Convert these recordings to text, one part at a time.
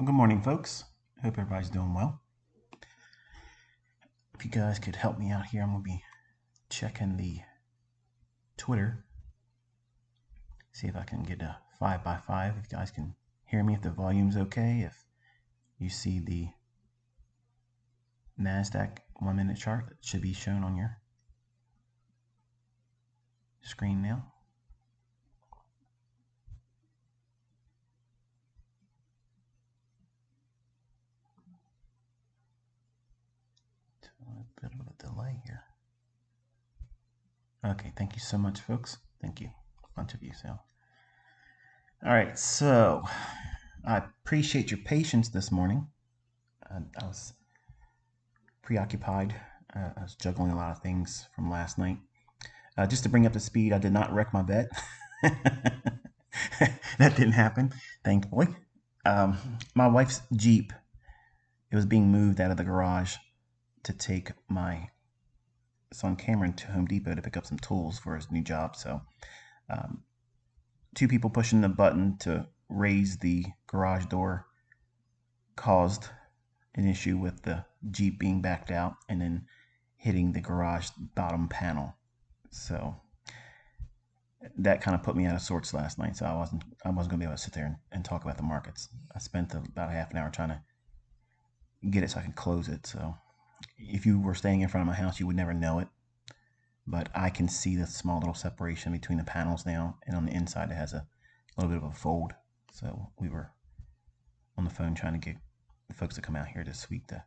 Well, good morning, folks. Hope everybody's doing well. If you guys could help me out here, I'm going to be checking the Twitter. See if I can get a 5x5. If you guys can hear me, if the volume's okay. If you see the NASDAQ 1 minute chart that should be shown on your screen now. A bit of a delay here. Okay, thank you so much, folks. Thank you. A bunch of you. So, all right, so I appreciate your patience this morning. I was preoccupied. I was juggling a lot of things from last night. Just to bring up the speed, I did not wreck my bet. That didn't happen, thankfully. My wife's Jeep, it was being moved out of the garage to take my son Cameron to Home Depot to pick up some tools for his new job. So two people pushing the button to raise the garage door caused an issue with the Jeep being backed out and then hitting the garage bottom panel. So that kind of put me out of sorts last night. So I wasn't going to be able to sit there and talk about the markets. I spent about half an hour trying to get it so I could close it. So if you were staying in front of my house, you would never know it. But I can see the small little separation between the panels now, and on the inside it has a little bit of a fold. So we were on the phone trying to get the folks to come out here this week to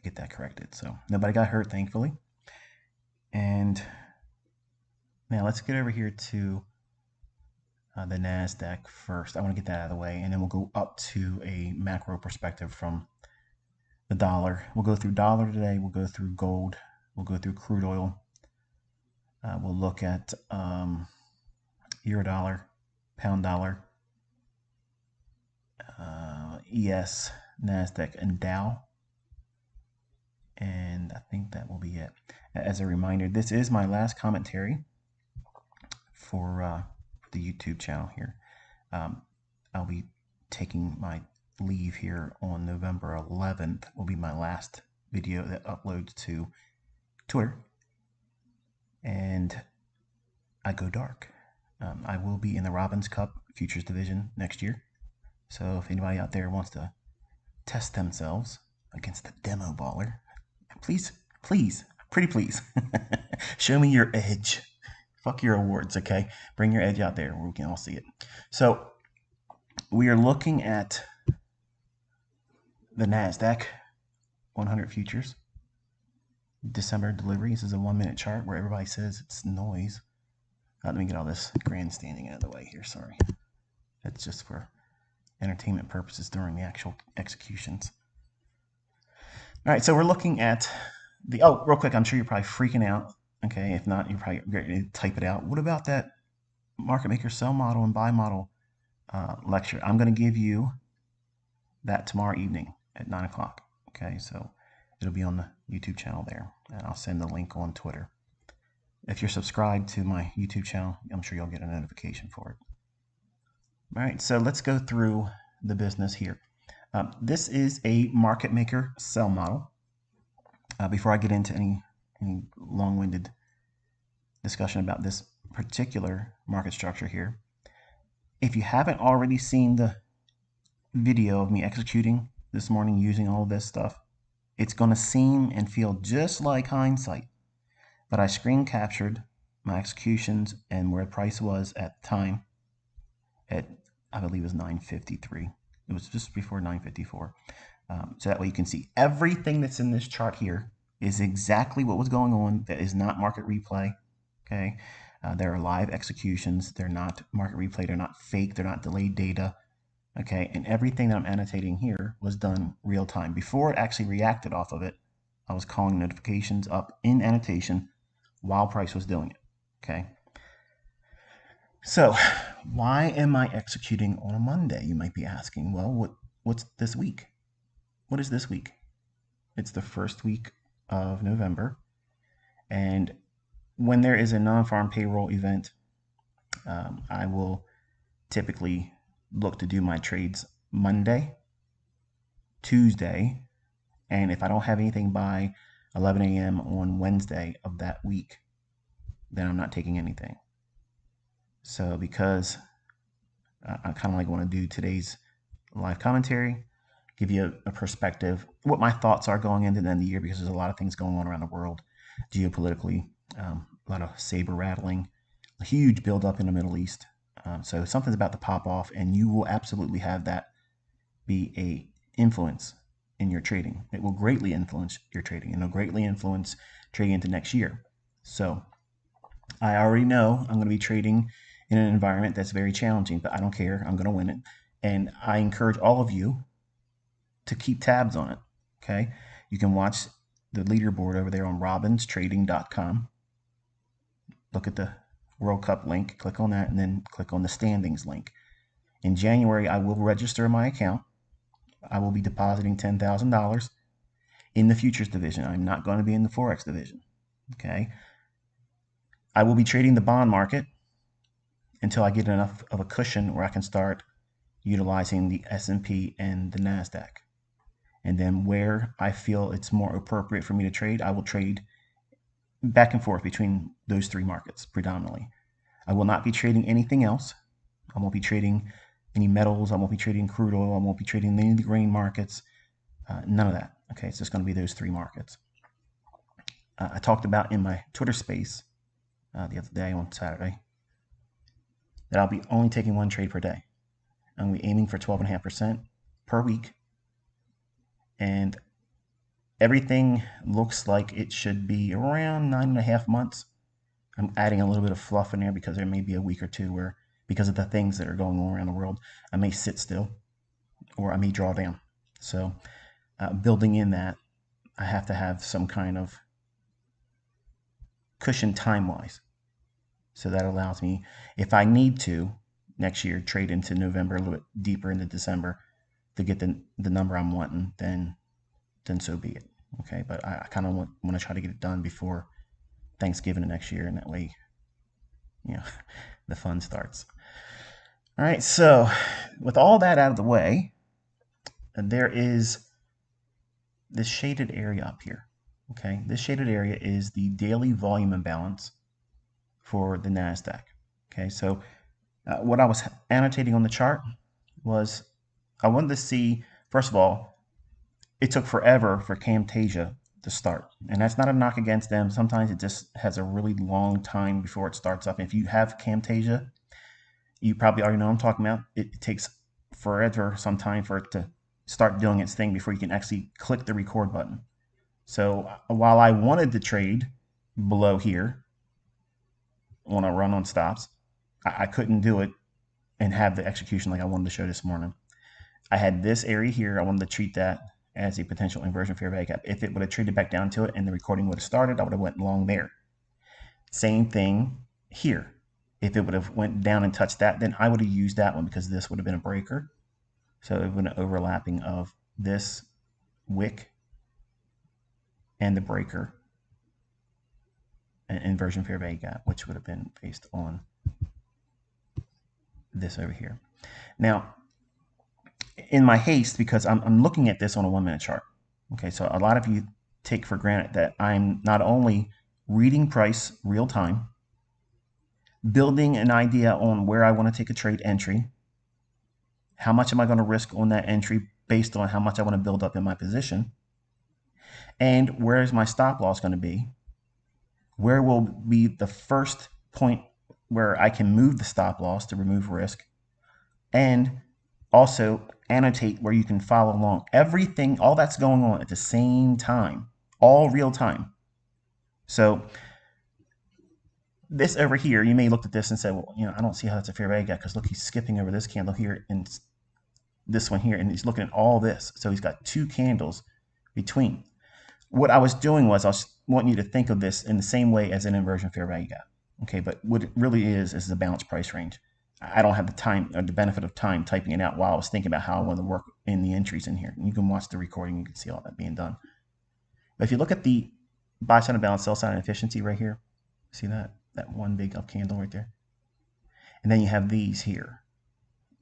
get that corrected. So nobody got hurt, thankfully. And now let's get over here to the NASDAQ first. I want to get that out of the way, and then we'll go up to a macro perspective from the dollar. We'll go through dollar today. We'll go through gold. We'll go through crude oil. We'll look at euro dollar, pound dollar, ES, NASDAQ, and Dow. And I think that will be it. As a reminder, this is my last commentary for the YouTube channel here. I'll be taking my leave here on November 11th. Will be my last video that uploads to Twitter. And I go dark. I will be in the Robbins Cup Futures Division next year. So if anybody out there wants to test themselves against the demo baller, please, pretty please, show me your edge. Fuck your awards, okay? Bring your edge out there where we can all see it. So we are looking at the NASDAQ 100 futures. December delivery. This is a 1 minute chart where everybody says it's noise. Let me get all this grandstanding out of the way here. Sorry. That's just for entertainment purposes during the actual executions. All right, so we're looking at the, real quick, I'm sure you're probably freaking out. Okay, if not, you're probably ready to type it out. What about that market maker sell model and buy model lecture? I'm going to give you that tomorrow evening at 9 o'clock. Okay, so it'll be on the YouTube channel there, and I'll send the link on Twitter. If you're subscribed to my YouTube channel, I'm sure you'll get a notification for it. All right, so let's go through the business here. This is a market maker sell model. Before I get into any long-winded discussion about this particular market structure here, if you haven't already seen the video of me executing this morning using all of this stuff, it's going to seem and feel just like hindsight, but I screen captured my executions and where the price was at the time at, I believe it was 953. It was just before 954. So that way you can see everything that's in this chart here is exactly what was going on. That is not market replay. Okay. There are live executions. They're not market replay. They're not fake. They're not delayed data. Okay, and everything that I'm annotating here was done real time. Before it actually reacted off of it, I was calling notifications up in annotation while price was doing it. Okay. So why am I executing on a Monday? You might be asking. Well, what's this week? What is this week? It's the first week of November. And when there is a non-farm payroll event, I will typically look to do my trades Monday Tuesday, and if I don't have anything by 11 a.m. on Wednesday of that week, then I'm not taking anything. So because I kind of like want to do today's live commentary, give you a perspective, what my thoughts are going into the end of the year, because there's a lot of things going on around the world geopolitically, a lot of saber rattling, a huge buildup in the Middle East. So something's about to pop off, and you will absolutely have that be a influence in your trading. It will greatly influence your trading, and it'll greatly influence trading into next year. So I already know I'm going to be trading in an environment that's very challenging, but I don't care. I'm going to win it. And I encourage all of you to keep tabs on it. Okay. You can watch the leaderboard over there on robinstrading.com. Look at the World Cup link, click on that, and then click on the standings link. In January, I will register my account. I will be depositing $10,000 in the futures division. I'm not going to be in the Forex division. Okay. I will be trading the bond market until I get enough of a cushion where I can start utilizing the S&P and the NASDAQ. And then where I feel it's more appropriate for me to trade, I will trade back and forth between those three markets predominantly. I will not be trading anything else. I won't be trading any metals. I won't be trading crude oil. I won't be trading any of the grain markets. None of that. Okay, it's just going to be those three markets. I talked about in my Twitter space the other day on Saturday that I'll be only taking one trade per day. I'm going to be aiming for 12.5% per week. And everything looks like it should be around 9.5 months. I'm adding a little bit of fluff in there because there may be a week or two where, because of the things that are going on around the world, I may sit still or I may draw down. So building in that, I have to have some kind of cushion time-wise. So that allows me, if I need to, next year, trade into November, a little bit deeper into December to get the number I'm wanting, then so be it. Okay, but I kind of want to try to get it done before Thanksgiving of next year, and that way, the fun starts. All right, so with all that out of the way, there is this shaded area up here. Okay, this shaded area is the daily volume imbalance for the NASDAQ. Okay, so what I was annotating on the chart was I wanted to see, first of all, it took forever for Camtasia to start. And that's not a knock against them. Sometimes it just has a really long time before it starts up. If you have Camtasia, you probably already know what I'm talking about. It takes forever sometime for it to start doing its thing before you can actually click the record button. So while I wanted to trade below here on a run on stops, I couldn't do it and have the execution like I wanted to show this morning. I had this area here. I wanted to treat that as a potential inversion fair value gap. If it would have traded back down to it and the recording would have started, I would have went long there. Same thing here. If it would have went down and touched that, then I would have used that one because this would have been a breaker. So it would have been an overlapping of this wick and the breaker, an inversion fair value gap, which would have been based on this over here. Now, in my haste, because I'm looking at this on a 1 minute chart. Okay, so a lot of you take for granted that I'm not only reading price real time, building an idea on where I want to take a trade entry, how much am I going to risk on that entry based on how much I want to build up in my position, and where is my stop loss going to be, where will be the first point where I can move the stop loss to remove risk, and also annotate where you can follow along. Everything, all that's going on at the same time, all real time. So this over here, you may look at this and say, well, I don't see how that's a fair value gap because look, he's skipping over this candle here and this one here, and he's looking at all this. So he's got two candles between. What I was doing was I was wanting you to think of this in the same way as an inversion fair value gap. Okay, but what it really is a balanced price range. I don't have the time or the benefit of time typing it out while I was thinking about how I want to work in the entries in here. And you can watch the recording, you can see all that being done. But if you look at the buy side imbalance, sell side inefficiency right here, see that one big up candle right there? And then you have these here.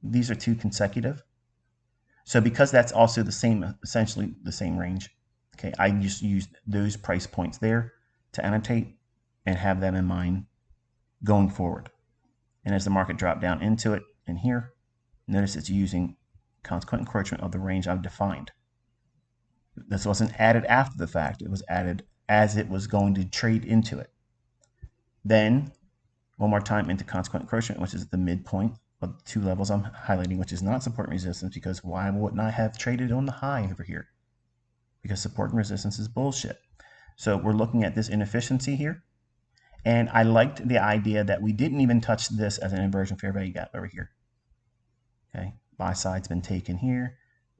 These are two consecutive. So because that's also the same, essentially the same range, okay, I just used those price points there to annotate and have them in mind going forward. And as the market dropped down into it in here, notice it's using consequent encroachment of the range I've defined. This wasn't added after the fact. It was added as it was going to trade into it. Then, one more time into consequent encroachment, which is the midpoint of the two levels I'm highlighting, which is not support and resistance, because why wouldn't I have traded on the high over here? Because support and resistance is bullshit. So we're looking at this inefficiency here. And I liked the idea that we didn't even touch this as an inversion fair value gap over here. Okay, buy side's been taken here.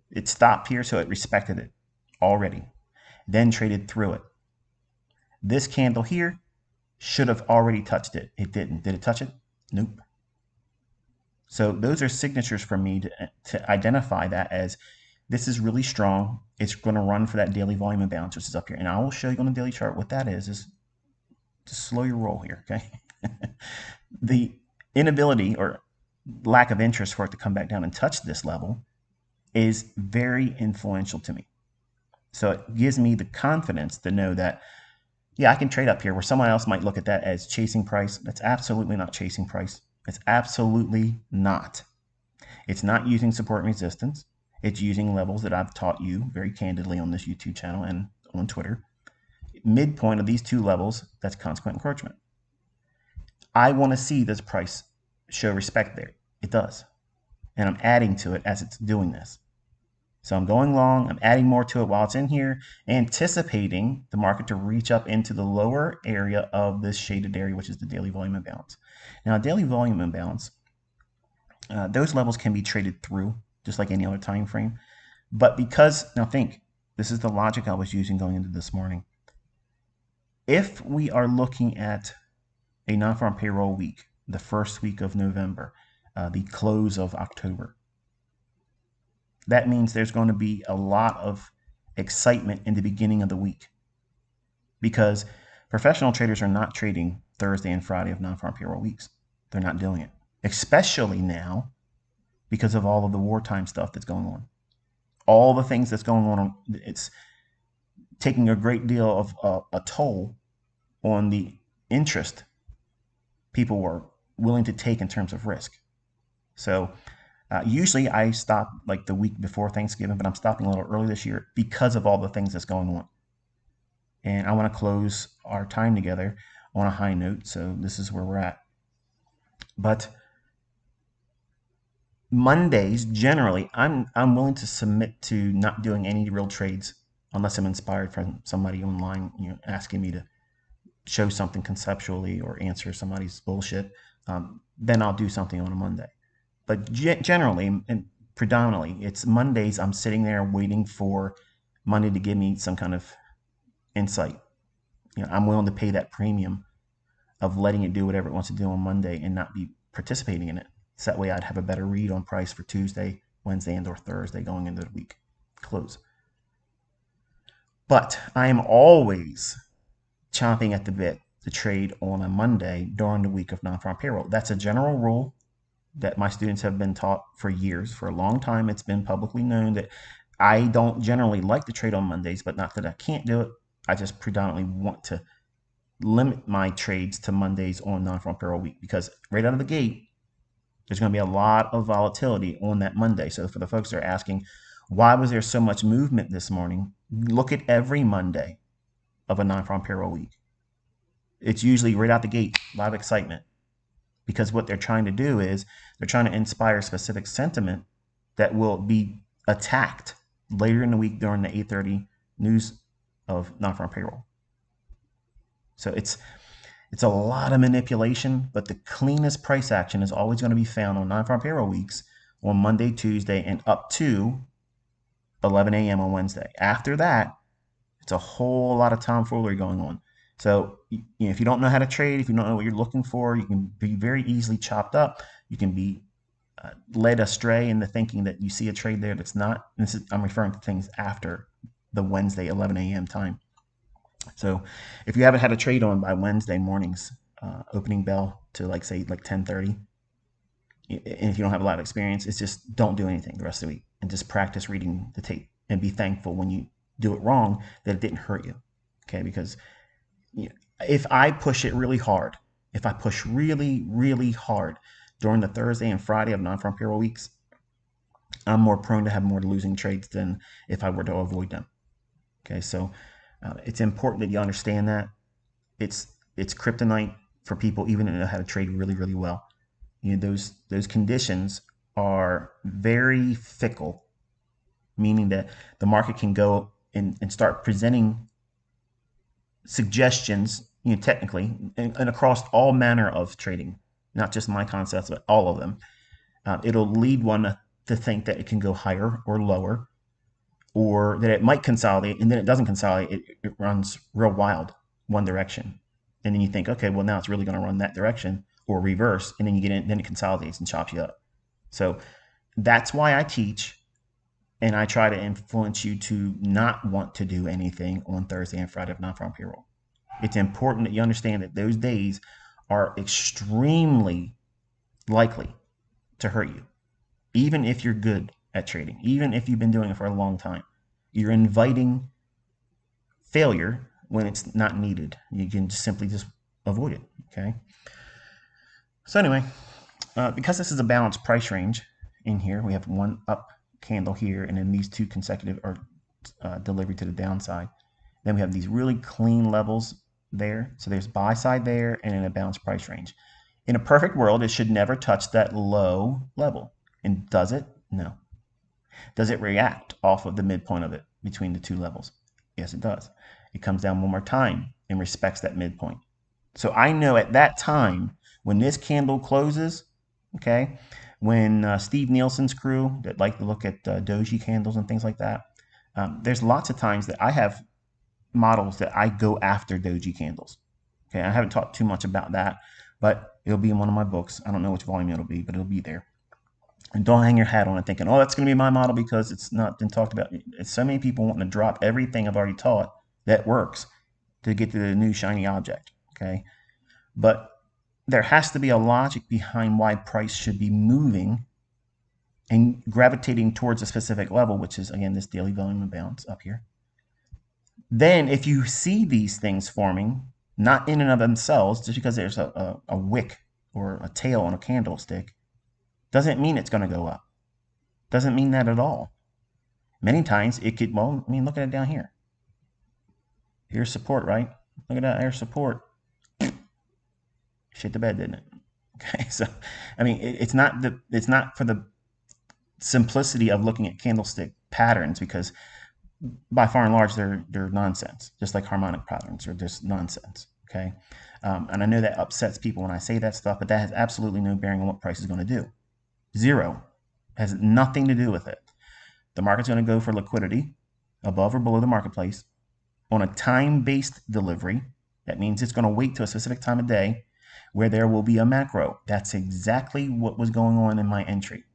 It stopped here, so it respected it already, then traded through it. This candle here should have already touched it. It didn't. Did it touch it? Nope. So those are signatures for me to identify that as this is really strong. It's going to run for that daily volume imbalance, which is up here. And I will show you on the daily chart what that is to slow your roll here, okay? The inability or lack of interest for it to come back down and touch this level is very influential to me. So it gives me the confidence to know that, yeah, I can trade up here where someone else might look at that as chasing price. That's absolutely not chasing price. It's absolutely not. It's not using support and resistance. It's using levels that I've taught you very candidly on this YouTube channel and on Twitter. Midpoint of these two levels, that's consequent encroachment. I want to see this price show respect there. It does. And I'm adding to it as it's doing this. So I'm going long, I'm adding more to it while it's in here, anticipating the market to reach up into the lower area of this shaded area, which is the daily volume imbalance. Now, daily volume imbalance, those levels can be traded through, just like any other time frame. But because, now think, this is the logic I was using going into this morning. If we are looking at a non-farm payroll week, the first week of November, the close of October, that means there's going to be a lot of excitement in the beginning of the week because professional traders are not trading Thursday and Friday of non-farm payroll weeks. They're not doing it, especially now because of all of the wartime stuff that's going on. All the things that's going on, it's taking a great deal of a toll on the interest people were willing to take in terms of risk. So usually I stop like the week before Thanksgiving, but I'm stopping a little early this year because of all the things that's going on. And I want to close our time together on a high note. So this is where we're at. But Mondays, generally, I'm willing to submit to not doing any real trades unless I'm inspired from somebody online, asking me to show something conceptually or answer somebody's bullshit. Then I'll do something on a Monday. But generally and predominantly, it's Mondays. I'm sitting there waiting for Monday to give me some kind of insight. I'm willing to pay that premium of letting it do whatever it wants to do on Monday and not be participating in it. So that way I'd have a better read on price for Tuesday, Wednesday, and or Thursday going into the week close. But I am always chomping at the bit to trade on a Monday during the week of non-farm payroll. That's a general rule that my students have been taught for years. For a long time, it's been publicly known that I don't generally like to trade on Mondays, but not that I can't do it. I just predominantly want to limit my trades to Mondays on non-farm payroll week because right out of the gate, there's going to be a lot of volatility on that Monday. So for the folks that are asking, why was there so much movement this morning? Look at every Monday of a non-farm payroll week. It's usually right out the gate, a lot of excitement. Because what they're trying to do is they're trying to inspire specific sentiment that will be attacked later in the week during the 8:30 news of non-farm payroll. So it's a lot of manipulation, but the cleanest price action is always going to be found on non-farm payroll weeks on Monday, Tuesday, and up to 11 a.m. on Wednesday. After that, it's a whole lot of tomfoolery going on. So if you don't know how to trade, if you don't know what you're looking for, you can be very easily chopped up. You can be led astray into thinking that you see a trade there that's not. I'm referring to things after the Wednesday 11 a.m. time. So if you haven't had a trade on by Wednesday mornings, opening bell to say 10:30, And if you don't have a lot of experience, it's just don't do anything the rest of the week and just practice reading the tape and be thankful when you do it wrong that it didn't hurt you. Okay, because if I push it really hard, if I push really, really hard during the Thursday and Friday of non-farm payroll weeks, I'm more prone to have more losing trades than if I were to avoid them. Okay, so it's important that you understand that it's kryptonite for people even that know how to trade really, really well. Those conditions are very fickle, meaning that the market can go and start presenting suggestions, technically, and across all manner of trading, not just my concepts, but all of them. It'll lead one to think that it can go higher or lower, or that it might consolidate, and then it doesn't consolidate. It runs real wild one direction. And then you think, okay, well, now it's really going to run that direction or reverse. And then you get in, then it consolidates and chops you up. So that's why I teach, and I try to influence you to not want to do anything on Thursday and Friday of non-farm payroll. It's important that you understand that those days are extremely likely to hurt you. Even if you're good at trading, even if you've been doing it for a long time, you're inviting failure when it's not needed. You can just simply avoid it. Okay. So anyway, because this is a balanced price range in here, we have one up candle here, and then these two consecutive are delivery to the downside. Then we have these really clean levels there. So there's buy side there and in a balanced price range. In a perfect world, it should never touch that low level. And does it? No. Does it react off of the midpoint of it between the two levels? Yes, it does. It comes down one more time and respects that midpoint. So I know at that time, when this candle closes, okay, when Steve Nielsen's crew that like to look at doji candles and things like that, there's lots of times that I have models that I go after doji candles. Okay, I haven't talked too much about that, but it'll be in one of my books. I don't know which volume it'll be, but it'll be there. And don't hang your hat on it thinking, oh, that's going to be my model because it's not been talked about. It's so many people wanting to drop everything I've already taught that works to get to the new shiny object. Okay, but there has to be a logic behind why price should be moving and gravitating towards a specific level, which is, again, this daily volume imbalance up here. Then if you see these things forming, not in and of themselves, just because there's a wick or a tail on a candlestick, doesn't mean it's going to go up. Doesn't mean that at all. Many times it could, well, I mean, look at it down here. Here's support, right? Look at that, there's support. Shit the bed, didn't it? Okay, so, I mean, it's not for the simplicity of looking at candlestick patterns, because by far and large, they're nonsense, just like harmonic patterns are just nonsense, okay? And I know that upsets people when I say that stuff, but that has absolutely no bearing on what price is going to do. Zero. Has nothing to do with it. The market's going to go for liquidity above or below the marketplace on a time-based delivery. That means it's going to wait to a specific time of day where there will be a macro. That's exactly what was going on in my entry.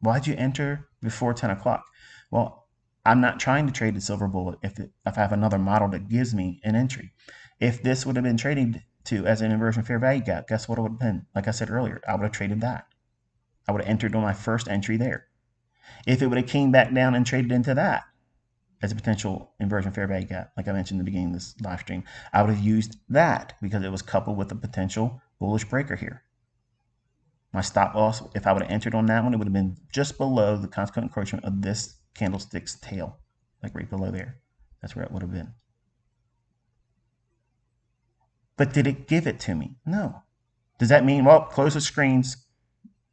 Why'd you enter before 10 o'clock? Well, I'm not trying to trade the silver bullet if I have another model that gives me an entry. If this would have been traded to as an inversion fair value gap, guess what it would have been? Like I said earlier, I would have traded that. I would have entered on my first entry there. If it would have came back down and traded into that as a potential inversion fair value gap, like I mentioned in the beginning of this live stream, I would have used that because it was coupled with a potential bullish breaker here. My stop loss, if I would have entered on that one, it would have been just below the consequent encroachment of this candlestick's tail, like right below there. That's where it would have been. But did it give it to me? No. Does that mean, well, close the screens,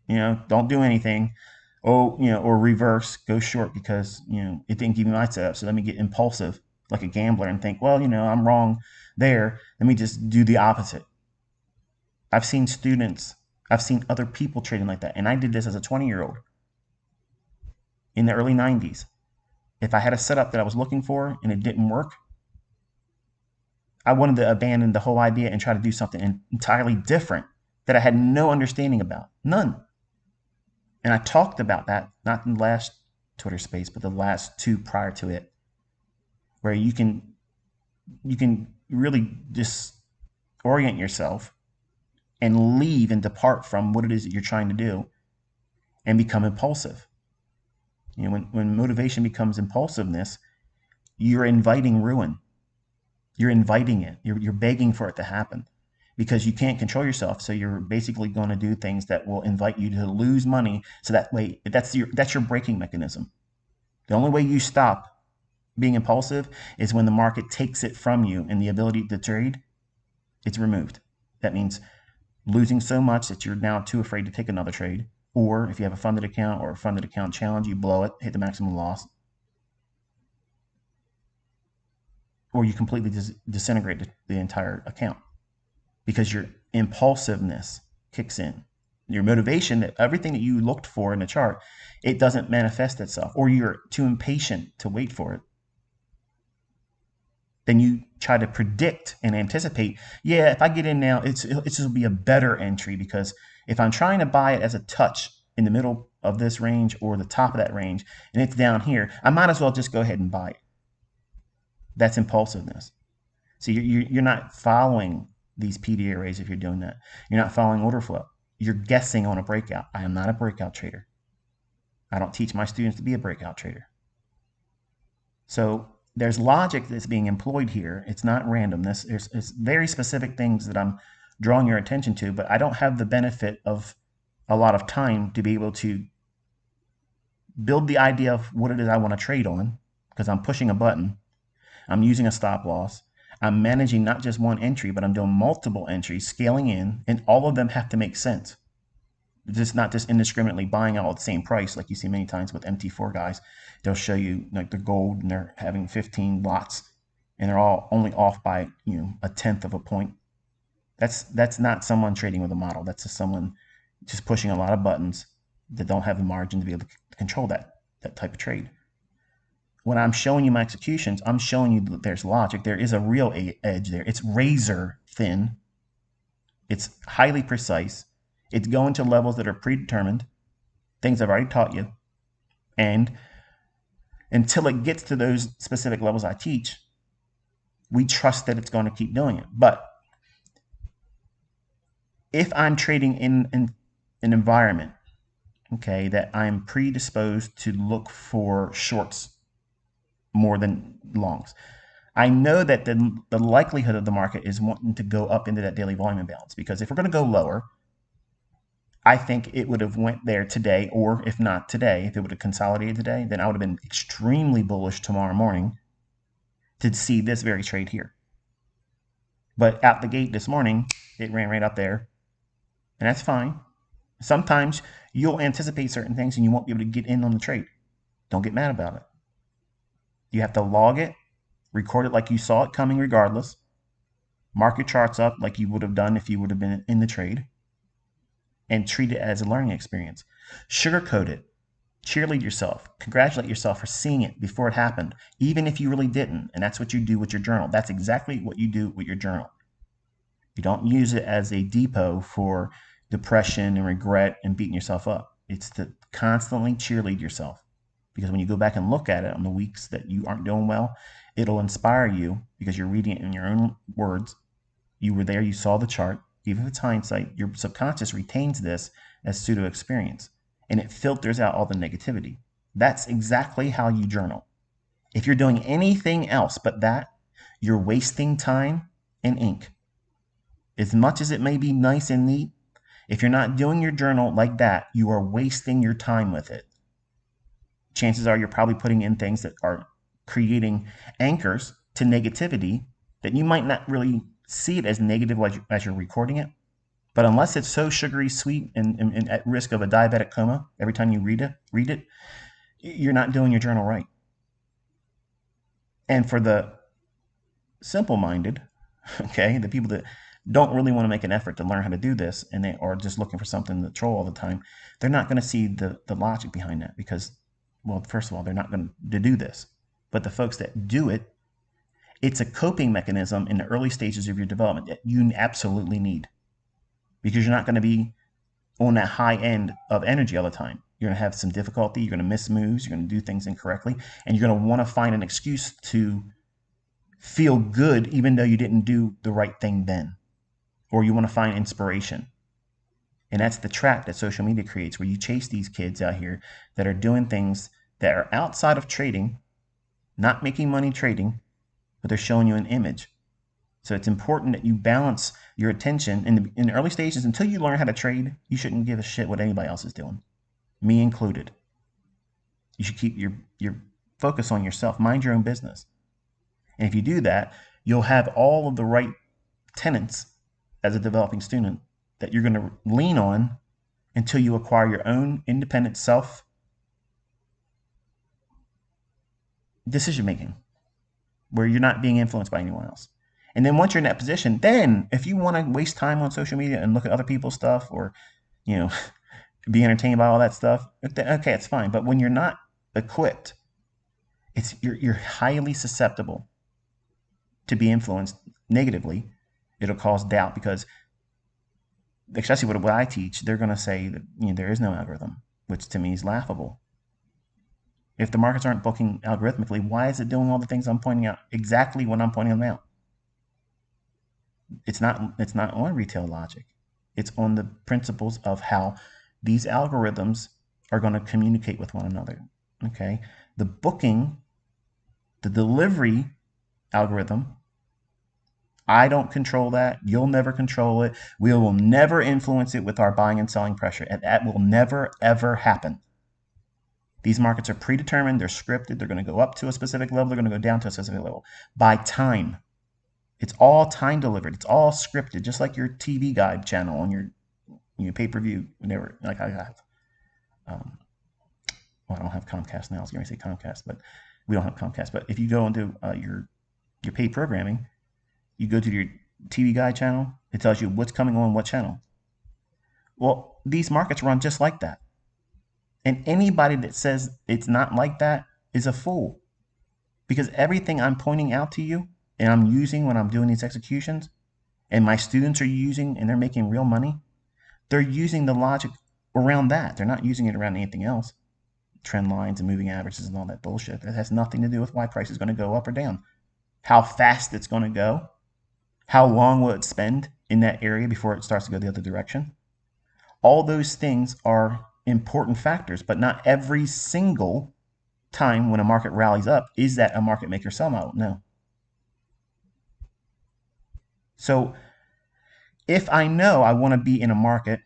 don't do anything, or reverse, go short because, it didn't give me my setup, so let me get impulsive like a gambler and think, well, I'm wrong there, let me just do the opposite. I've seen other people trading like that, and I did this as a 20-year-old in the early 90s. If I had a setup that I was looking for and it didn't work, I wanted to abandon the whole idea and try to do something entirely different that I had no understanding about. None. And I talked about that, not in the last Twitter space, but the last two prior to it, where you can really just orient yourself and leave and depart from what it is that you're trying to do and become impulsive. When motivation becomes impulsiveness, you're inviting ruin. You're inviting it. You're begging for it to happen because you can't control yourself. So you're basically going to do things that will invite you to lose money. So that way, that's your braking mechanism. The only way you stop being impulsive is when the market takes it from you and the ability to trade, it's removed. That means losing so much that you're now too afraid to take another trade. Or if you have a funded account or a funded account challenge, you blow it, hit the maximum loss. Or you completely disintegrate the entire account because your impulsiveness kicks in. Your motivation, that everything that you looked for in the chart, it doesn't manifest itself, or you're too impatient to wait for it. Then you try to predict and anticipate, yeah, if I get in now, it's just will be a better entry, because if I'm trying to buy it as a touch in the middle of this range or the top of that range and it's down here, I might as well just go ahead and buy it. That's impulsiveness. So you're not following these PD arrays if you're doing that. You're not following order flow. You're guessing on a breakout. I am not a breakout trader. I don't teach my students to be a breakout trader. So there's logic that's being employed here. It's not randomness. There's very specific things that I'm drawing your attention to, but I don't have the benefit of a lot of time to be able to build the idea of what it is I want to trade on, because I'm pushing a button. I'm using a stop loss. I'm managing not just one entry, but I'm doing multiple entries, scaling in, and all of them have to make sense. Just not just indiscriminately buying all at the same price like you see many times with MT4 guys. They'll show you like the gold and they're having 15 lots and they're all only off by a tenth of a point. That's not someone trading with a model. That's just someone just pushing a lot of buttons that don't have the margin to be able to control that type of trade. When I'm showing you my executions, I'm showing you that there's logic. There is a real edge there. It's razor thin. It's highly precise. It's going to levels that are predetermined, things I've already taught you. And until it gets to those specific levels I teach, we trust that it's going to keep doing it. But if I'm trading in an environment, okay, that I'm predisposed to look for shorts more than longs, I know that the likelihood of the market is wanting to go up into that daily volume imbalance, because if we're going to go lower, I think it would have went there today, or if not today, if it would have consolidated today, then I would have been extremely bullish tomorrow morning to see this very trade here. But out the gate this morning, it ran right up there, and that's fine. Sometimes you'll anticipate certain things and you won't be able to get in on the trade. Don't get mad about it. You have to log it, record it like you saw it coming regardless, mark your charts up like you would have done if you would have been in the trade, and treat it as a learning experience. Sugarcoat it. Cheerlead yourself. Congratulate yourself for seeing it before it happened, even if you really didn't. And that's what you do with your journal. That's exactly what you do with your journal. You don't use it as a depot for depression and regret and beating yourself up. It's to constantly cheerlead yourself. Because when you go back and look at it on the weeks that you aren't doing well, it'll inspire you because you're reading it in your own words. You were there, you saw the chart. Even if it's hindsight, your subconscious retains this as pseudo experience, and it filters out all the negativity. That's exactly how you journal. If you're doing anything else but that, you're wasting time and ink. As much as it may be nice and neat, if you're not doing your journal like that, you are wasting your time with it. Chances are you're probably putting in things that are creating anchors to negativity that you might not really see it as negative as you're recording it. But unless it's so sugary sweet and at risk of a diabetic coma every time you read it, you're not doing your journal right. And for the simple-minded, okay, the people that don't really want to make an effort to learn how to do this, and they are just looking for something to troll all the time, they're not going to see the logic behind that because, well, first of all, they're not going to do this. But the folks that do it, it's a coping mechanism in the early stages of your development that you absolutely need, because you're not going to be on that high end of energy all the time. You're going to have some difficulty. You're going to miss moves. You're going to do things incorrectly. And you're going to want to find an excuse to feel good even though you didn't do the right thing then. or you want to find inspiration. And that's the trap that social media creates, where you chase these kids out here that are doing things that are outside of trading, not making money trading, but they're showing you an image. So it's important that you balance your attention in the early stages. Until you learn how to trade, you shouldn't give a shit what anybody else is doing, me included. You should keep your focus on yourself, mind your own business. And if you do that, you'll have all of the right tenets as a developing student that you're going to lean on until you acquire your own independent self decision making, where you're not being influenced by anyone else. And then once you're in that position, then if you want to waste time on social media and look at other people's stuff, or be entertained by all that stuff, okay, it's fine. But when you're not equipped, you're highly susceptible to be influenced negatively. It'll cause doubt, because especially with what I teach, they're going to say that there is no algorithm, which to me is laughable. If the markets aren't booking algorithmically, why is it doing all the things I'm pointing out exactly when I'm pointing them out? It's not on retail logic. It's on the principles of how these algorithms are going to communicate with one another. Okay, the booking, the delivery algorithm, I don't control that. You'll never control it. We will never influence it with our buying and selling pressure, and that will never, ever happen. These markets are predetermined. They're scripted. They're going to go up to a specific level. They're going to go down to a specific level by time. It's all time delivered. It's all scripted, just like your TV guide channel on your pay-per-view. Whenever, like I have, well, I don't have Comcast now. I was going to say Comcast, but we don't have Comcast. But if you go into your paid programming, you go to your TV guide channel, it tells you what's coming on what channel. Well, these markets run just like that. And anybody that says it's not like that is a fool. Because everything I'm pointing out to you and I'm using when I'm doing these executions, and my students are using and they're making real money, they're using the logic around that. They're not using it around anything else. Trend lines and moving averages and all that bullshit. That has nothing to do with why price is going to go up or down. How fast it's going to go. How long will it spend in that area before it starts to go the other direction? All those things are important factors, but not every single time when a market rallies up is that a market make or sell model. No. So if I know I want to be in a market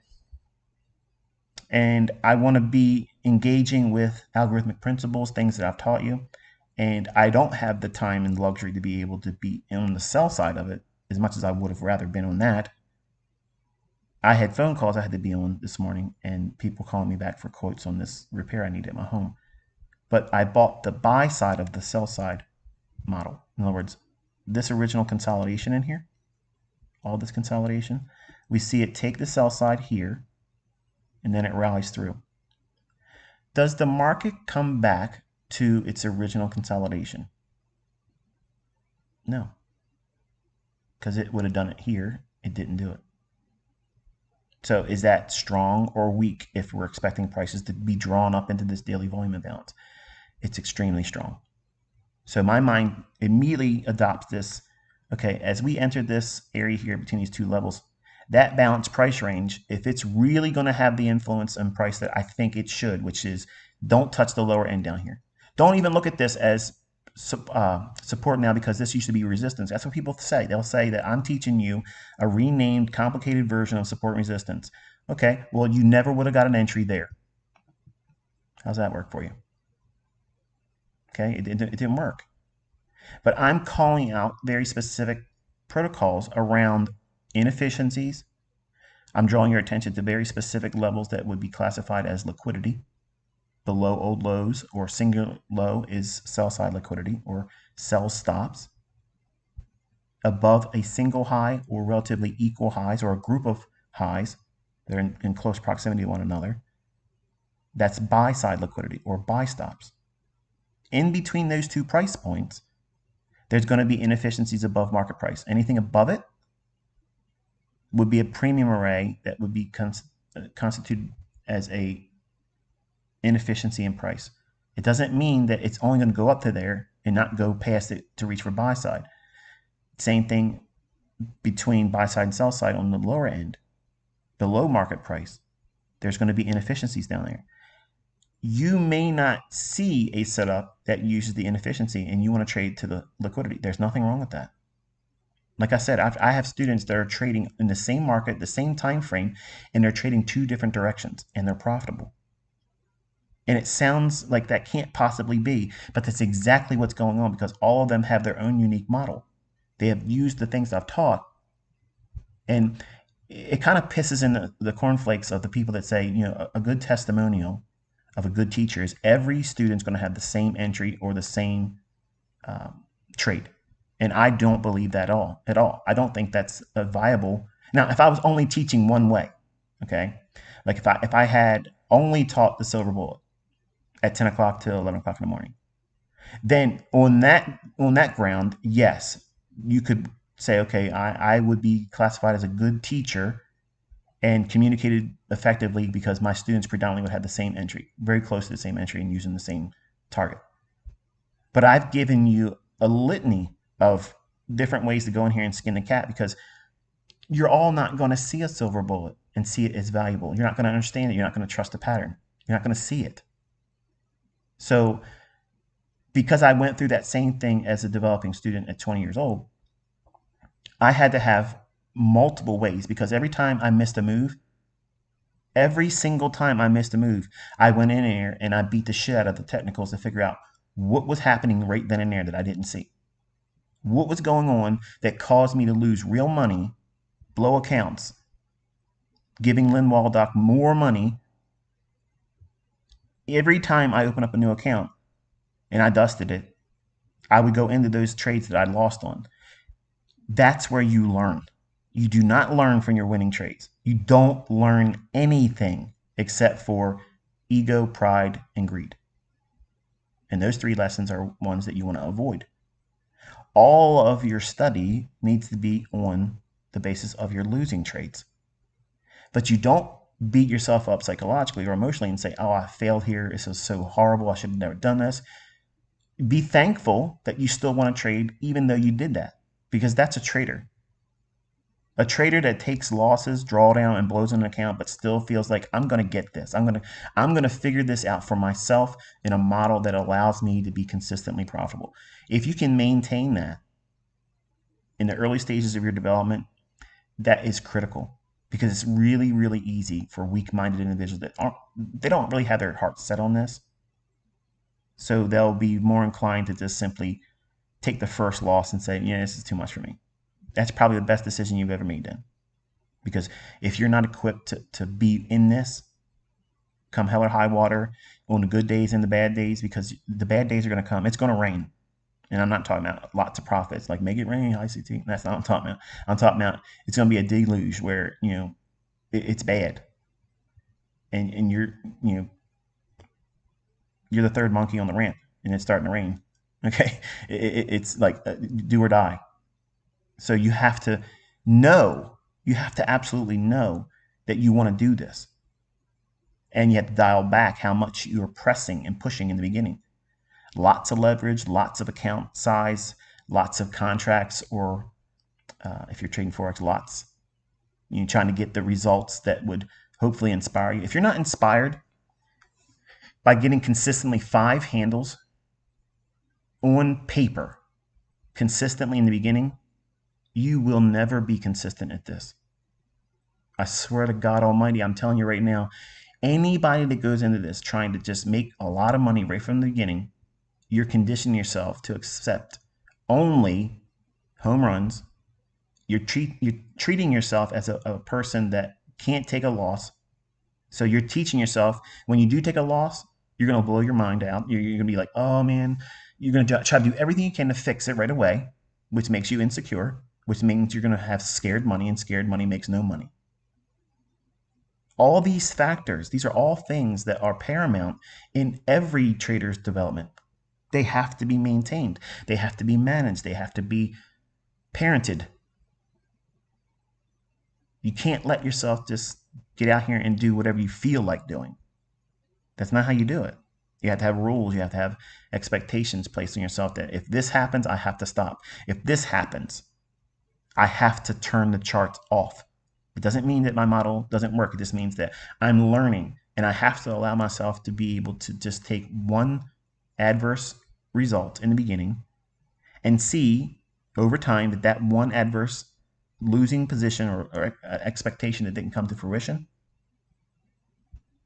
and I want to be engaging with algorithmic principles, things that I've taught you, and I don't have the time and luxury to be able to be on the sell side of it as much as I would have rather been on that. I had phone calls I had to be on this morning and people calling me back for quotes on this repair I need at my home. But I bought the buy side of the sell side model. In other words, this original consolidation in here, all this consolidation, we see it take the sell side here and then it rallies through. Does the market come back to its original consolidation? No. Because it would have done it here. It didn't do it. So is that strong or weak if we're expecting prices to be drawn up into this daily volume imbalance? It's extremely strong. So my mind immediately adopts this. Okay, as we enter this area here between these two levels, that balanced price range, if it's really going to have the influence on price that I think it should, which is don't touch the lower end down here. Don't even look at this as support now, because this used to be resistance. That's what people say. They'll say that I'm teaching you a renamed, complicated version of support and resistance. Okay, well, you never would have got an entry there. How's that work for you? Okay, it didn't work. But I'm calling out very specific protocols around inefficiencies. I'm drawing your attention to very specific levels that would be classified as liquidity. Below old lows or single low is sell side liquidity or sell stops. Above a single high or relatively equal highs or a group of highs, they're in close proximity to one another, that's buy side liquidity or buy stops. In between those two price points, there's going to be inefficiencies above market price. Anything above it would be a premium array that would be constituted as a inefficiency in price. It doesn't mean that it's only going to go up to there and not go past it to reach for buy side. Same thing, between buy side and sell side on the lower end, below market price, there's going to be inefficiencies down there. You may not see a setup that uses the inefficiency and you want to trade to the liquidity. There's nothing wrong with that. Like I said, I have students that are trading in the same market, the same time frame, and they're trading two different directions, and they're profitable. And it sounds like that can't possibly be, but that's exactly what's going on, because all of them have their own unique model. They have used the things I've taught, and it kind of pisses in the cornflakes of the people that say, a good testimonial of a good teacher is every student's going to have the same entry or the same trade. And I don't believe that at all. I don't think that's a viable. Now, if I was only teaching one way, okay, like if I had only taught the silver bullet at 10 o'clock till 11 o'clock in the morning, then on that ground, yes, you could say, okay, I would be classified as a good teacher and communicated effectively because my students predominantly would have the same entry, very close to the same entry and using the same target. But I've given you a litany of different ways to go in here and skin the cat, because you're all not going to see a silver bullet and see it as valuable. You're not going to understand it. You're not going to trust the pattern. You're not going to see it. So because I went through that same thing as a developing student at 20 years old, I had to have multiple ways, because every time I missed a move, every single time I missed a move, I went in there and I beat the shit out of the technicals to figure out what was happening right then and there that I didn't see. What was going on that caused me to lose real money, blow accounts, giving Lynn Waldock more money every time I open up a new account and I dusted it. I would go into those trades that I lost on. That's where you learn. You do not learn from your winning trades. You don't learn anything except for ego, pride, and greed. And those three lessons are ones that you want to avoid. All of your study needs to be on the basis of your losing trades. But you don't beat yourself up psychologically or emotionally and say, oh, I failed here. This is so horrible. I should have never done this. Be thankful that you still want to trade even though you did that, because that's a trader. A trader that takes losses, drawdown, and blows an account, but still feels like I'm going to get this. I'm going to figure this out for myself in a model that allows me to be consistently profitable. If you can maintain that in the early stages of your development, that is critical, because it's really, really easy for weak-minded individuals that they don't really have their heart set on this. So they'll be more inclined to just simply take the first loss and say, yeah, this is too much for me. That's probably the best decision you've ever made then. Because if you're not equipped to be in this, come hell or high water, on the good days and the bad days, because the bad days are going to come. It's going to rain. And I'm not talking about lots of profits, like make it rain, ICT. That's not what I'm talking about. I'm talking about it's going to be a deluge where, it's bad. And you're the third monkey on the ramp and it's starting to rain. Okay. It's like do or die. So you have to absolutely know that you want to do this. And you have to dial back how much you're pressing and pushing in the beginning. Lots of leverage, lots of account size, lots of contracts, or if you're trading Forex, lots. You're trying to get the results that would hopefully inspire you. If you're not inspired by getting consistently 5 handles on paper consistently in the beginning, you will never be consistent at this. I swear to God Almighty, I'm telling you right now, anybody that goes into this trying to just make a lot of money right from the beginning, you're conditioning yourself to accept only home runs. You're treating yourself as a person that can't take a loss. So you're teaching yourself, when you do take a loss, you're going to blow your mind out. You're going to be like, oh man, you're going to try to do everything you can to fix it right away, which makes you insecure, which means you're going to have scared money, and scared money makes no money. All these factors, these are all things that are paramount in every trader's development. They have to be maintained. They have to be managed. They have to be parented. You can't let yourself just get out here and do whatever you feel like doing. That's not how you do it. You have to have rules. You have to have expectations placed on yourself that if this happens, I have to stop. If this happens, I have to turn the charts off. It doesn't mean that my model doesn't work. It just means that I'm learning, and I have to allow myself to be able to just take one adverse result in the beginning and see over time that that one adverse losing position or expectation that didn't come to fruition,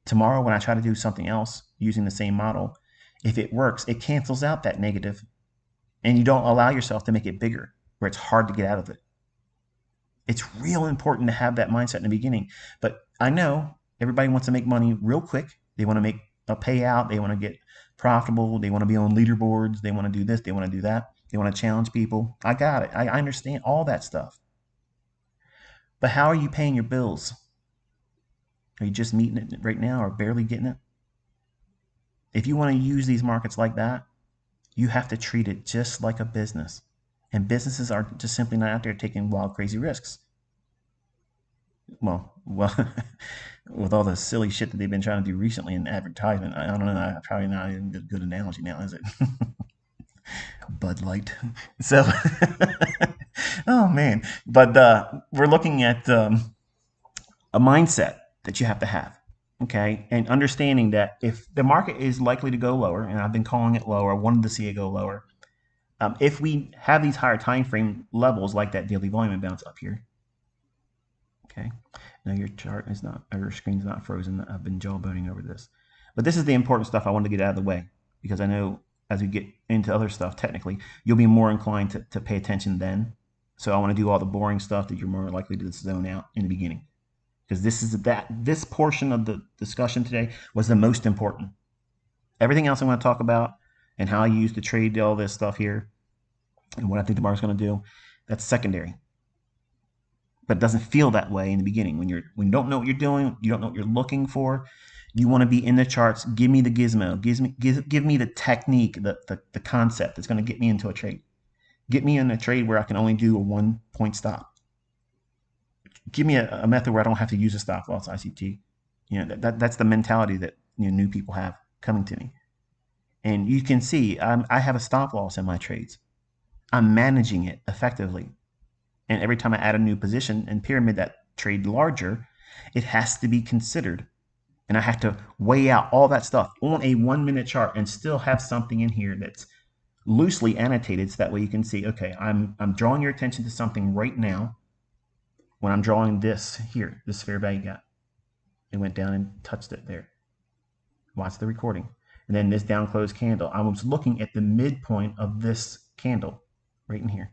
tomorrow when I try to do something else using the same model, if it works, it cancels out that negative, and you don't allow yourself to make it bigger where it's hard to get out of it. It's real important to have that mindset in the beginning. But I know everybody wants to make money real quick. They want to make a payout. They want to get profitable. They want to be on leaderboards. They want to do this. They want to do that. They want to challenge people. I got it. I understand all that stuff. But how are you paying your bills? Are you just meeting it right now or barely getting it? If you want to use these markets like that, you have to treat it just like a business. And businesses are just simply not out there taking wild, crazy risks. Well, with all the silly shit that they've been trying to do recently in advertisement, I don't know. Probably not even a good analogy now, is it? Bud Light. So, oh man. But we're looking at a mindset that you have to have. Okay. And understanding that if the market is likely to go lower, and I've been calling it lower, I wanted to see it go lower. If we have these higher time frame levels like that daily volume bounce up here, okay. Now your chart is not, or your screen's not frozen. I've been jawboning over this, but this is the important stuff I wanted to get out of the way, because I know as we get into other stuff, technically, you'll be more inclined to pay attention then. So I want to do all the boring stuff that you're more likely to zone out in the beginning, because this portion of the discussion today was the most important. Everything else I want to talk about and how I use to trade all this stuff here and what I think the market's going to do, that's secondary. But it doesn't feel that way in the beginning. When you don't know what you're doing, you don't know what you're looking for, you want to be in the charts. Give me the gizmo. Give me the technique, the concept that's going to get me into a trade. Get me in a trade where I can only do a 1 point stop. Give me a method where I don't have to use a stop loss ICT. That's the mentality that new people have coming to me. And you can see I have a stop loss in my trades. I'm managing it effectively. And every time I add a new position and pyramid that trade larger, it has to be considered. And I have to weigh out all that stuff on a 1 minute chart and still have something in here that's loosely annotated, so that way you can see, okay, I'm drawing your attention to something right now when I'm drawing this here, this fair value gap. It went down and touched it there. Watch the recording. And then this down close candle, I was looking at the midpoint of this candle right in here.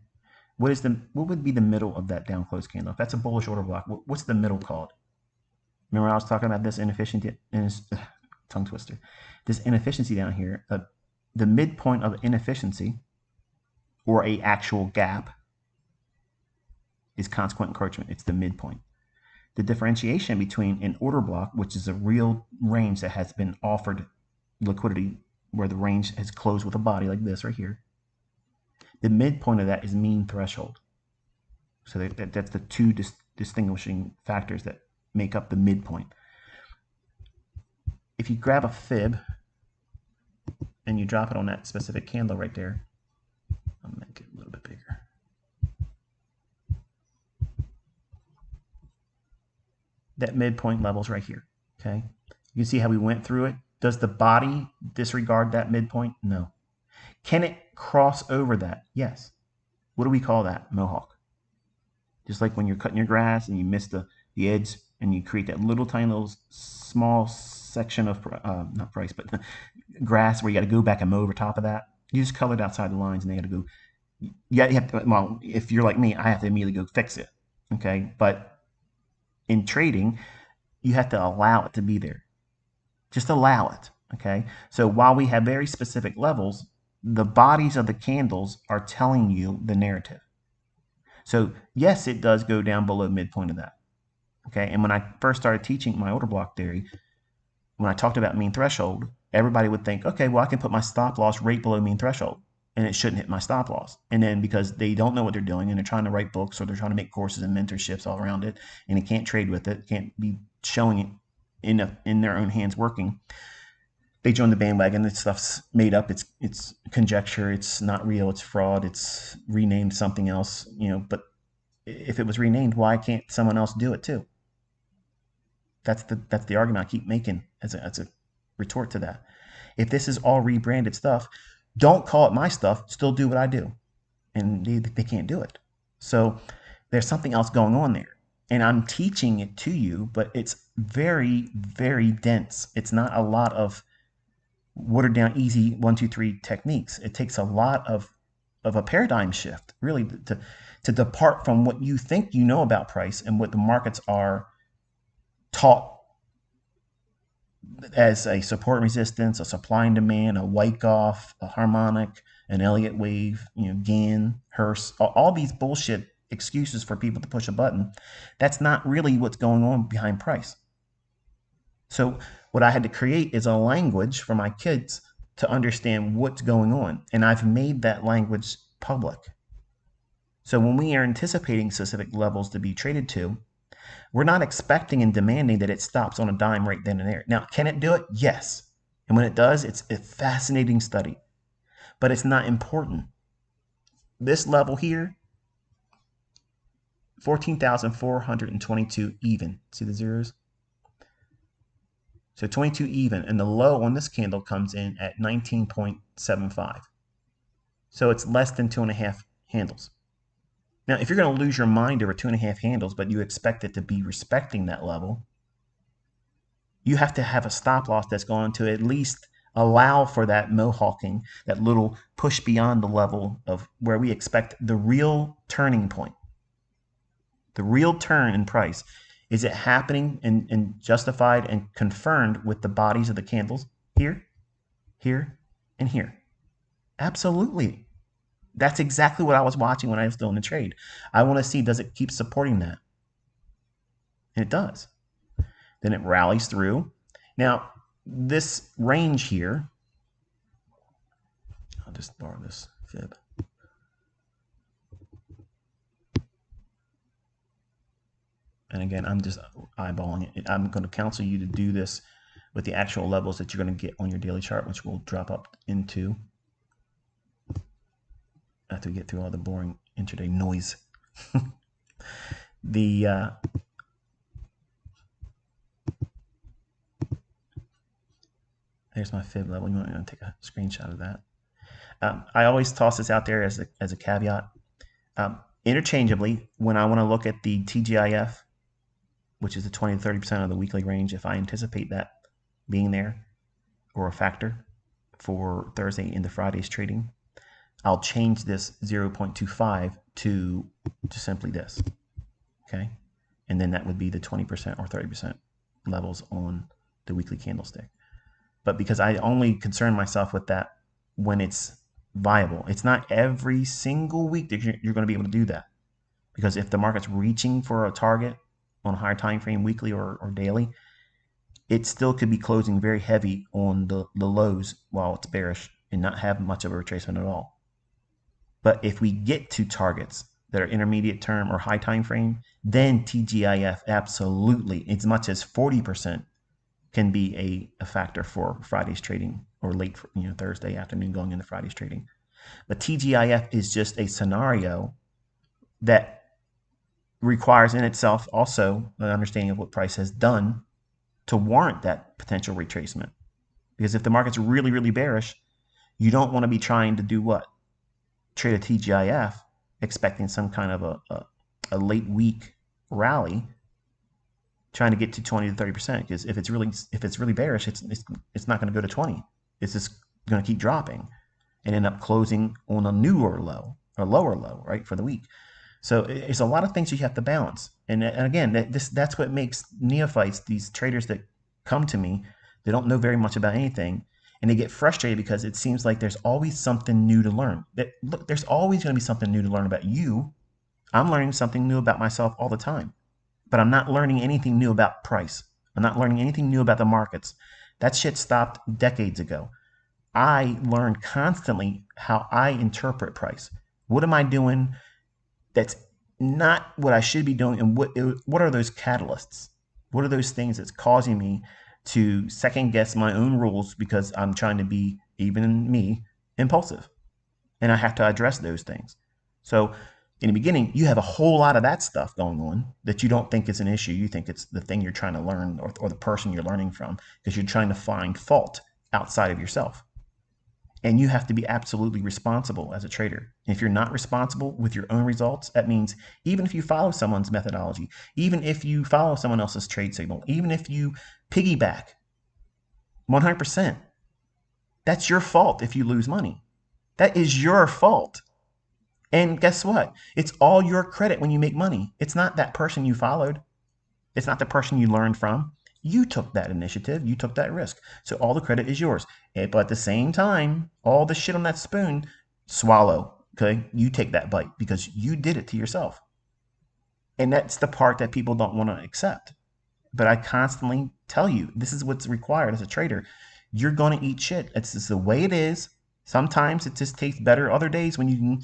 What would be the middle of that down close candle? If that's a bullish order block, what's the middle called? Remember I was talking about this inefficiency, tongue twister, this inefficiency down here. The midpoint of inefficiency, or a actual gap, is consequent encroachment. It's the midpoint. The differentiation between an order block, which is a real range that has been offered liquidity, where the range has closed with a body like this right here. The midpoint of that is mean threshold. So that's the two distinguishing factors that make up the midpoint. If you grab a fib and you drop it on that specific candle right there, I'll make it a little bit bigger. That midpoint level's right here, okay? You can see how we went through it. Does the body disregard that midpoint? No. Can it cross over that? Yes. What do we call that? Mohawk. Just like when you're cutting your grass and you miss the edge and you create that little tiny little small section of, not price, but grass where you got to go back and mow over top of that. You just colored outside the lines and they got to go. Yeah, you have to, well, if you're like me, I have to immediately go fix it. Okay. But in trading, you have to allow it to be there. Just allow it. Okay. So while we have very specific levels, the bodies of the candles are telling you the narrative. So yes, it does go down below midpoint of that. Okay. And when I first started teaching my order block theory, when I talked about mean threshold, everybody would think, okay, well, I can put my stop loss right below mean threshold and it shouldn't hit my stop loss. And then because they don't know what they're doing and they're trying to write books or they're trying to make courses and mentorships all around it, and they can't trade with it, can't be showing it in their own hands working, they join the bandwagon. This stuff's made up. It's conjecture. It's not real. It's fraud. It's renamed something else, but if it was renamed, why can't someone else do it too? That's the argument I keep making as a retort to that. If this is all rebranded stuff, don't call it my stuff. Still do what I do, and they can't do it. So there's something else going on there, and I'm teaching it to you, but it's very, very dense. It's not a lot of watered down, easy 1, 2, 3 techniques. It takes a lot of a paradigm shift, really, to depart from what you think you know about price and what the markets are taught as a support and resistance, a supply and demand, a Wyckoff, a harmonic, an Elliott wave, Gann, Hurst, all these bullshit excuses for people to push a button. That's not really what's going on behind price. So what I had to create is a language for my kids to understand what's going on. And I've made that language public. So when we are anticipating specific levels to be traded to, we're not expecting and demanding that it stops on a dime right then and there. Now, can it do it? Yes. And when it does, it's a fascinating study. But it's not important. This level here, 14,422 even. See the zeros? So 22 even, and the low on this candle comes in at 19.75. So it's less than 2.5 handles. Now, if you're going to lose your mind over 2.5 handles, but you expect it to be respecting that level, you have to have a stop loss that's going to at least allow for that mohawking, that little push beyond the level of where we expect the real turning point. The real turn in price. Is it happening and justified and confirmed with the bodies of the candles here, here, and here? Absolutely. That's exactly what I was watching when I was still in the trade. I want to see, does it keep supporting that? And it does. Then it rallies through. Now, this range here, I'll just borrow this fib. And again, I'm just eyeballing it. I'm going to counsel you to do this with the actual levels that you're going to get on your daily chart, which we'll drop up into after we get through all the boring intraday noise. There's my fib level. You want to take a screenshot of that. I always toss this out there as a caveat. Interchangeably, when I want to look at the TGIF, which is the 20 to 30% of the weekly range, if I anticipate that being there or a factor for Thursday into Friday's trading, I'll change this 0.25 to simply this, okay? And then that would be the 20% or 30% levels on the weekly candlestick. But because I only concern myself with that when it's viable, it's not every single week that you're going to be able to do that. Because if the market's reaching for a target on a higher time frame, weekly or daily, it still could be closing very heavy on the lows while it's bearish and not have much of a retracement at all. But if we get to targets that are intermediate term or high time frame, then TGIF absolutely, as much as 40%, can be a factor for Friday's trading or late Thursday afternoon going into Friday's trading. But TGIF is just a scenario that requires in itself also an understanding of what price has done to warrant that potential retracement. Because if the market's really, really bearish, you don't want to be trying to do what? Trade a TGIF expecting some kind of a late week rally trying to get to 20 to 30%, because if it's really bearish, it's not going to go to 20. It's just going to keep dropping and end up closing on a newer low or lower low, right, for the week. So it's a lot of things you have to balance. And again, that's what makes neophytes, these traders that come to me, they don't know very much about anything, and they get frustrated because it seems like there's always something new to learn. Look, there's always going to be something new to learn about you. I'm learning something new about myself all the time, but I'm not learning anything new about price. I'm not learning anything new about the markets. That shit stopped decades ago. I learn constantly how I interpret price. What am I doing that's not what I should be doing, and what are those catalysts? What are those things that's causing me to second guess my own rules because I'm trying to be, even me, impulsive? And I have to address those things. So In the beginning, you have a whole lot of that stuff going on that you don't think is an issue. You think it's the thing you're trying to learn, or the person you're learning from, because you're trying to find fault outside of yourself. And you have to be absolutely responsible as a trader. And if you're not responsible with your own results, that means even if you follow someone's methodology, even if you follow someone else's trade signal, even if you piggyback 100%, that's your fault if you lose money. That is your fault. And guess what? It's all your credit when you make money. It's not that person you followed. It's not the person you learned from. You took that initiative. You took that risk. So all the credit is yours. But at the same time, all the shit on that spoon, swallow. Okay? You take that bite because you did it to yourself. And that's the part that people don't want to accept. But I constantly tell you, this is what's required as a trader. You're going to eat shit. It's just the way it is. Sometimes it just tastes better. Other days when you can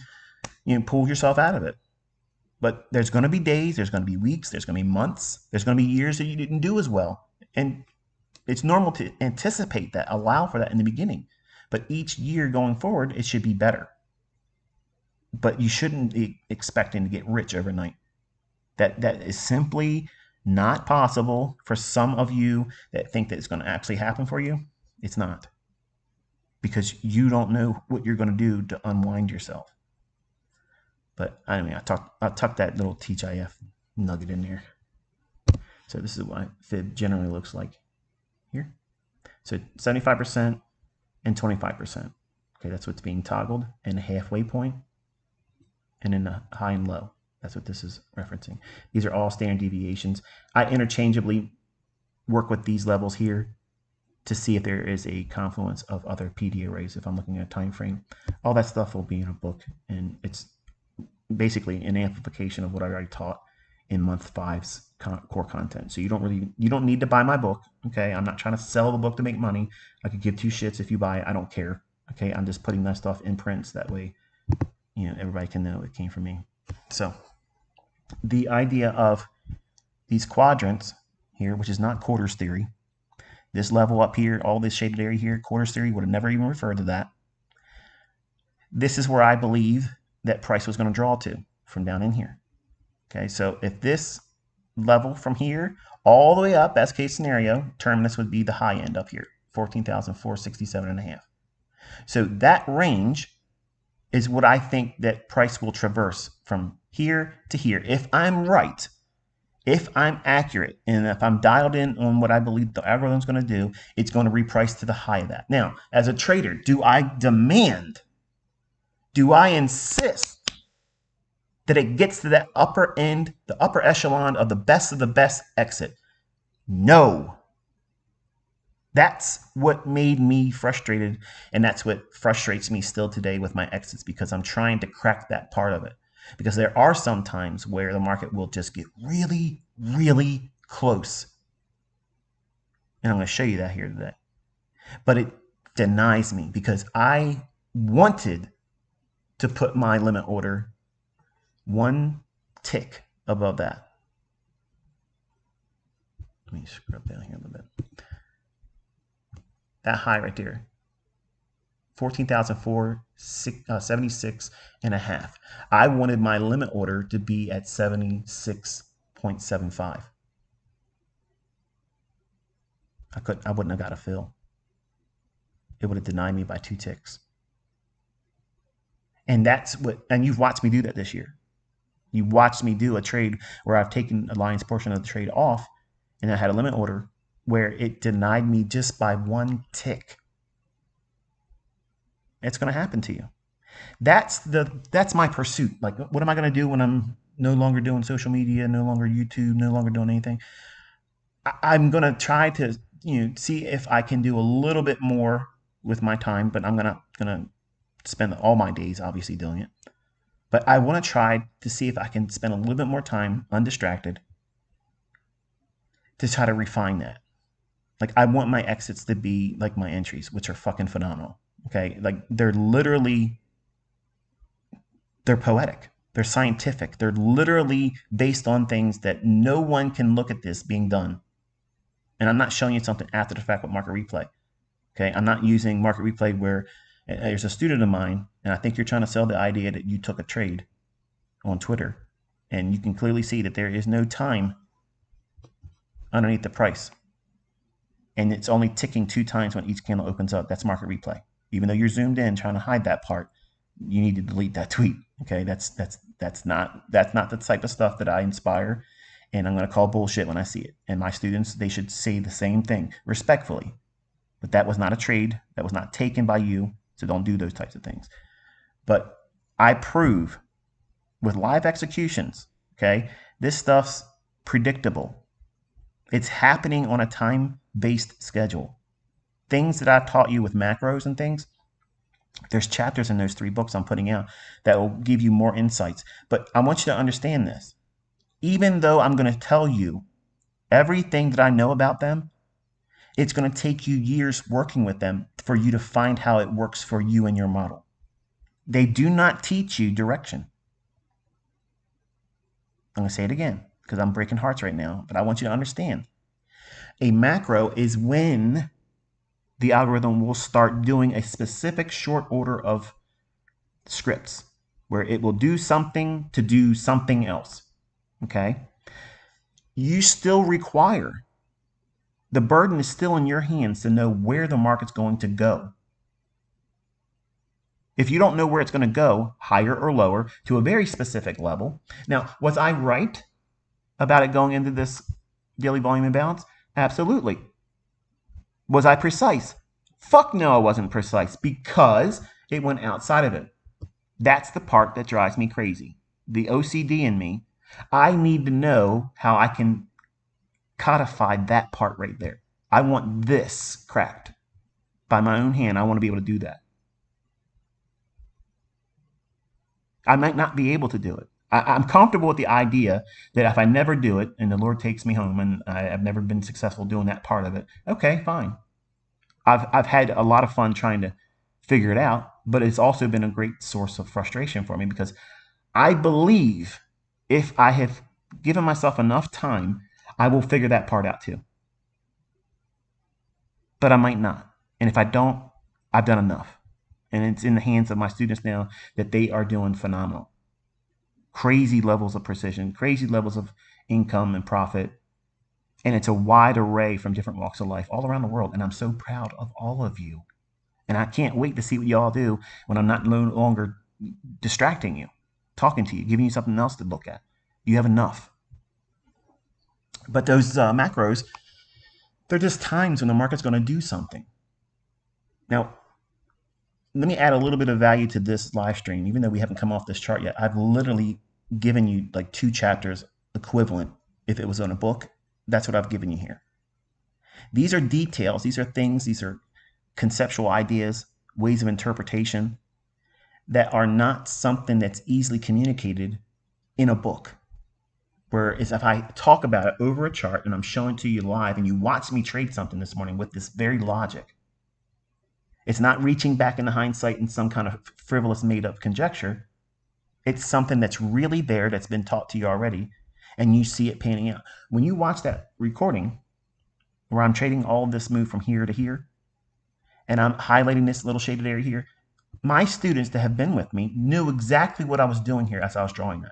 pull yourself out of it. But there's going to be days, there's going to be weeks, there's going to be months, there's going to be years that you didn't do as well. And it's normal to anticipate that, allow for that in the beginning. But each year going forward, it should be better. But you shouldn't be expecting to get rich overnight. That is simply not possible for some of you that think that it's going to actually happen for you. It's not. Because you don't know what you're going to do to unwind yourself. But I mean, I tucked that little TGIF nugget in there. So this is what fib generally looks like here. So 75% and 25%. Okay, that's what's being toggled, and a halfway point, and then the high and low. That's what this is referencing. These are all standard deviations. I interchangeably work with these levels here to see if there is a confluence of other PD arrays. If I'm looking at a time frame, all that stuff will be in a book, and it's basically an amplification of what I already taught in month 5's core content. So you don't need to buy my book. Okay, I'm not trying to sell the book to make money. I could give two shits if you buy it. I don't care. Okay, I'm just putting that stuff in prints, that way everybody can know it came from me. So the idea of these quadrants here, which is not quarters theory, this level up here, all this shaded area here, quarters theory would have never even referred to that. This is where I believe that price was going to draw to, from down in here. Okay, so if this level from here all the way up, best case scenario, terminus would be the high end up here, 14,467.5. So that range is what I think that price will traverse from here to here. If I'm right, if I'm accurate, and if I'm dialed in on what I believe the algorithm is going to do, it's going to reprice to the high of that. Now, as a trader, do I demand, do I insist that it gets to that upper end, the upper echelon of the best exit? No. That's what made me frustrated, and that's what frustrates me still today with my exits, because I'm trying to crack that part of it. Because there are some times where the market will just get really, really close. And I'm going to show you that here today. But it denies me because I wanted to put my limit order one tick above that. Let me scrub down here a little bit. That high right there, 14,476.5. I wanted my limit order to be at 76.75. I wouldn't have got a fill. It would have denied me by 2 ticks. And you've watched me do that this year. You watched me do a trade where I've taken a lion's portion of the trade off, and I had a limit order where it denied me just by 1 tick. It's going to happen to you. That's my pursuit. Like, what am I going to do when I'm no longer doing social media, no longer YouTube, no longer doing anything? I'm going to try to see if I can do a little bit more with my time, but I'm gonna spend all my days obviously doing it. But I want to try to see if I can spend a little bit more time undistracted to try to refine that. Like, I want my exits to be like my entries, which are fucking phenomenal. Okay, like they're poetic, they're scientific, they're literally based on things that no one can look at this being done. And I'm not showing you something after the fact with market replay. Okay, I'm not using market replay where there's a student of mine, and I think you're trying to sell the idea that you took a trade. on Twitter, and you can clearly see that there is no time underneath the price. And it's only ticking 2 times when each candle opens up. That's market replay. Even though you're zoomed in trying to hide that part, you need to delete that tweet. Okay, that's not the type of stuff that I inspire, and I'm going to call bullshit when I see it. And my students, they should say the same thing respectfully. But that was not a trade. That was not taken by you. So don't do those types of things. But I prove with live executions, okay, this stuff's predictable. It's happening on a time-based schedule. Things that I've taught you with macros and things, there's chapters in those 3 books I'm putting out that will give you more insights. But I want you to understand this. Even though I'm going to tell you everything that I know about them, it's going to take you years working with them for you to find how it works for you and your model. They do not teach you direction. I'm going to say it again because I'm breaking hearts right now, but I want you to understand. A macro is when the algorithm will start doing a specific short order of scripts where it will do something to do something else. Okay? You still require, the burden is still in your hands to know where the market's going to go. If you don't know where it's going to go, higher or lower, to a very specific level. Now, was I right about it going into this daily volume imbalance? Absolutely. Was I precise? Fuck no, I wasn't precise because it went outside of it. That's the part that drives me crazy. The OCD in me, I need to know how I can codify that part right there. I want this cracked by my own hand. I want to be able to do that. I might not be able to do it. I'm comfortable with the idea that if I never do it and the Lord takes me home and I've never been successful doing that part of it, okay, fine. I've had a lot of fun trying to figure it out, but it's also been a great source of frustration for me because I believe if I have given myself enough time, I will figure that part out too. But I might not. And if I don't, I've done enough. And it's in the hands of my students now that they are doing phenomenal. Crazy levels of precision, crazy levels of income and profit. And it's a wide array from different walks of life all around the world. And I'm so proud of all of you. And I can't wait to see what y'all do when I'm not no longer distracting you, talking to you, giving you something else to look at. You have enough. But those macros, they're just times when the market's going to do something. Now, let me add a little bit of value to this live stream. Even though we haven't come off this chart yet, I've literally given you like 2 chapters equivalent. If it was on a book, that's what I've given you here. These are details. These are things. These are conceptual ideas, ways of interpretation that are not something that's easily communicated in a book. Whereas if I talk about it over a chart and I'm showing it to you live and you watch me trade something this morning with this very logic, it's not reaching back into hindsight in some kind of frivolous made-up conjecture. It's something that's really there that's been taught to you already, and you see it panning out. When you watch that recording where I'm trading all of this move from here to here, and I'm highlighting this little shaded area here, my students that have been with me knew exactly what I was doing here as I was drawing that.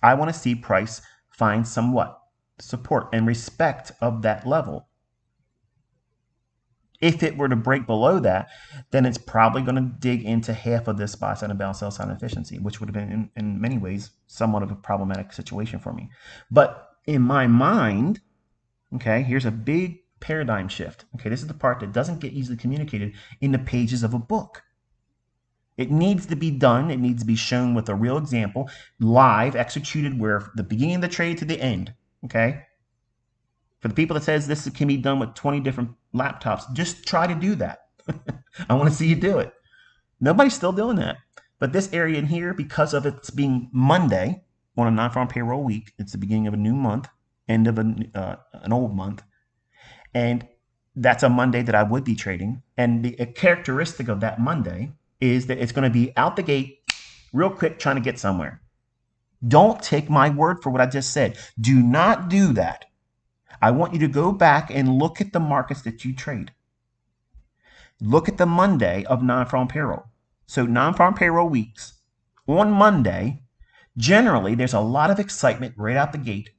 I want to see price find somewhat support and respect of that level. If it were to break below that, then it's probably going to dig into half of this buy side and balance sell side efficiency, which would have been in many ways somewhat of a problematic situation for me. But in my mind, okay, here's a big paradigm shift. Okay, this is the part that doesn't get easily communicated in the pages of a book. It needs to be done. It needs to be shown with a real example, live, executed where the beginning of the trade to the end, okay? For the people that says this can be done with 20 different laptops, just try to do that. I want to see you do it. Nobody's still doing that. But this area in here, because of it's being Monday on a non-farm payroll week, it's the beginning of a new month, end of an old month. And that's a Monday that I would be trading. And the characteristic of that Monday is that it's going to be out the gate real quick trying to get somewhere. Don't take my word for what I just said. Do not do that. I want you to go back and look at the markets that you trade. Look at the Monday of non-farm payroll. So non-farm payroll weeks on Monday, Generally, there's a lot of excitement right out the gate.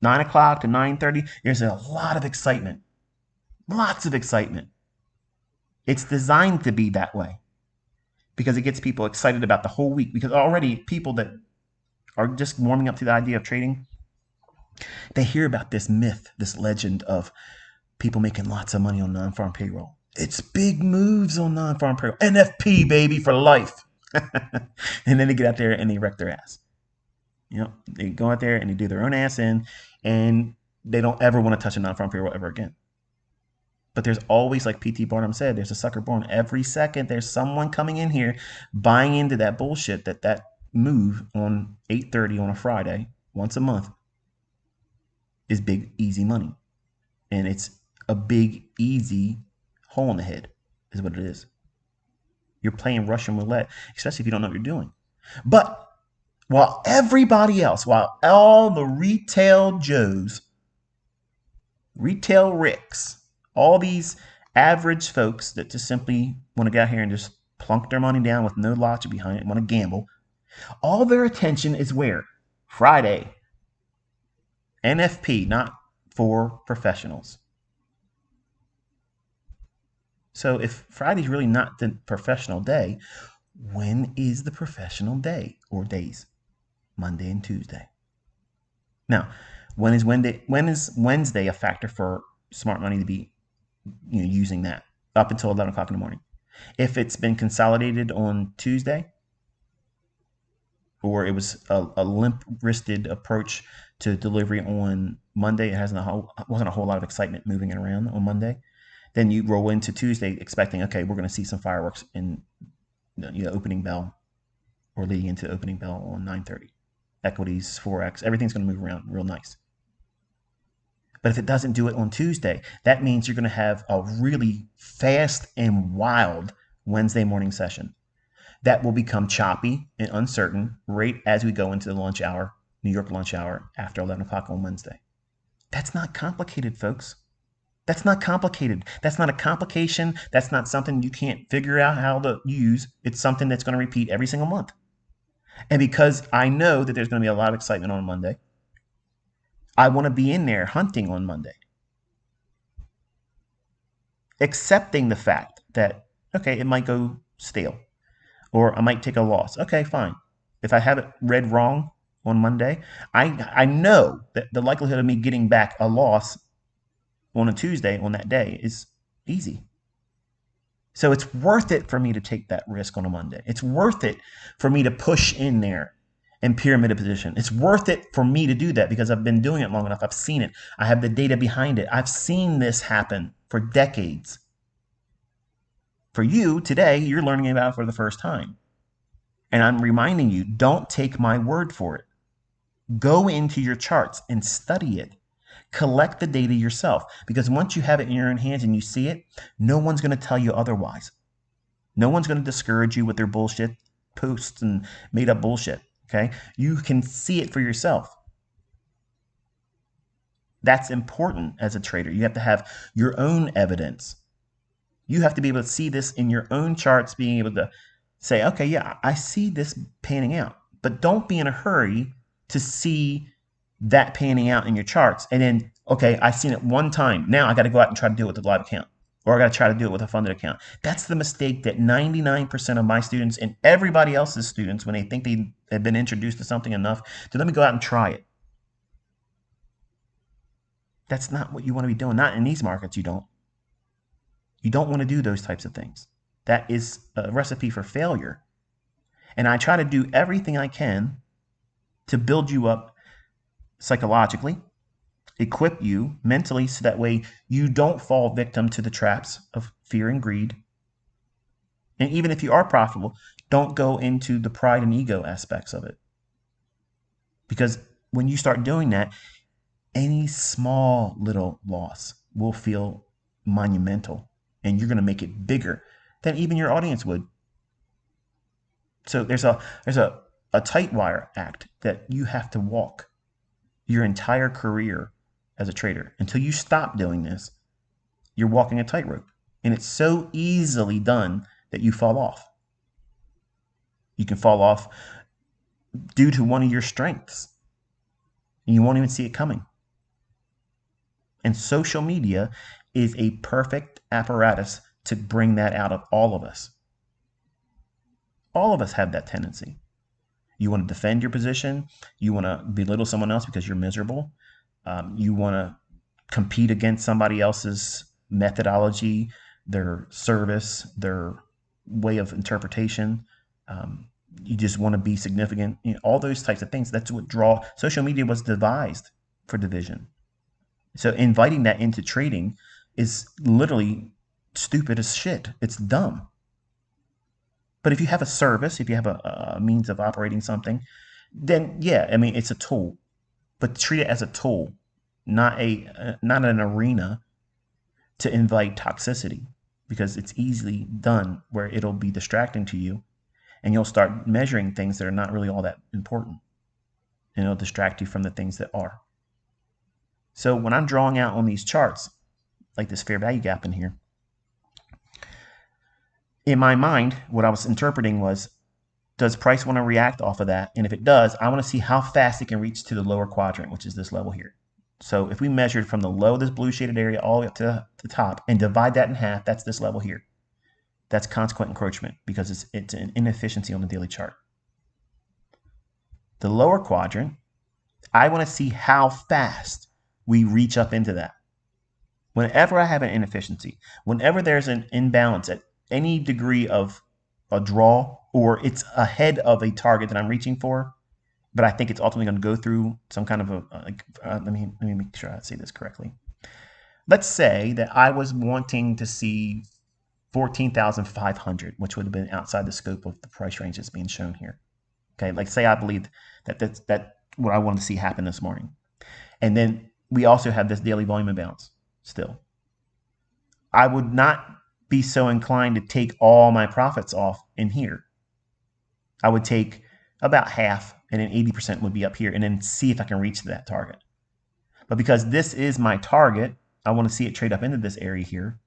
9 o'clock to 9:30, there's a lot of excitement. Lots of excitement. It's designed to be that way because it gets people excited about the whole week. Because already people that are just warming up to the idea of trading, they hear about this myth, this legend of people making lots of money on non-farm payroll. It's big moves on non-farm payroll. NFP, baby, for life. And then they get out there and they wreck their ass. They go out there and they do their own ass in, and they don't ever want to touch a non-farm payroll ever again. But there's always, like P.T. Barnum said, there's a sucker born every second. There's someone coming in here buying into that bullshit that move on 8:30 on a Friday once a month is big, easy money. And it's a big, easy hole in the head is what it is. You're playing Russian roulette, especially if you don't know what you're doing. But while everybody else, while all the retail Joes, retail Ricks, all these average folks that just simply want to get out here and just plunk their money down with no logic behind it, want to gamble, all their attention is where? Friday. NFP, not for professionals. So if Friday's really not the professional day, when is the professional day or days? Monday and Tuesday. Now, when is Wednesday a factor for smart money to be using that up until 11 o'clock in the morning? If it's been consolidated on Tuesday, or it was a limp-wristed approach to delivery on Monday, wasn't a whole lot of excitement moving it around on Monday, then you roll into Tuesday expecting, okay, we're going to see some fireworks in opening bell or leading into opening bell on 9:30. Equities, Forex, everything's going to move around real nice. But if it doesn't do it on Tuesday, that means you're going to have a really fast and wild Wednesday morning session that will become choppy and uncertain right as we go into the lunch hour, New York lunch hour after 11 o'clock on Wednesday. That's not complicated, folks. That's not complicated. That's not a complication. That's not something you can't figure out how to use. It's something that's going to repeat every single month. And because I know that there's going to be a lot of excitement on Monday, I want to be in there hunting on Monday. Accepting the fact that, okay, it might go stale or I might take a loss. Okay, fine. If I have it read wrong on Monday, I know that the likelihood of me getting back a loss on a Tuesday on that day is easy. So it's worth it for me to take that risk on a Monday. It's worth it for me to push in there and pyramid a position. It's worth it for me to do that because I've been doing it long enough. I've seen it. I have the data behind it. I've seen this happen for decades. For you, today, you're learning about it for the first time. And I'm reminding you, don't take my word for it. Go into your charts and study it. Collect the data yourself, because once you have it in your own hands and you see it, no one's going to tell you otherwise. No one's going to discourage you with their bullshit posts and made up bullshit. Okay? You can see it for yourself. That's important as a trader. You have to have your own evidence. You have to be able to see this in your own charts, being able to say, okay, yeah, I see this panning out. But don't be in a hurry to see that panning out in your charts. And then, okay, I've seen it one time. Now I got to go out and try to do it with a live account, or I got to try to do it with a funded account. That's the mistake that 99% of my students and everybody else's students, when they think they have been introduced to something enough to let me go out and try it. That's not what you want to be doing. Not in these markets, you don't. You don't want to do those types of things. That is a recipe for failure. And I try to do everything I can to build you up psychologically, equip you mentally, so that way you don't fall victim to the traps of fear and greed. And even if you are profitable, don't go into the pride and ego aspects of it. Because when you start doing that, any small little loss will feel monumental, and you're going to make it bigger than even your audience would. So there's a tight wire act that you have to walk your entire career as a trader. Until you stop doing this, you're walking a tightrope. And it's so easily done that you fall off. You can fall off due to one of your strengths. You won't even see it coming. And social media is a perfect apparatus to bring that out of all of us. All of us have that tendency. You want to defend your position. You want to belittle someone else because you're miserable. You want to compete against somebody else's methodology, their service, their way of interpretation. You just want to be significant. You know, all those types of things. That's what social media was devised for division. So inviting that into trading is literally stupid as shit. It's dumb. But if you have a service, if you have a means of operating something, then yeah, I mean, it's a tool. But treat it as a tool, not an arena to invite toxicity, because it's easily done where it'll be distracting to you, and you'll start measuring things that are not really all that important, and it'll distract you from the things that are. So when I'm drawing out on these charts, like this fair value gap in here, in my mind, what I was interpreting was, does price want to react off of that? And if it does, I want to see how fast it can reach to the lower quadrant, which is this level here. So if we measured from the low of this blue shaded area all the way up to the top and divide that in half, that's this level here. That's consequent encroachment because it's an inefficiency on the daily chart. The lower quadrant, I want to see how fast we reach up into that. Whenever I have an inefficiency, whenever there's an imbalance at any degree of a draw, or it's ahead of a target that I'm reaching for, but I think it's ultimately going to go through some kind of let me make sure I say this correctly. Let's say that I was wanting to see 14,500, which would have been outside the scope of the price range that's being shown here. Okay, like say I believed that's what I wanted to see happen this morning. And then we also have this daily volume imbalance still. I would not be so inclined to take all my profits off in here. I would take about half, and then 80% would be up here, and then see if I can reach that target. But because this is my target, I want to see it trade up into this area here.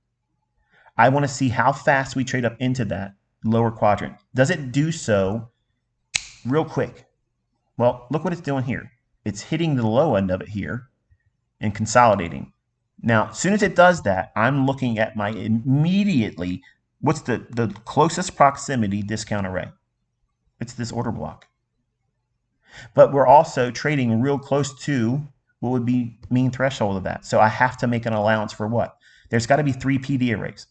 I want to see how fast we trade up into that lower quadrant. Does it do so real quick? Well, look what it's doing here. It's hitting the low end of it here and consolidating. Now, as soon as it does that, I'm looking at my immediately, what's the closest proximity discount array? It's this order block. But we're also trading real close to what would be mean threshold of that. So I have to make an allowance for what? There's got to be 3 PD arrays.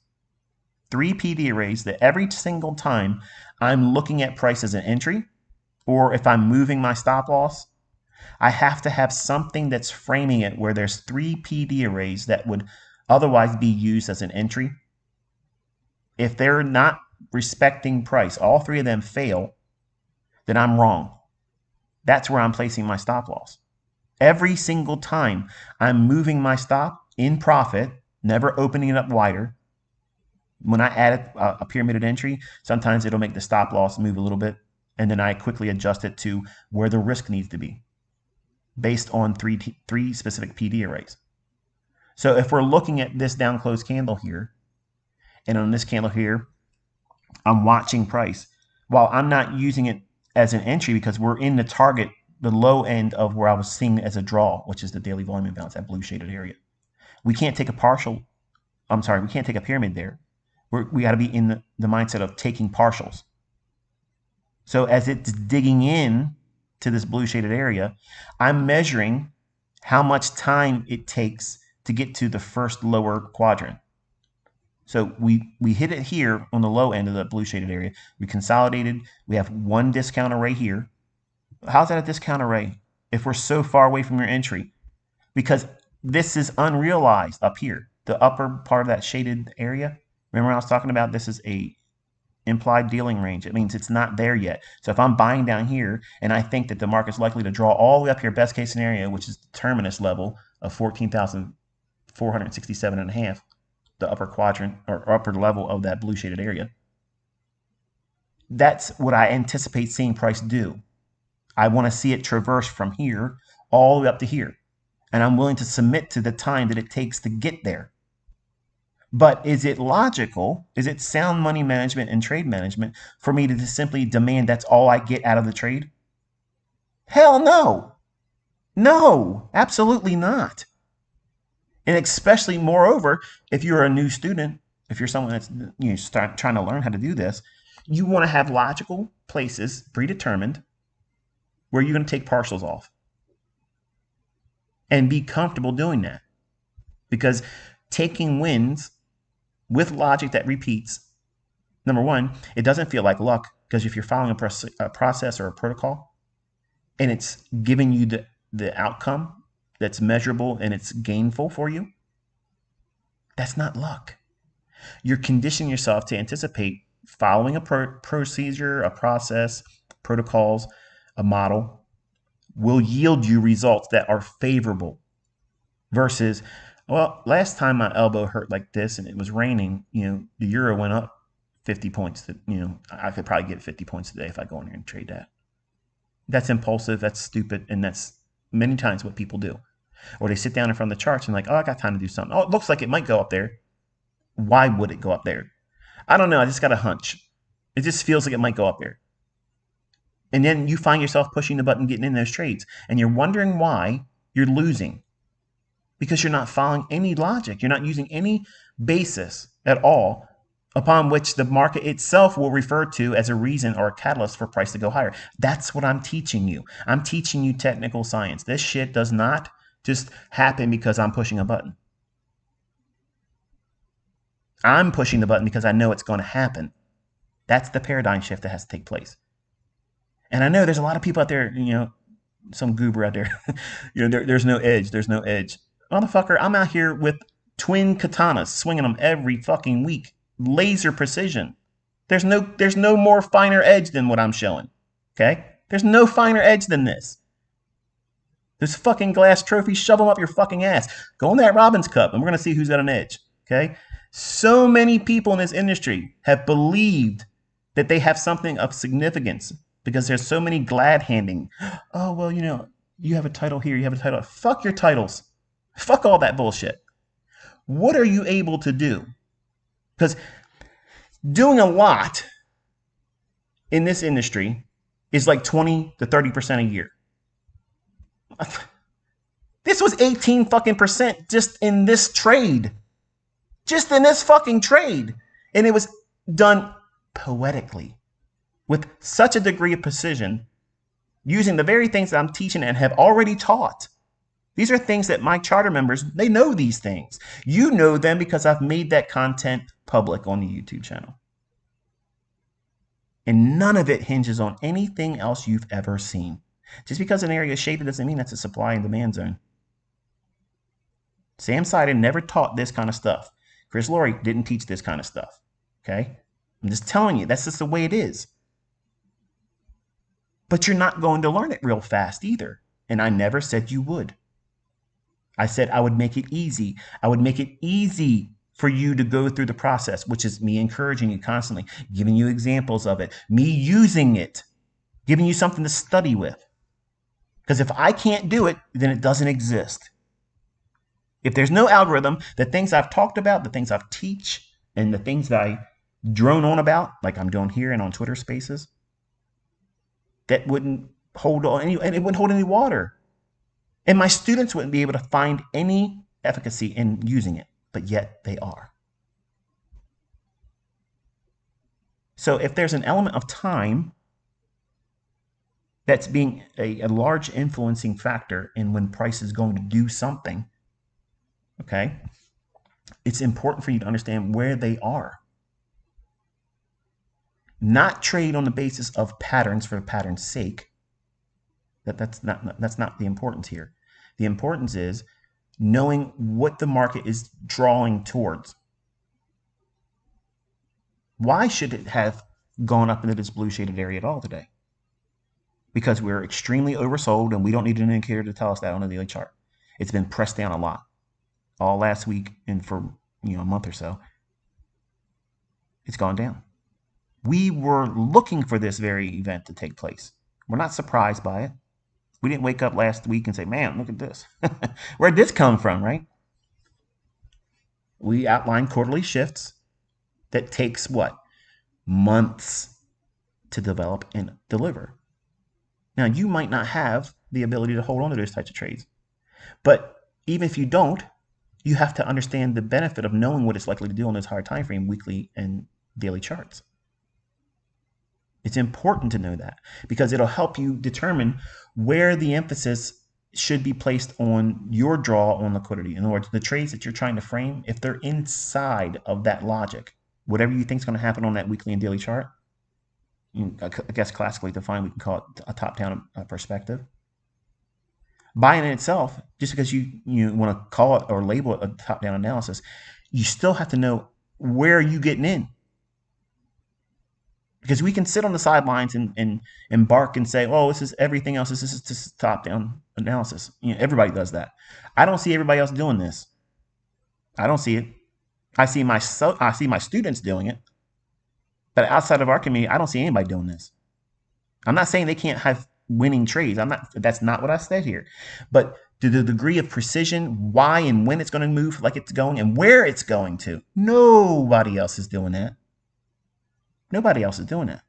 3 PD arrays that every single time I'm looking at price as an entry, or if I'm moving my stop loss, I have to have something that's framing it where there's 3 PD arrays that would otherwise be used as an entry. If they're not respecting price, all 3 of them fail, then I'm wrong. That's where I'm placing my stop loss. Every single time I'm moving my stop in profit, never opening it up wider. When I add a pyramided entry, sometimes it'll make the stop loss move a little bit, and then I quickly adjust it to where the risk needs to be based on 3 specific PD arrays. So if we're looking at this down close candle here, and on this candle here, I'm watching price. While I'm not using it as an entry because we're in the target, the low end of where I was seeing it as a draw, which is the daily volume imbalance, that blue shaded area. We can't take a we can't take a pyramid there. We got to be in the mindset of taking partials. So as it's digging in to this blue shaded area, I'm measuring how much time it takes to get to the first lower quadrant. So we hit it here on the low end of the blue shaded area. We consolidated. We have 1 discount array here. How's that a discount array if we're so far away from your entry? Because this is unrealized up here, the upper part of that shaded area. Remember I was talking about this is a implied dealing range. It means it's not there yet. So if I'm buying down here and I think that the market's likely to draw all the way up here, best case scenario, which is the terminus level of 14,467.5, the upper quadrant or upper level of that blue shaded area, that's what I anticipate seeing price do. I want to see it traverse from here all the way up to here. And I'm willing to submit to the time that it takes to get there. But is it logical? Is it sound money management and trade management for me to just simply demand that's all I get out of the trade? Hell no. No, absolutely not. And especially, moreover, if you're a new student, if you're someone that's start trying to learn how to do this, you want to have logical places predetermined where you're going to take partials off and be comfortable doing that. Because taking wins with logic that repeats, number one, it doesn't feel like luck, because if you're following a process or a protocol and it's giving you the outcome that's measurable and it's gainful for you, that's not luck. You're conditioning yourself to anticipate following a procedure, a process, protocols, a model will yield you results that are favorable versus, well, last time my elbow hurt like this and it was raining, the euro went up 50 points. I could probably get 50 points today if I go in here and trade that. That's impulsive. That's stupid. And that's many times what people do. Or they sit down in front of the charts and like, oh, I got time to do something. Oh, it looks like it might go up there. Why would it go up there? I don't know. I just got a hunch. It just feels like it might go up there. And then you find yourself pushing the button, getting in those trades, and you're wondering why you're losing. Because you're not following any logic. You're not using any basis at all upon which the market itself will refer to as a reason or a catalyst for price to go higher. That's what I'm teaching you. I'm teaching you technical science. This shit does not just happen because I'm pushing a button. I'm pushing the button because I know it's going to happen. That's the paradigm shift that has to take place. And I know there's a lot of people out there, some goober out there, there's no edge. There's no edge. Motherfucker, I'm out here with twin katanas, swinging them every fucking week. Laser precision. There's no more finer edge than what I'm showing. Okay? There's no finer edge than this. This fucking glass trophy, shove them up your fucking ass. Go in that Robbins Cup, and we're going to see who's got an edge. Okay? So many people in this industry have believed that they have something of significance because there's so many glad handing. Oh, well, you have a title here, you have a title. Fuck your titles. Fuck all that bullshit. What are you able to do? Because doing a lot in this industry is like 20 to 30% a year. This was 18 fucking percent just in this trade. Just in this fucking trade. And it was done poetically with such a degree of precision, using the very things that I'm teaching and have already taught. These are things that my charter members, they know these things. You know them because I've made that content public on the YouTube channel. And none of it hinges on anything else you've ever seen. Just because an area is shaded doesn't mean that's a supply and demand zone. Sam Sidon never taught this kind of stuff. Chris Laurie didn't teach this kind of stuff. Okay? I'm just telling you, that's just the way it is. But you're not going to learn it real fast either. And I never said you would. I said I would make it easy. I would make it easy for you to go through the process, which is me encouraging you constantly, giving you examples of it, me using it, giving you something to study with. Because if I can't do it, then it doesn't exist. If there's no algorithm, the things I've talked about, the things I've teach, and the things that I drone on about, like I'm doing here and on Twitter Spaces, that wouldn't hold any, and it wouldn't hold any water. And my students wouldn't be able to find any efficacy in using it, but yet they are. So if there's an element of time that's being a large influencing factor in when price is going to do something, okay, it's important for you to understand where they are. Not trade on the basis of patterns for the pattern's sake. That's not the importance here. The importance is knowing what the market is drawing towards. Why should it have gone up into this blue shaded area at all today? Because we're extremely oversold and we don't need an indicator to tell us that on the daily chart. It's been pressed down a lot all last week and for a month or so. It's gone down. We were looking for this very event to take place. We're not surprised by it. We didn't wake up last week and say, man, look at this. Where'd this come from, right? We outlined quarterly shifts that takes what? Months to develop and deliver. Now, you might not have the ability to hold on to those types of trades, but even if you don't, you have to understand the benefit of knowing what it's likely to do on those higher time frame weekly and daily charts. It's important to know that because it'll help you determine where the emphasis should be placed on your draw on liquidity. In other words, the trades that you're trying to frame, if they're inside of that logic, whatever you think is going to happen on that weekly and daily chart, I guess classically defined, we can call it a top-down perspective. Buying in itself, just because you want to call it or label it a top-down analysis, you still have to know where are you getting in. Because we can sit on the sidelines and bark and say, oh, this is everything else. This is just top-down analysis. Everybody does that. I don't see everybody else doing this. I don't see it. I see my students doing it. But outside of our community, I don't see anybody doing this. I'm not saying they can't have winning trades. That's not what I said here. But to the degree of precision, why and when it's going to move like it's going and where it's going to, nobody else is doing that. Nobody else is doing that.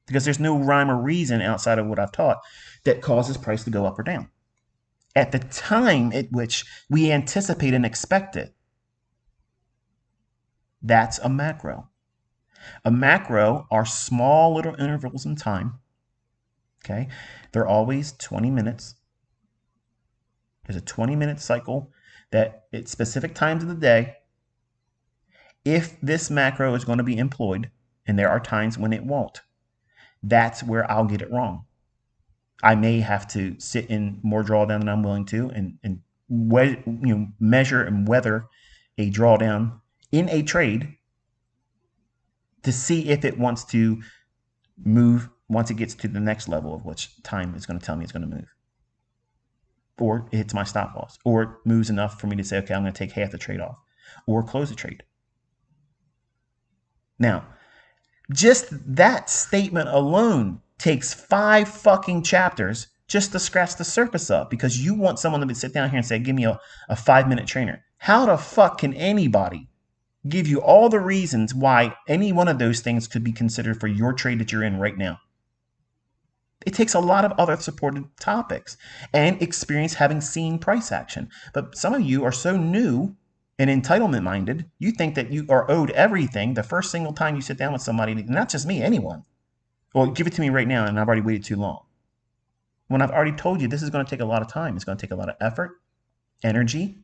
Because there's no rhyme or reason outside of what I've taught that causes price to go up or down at the time at which we anticipate and expect it. That's a macro. A macro are small little intervals in time. Okay, they're always 20 minutes. There's a 20-minute cycle that at specific times of the day, if this macro is going to be employed, and there are times when it won't, that's where I'll get it wrong. I may have to sit in more drawdown than I'm willing to and measure and weather a drawdown in a trade to see if it wants to move once it gets to the next level of which time is going to tell me it's going to move. Or it hits my stop loss. Or it moves enough for me to say, okay, I'm going to take half the trade off. Or close the trade. Now, just that statement alone takes 5 fucking chapters just to scratch the surface of, because you want someone to sit down here and say, give me a 5-minute trainer. How the fuck can anybody give you all the reasons why any one of those things could be considered for your trade that you're in right now? It takes a lot of other supported topics and experience having seen price action. But some of you are so new and entitlement minded, you think that you are owed everything the first single time you sit down with somebody, not just me, anyone. Well, give it to me right now, and I've already waited too long. When I've already told you this is going to take a lot of time. It's going to take a lot of effort, energy,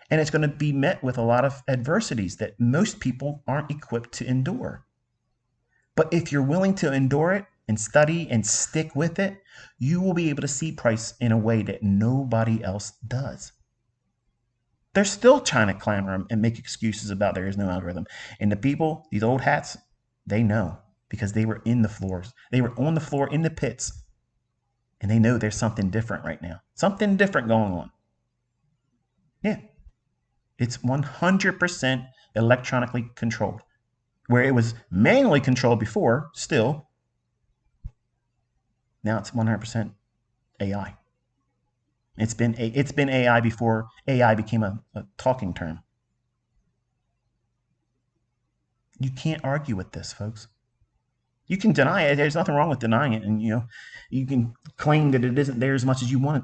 and it's going to be met with a lot of adversities that most people aren't equipped to endure. But if you're willing to endure it and study and stick with it, you will be able to see price in a way that nobody else does. They're still trying to clamor and make excuses about there is no algorithm. And the people, these old hats, they know because they were in the floors. They were on the floor in the pits. And they know there's something different right now. Something different going on. Yeah. It's 100% electronically controlled. Where it was manually controlled before, still, now it's 100% AI. It's been AI before AI became a talking term. You can't argue with this, folks. You can deny it. There's nothing wrong with denying it, and you can claim that it isn't there as much as you want it,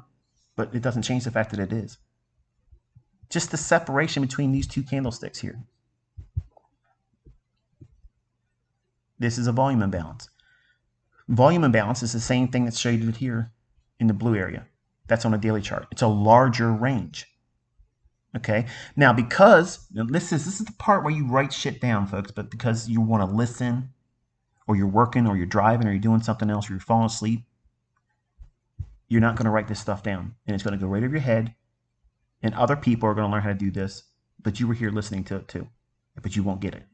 but it doesn't change the fact that it is. Just the separation between these two candlesticks here. This is a volume imbalance. Volume imbalance is the same thing that's shaded here in the blue area. That's on a daily chart. It's a larger range. Okay. Now, because this is the part where you write shit down, folks, but because you want to listen, or you're working, or you're driving, or you're doing something else, or you're falling asleep, you're not going to write this stuff down. And it's going to go right over your head. And other people are going to learn how to do this, but you were here listening to it too. But you won't get it.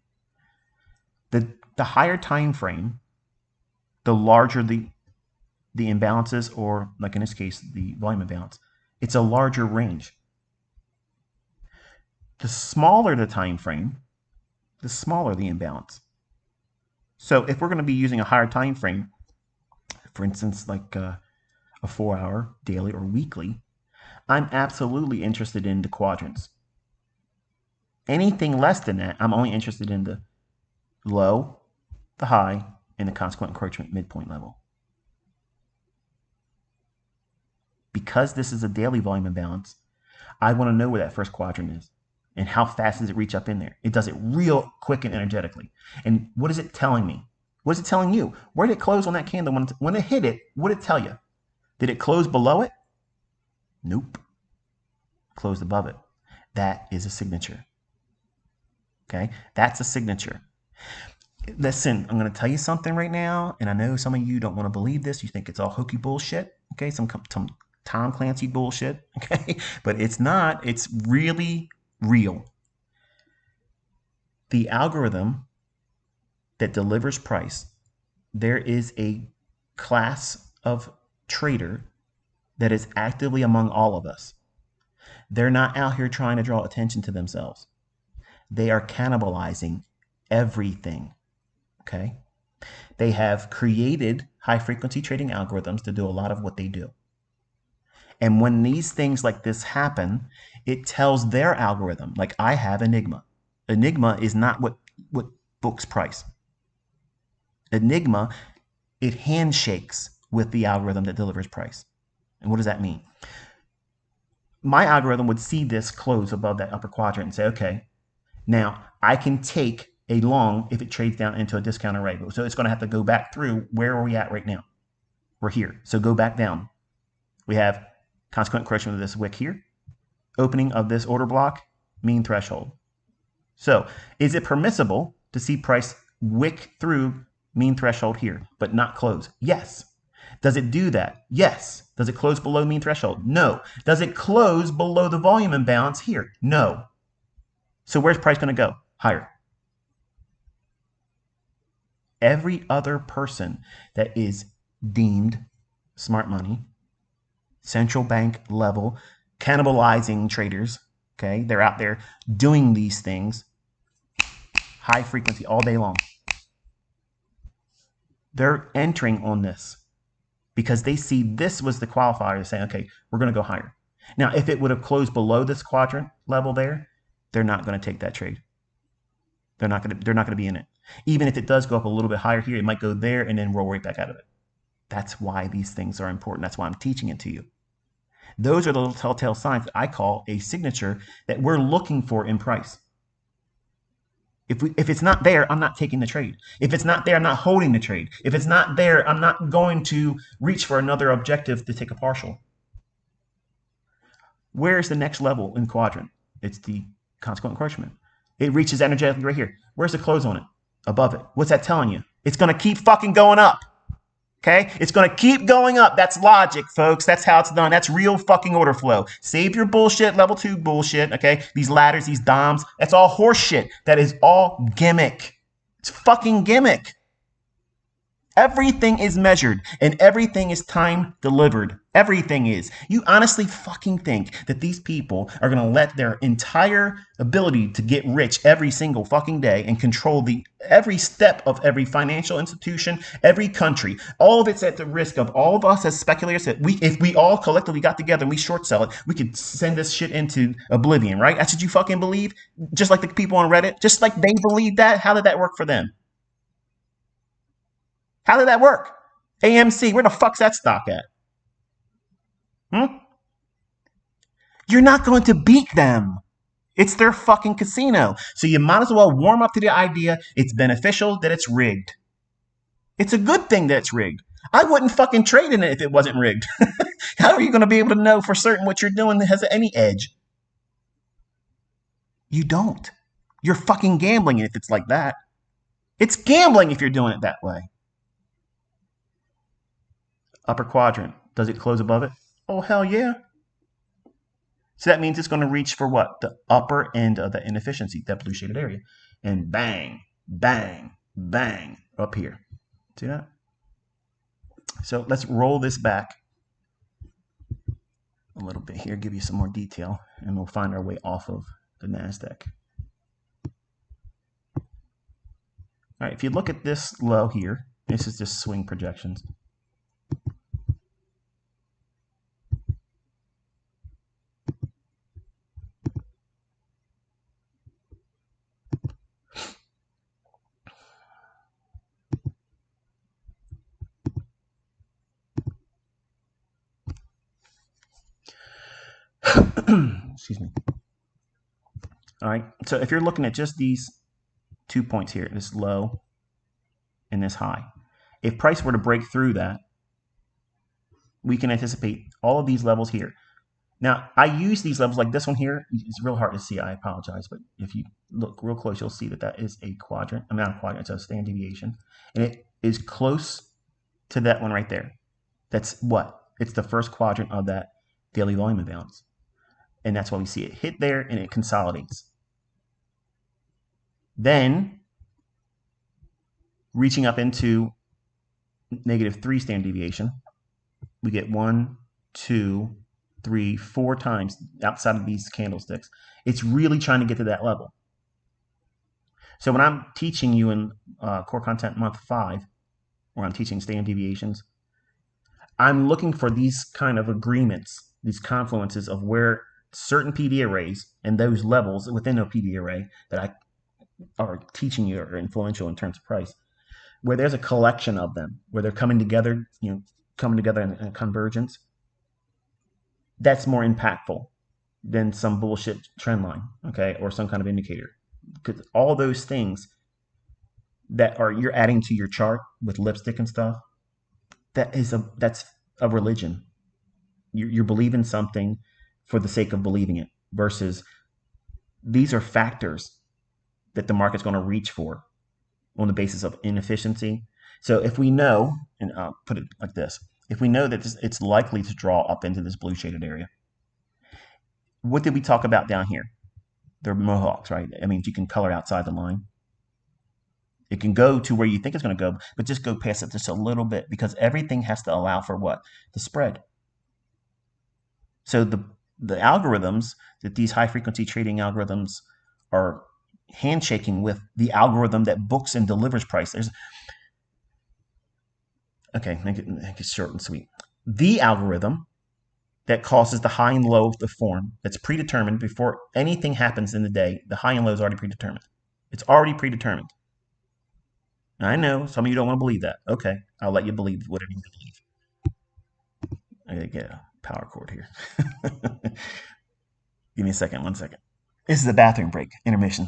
The higher time frame, the larger the imbalances, or like in this case, the volume imbalance, it's a larger range. The smaller the time frame, the smaller the imbalance. So if we're going to be using a higher time frame, for instance, like a 4-hour daily or weekly, I'm absolutely interested in the quadrants. Anything less than that, I'm only interested in the low, the high, and the consequent encroachment midpoint level. because this is a daily volume imbalance, I want to know where that first quadrant is and how fast does it reach up in there. It does it real quick and energetically. And what is it telling me? What is it telling you? Where did it close on that candle? When it hit it, what did it tell you? Did it close below it? Nope. Closed above it. That is a signature. Okay? That's a signature. Listen, I'm going to tell you something right now, and I know some of you don't want to believe this. You think it's all hokey bullshit, okay? Some Tom Clancy bullshit, okay? But it's not. It's really real. The algorithm that delivers price, there is a class of trader that is actively among all of us. They're not out here trying to draw attention to themselves. They are cannibalizing everything. Okay. They have created high frequency trading algorithms to do a lot of what they do. And when these things like this happen, it tells their algorithm, like I have Enigma. Enigma is not what books price. Enigma, it handshakes with the algorithm that delivers price. And what does that mean? My algorithm would see this close above that upper quadrant and say, okay, now I can take a long if it trades down into a discounted rate. So it's going to have to go back through. Where are we at right now? We're here. So go back down. We have consequent correction of this wick here. Opening of this order block, mean threshold. So is it permissible to see price wick through mean threshold here, but not close? Yes. Does it do that? Yes. Does it close below mean threshold? No. Does it close below the volume imbalance here? No. So where's price going to go? Higher. Every other person that is deemed smart money, central bank level, cannibalizing traders, okay, they're out there doing these things, high frequency all day long. They're entering on this because they see this was the qualifier to say, okay, we're going to go higher. Now, if it would have closed below this quadrant level there, they're not going to take that trade. They're not going to be in it. Even if it does go up a little bit higher here, it might go there and then roll right back out of it. That's why these things are important. That's why I'm teaching it to you. Those are the little telltale signs that I call a signature that we're looking for in price. If it's not there, I'm not taking the trade. If it's not there, I'm not holding the trade. If it's not there, I'm not going to reach for another objective to take a partial. Where's the next level in quadrant? It's the consequent encroachment. It reaches energetically right here. Where's the close on it? Above it. What's that telling you? It's going to keep fucking going up. Okay? It's going to keep going up. That's logic, folks. That's how it's done. That's real fucking order flow. Save your bullshit, level 2 bullshit, okay? These ladders, these DOMs, that's all horse shit. That is all gimmick. It's fucking gimmick. Everything is measured and everything is time delivered. Everything is. You honestly fucking think that these people are going to let their entire ability to get rich every single fucking day and control every step of every financial institution, every country, all of it's at the risk of all of us as speculators that if we all collectively got together and we short sell it, we could send this shit into oblivion, right? That's what you fucking believe? Just like the people on Reddit, just like they believe that. How did that work for them? How did that work? AMC, where the fuck's that stock at? You're not going to beat them. It's their fucking casino. So you might as well warm up to the idea it's beneficial that it's rigged. It's a good thing that it's rigged. I wouldn't fucking trade in it if it wasn't rigged. How are you going to be able to know for certain what you're doing that has any edge? You don't. You're fucking gambling if it's like that. It's gambling if you're doing it that way. Upper quadrant. Does it close above it? Oh, hell yeah. So that means it's going to reach for what? The upper end of the inefficiency, that blue shaded area. And bang, bang, bang, up here. See that? So let's roll this back a little bit here, give you some more detail, and we'll find our way off of the NASDAQ. All right, if you look at this low here, this is just swing projections. Excuse me. All right. So if you're looking at just these 2 points here, this low and this high, if price were to break through that, we can anticipate all of these levels here. Now, I use these levels like this one here. It's real hard to see. I apologize. But if you look real close, you'll see that that is a quadrant. I mean, not a quadrant. It's a standard deviation. And it is close to that one right there. That's what? It's the first quadrant of that daily volume imbalance. And that's why we see it hit there and it consolidates. Then, reaching up into -3 standard deviation, we get 1, 2, 3, 4 times outside of these candlesticks. It's really trying to get to that level. So when I'm teaching you in Core Content Month 5, where I'm teaching standard deviations, I'm looking for these kind of agreements, these confluences of where certain PD arrays and those levels within a PD array that I are teaching you are influential in terms of price, where there's a collection of them, where they're coming together, coming together in a convergence. That's more impactful than some bullshit trend line, okay, or some kind of indicator. Because all those things that are you're adding to your chart with lipstick and stuff, that's a religion. You're believing something for the sake of believing it, versus these are factors that the market's going to reach for on the basis of inefficiency. So if we know, and I'll put it like this, if we know that it's likely to draw up into this blue shaded area, what did we talk about down here? They're mohawks, right? I mean, you can color outside the line. It can go to where you think it's going to go, but just go past it just a little bit, because everything has to allow for what? The spread. So the algorithms that these high frequency trading algorithms are handshaking with the algorithm that books and delivers price. Okay, make it short and sweet. The algorithm that causes the high and low of the form that's predetermined before anything happens in the day. The high and low is already predetermined. It's already predetermined. I know some of you don't want to believe that. Okay, I'll let you believe whatever you believe. I gotta get a power cord here. Give me a second, 1 second. This is a bathroom break, intermission.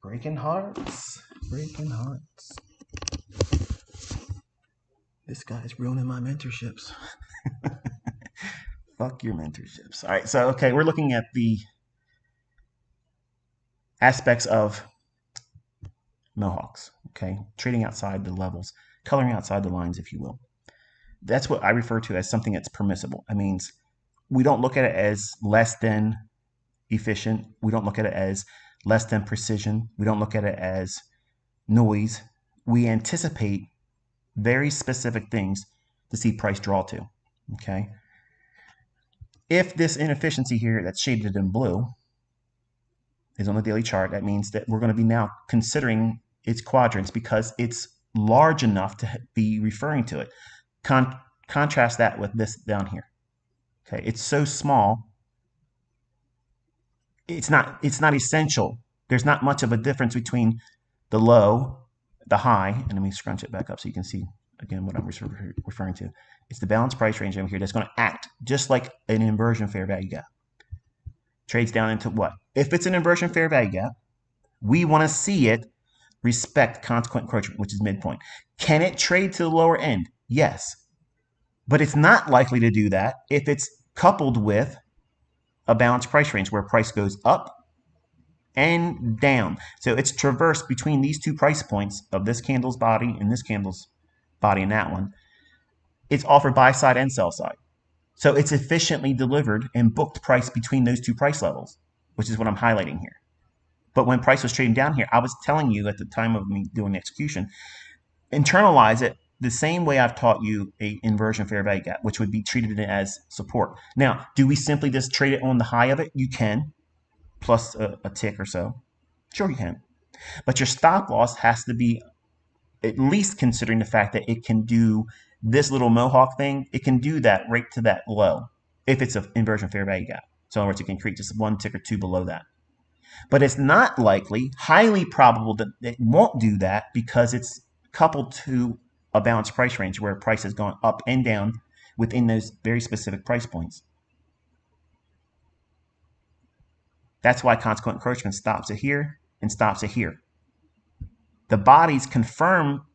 Breaking hearts. Breaking hearts. This guy's ruining my mentorships. Fuck your mentorships. All right, so, okay, we're looking at the aspects of mohawks, okay? Trading outside the levels, coloring outside the lines, if you will. That's what I refer to as something that's permissible. That means we don't look at it as less than efficient. We don't look at it as less than precision. We don't look at it as noise. We anticipate very specific things to see price draw to, okay? If this inefficiency here that's shaded in blue is on the daily chart, that means that we're going to be now considering its quadrants because it's large enough to be referring to it. Contrast that with this down here. Okay, it's so small. It's not essential. There's not much of a difference between the low, the high, and let me scrunch it back up so you can see again what I'm referring to. It's the balanced price range over here that's going to act just like an inversion fair value gap. Trades down into what? If it's an inversion fair value gap, we want to see it respect consequent encroachment, which is midpoint. Can it trade to the lower end? Yes. But it's not likely to do that if it's coupled with a balanced price range where price goes up and down. So it's traversed between these two price points of this candle's body and this candle's body and that one. it's offered buy side and sell side. So it's efficiently delivered and booked price between those two price levels, which is what I'm highlighting here. But when price was trading down here, I was telling you at the time of me doing the execution, internalize it the same way I've taught you a inversion fair value gap, which would be treated as support. Now, do we simply just trade it on the high of it? You can, plus a tick or so. Sure, you can. But your stop loss has to be at least considering the fact that it can do this little mohawk thing. It can do that right to that low if it's an inversion fair value gap. So in other words, it can create just one tick or two below that. But it's not likely, highly probable that it won't do that because it's coupled to a balanced price range where price has gone up and down within those very specific price points. That's why consequent encroachment stops it here and stops it here. The bodies confirm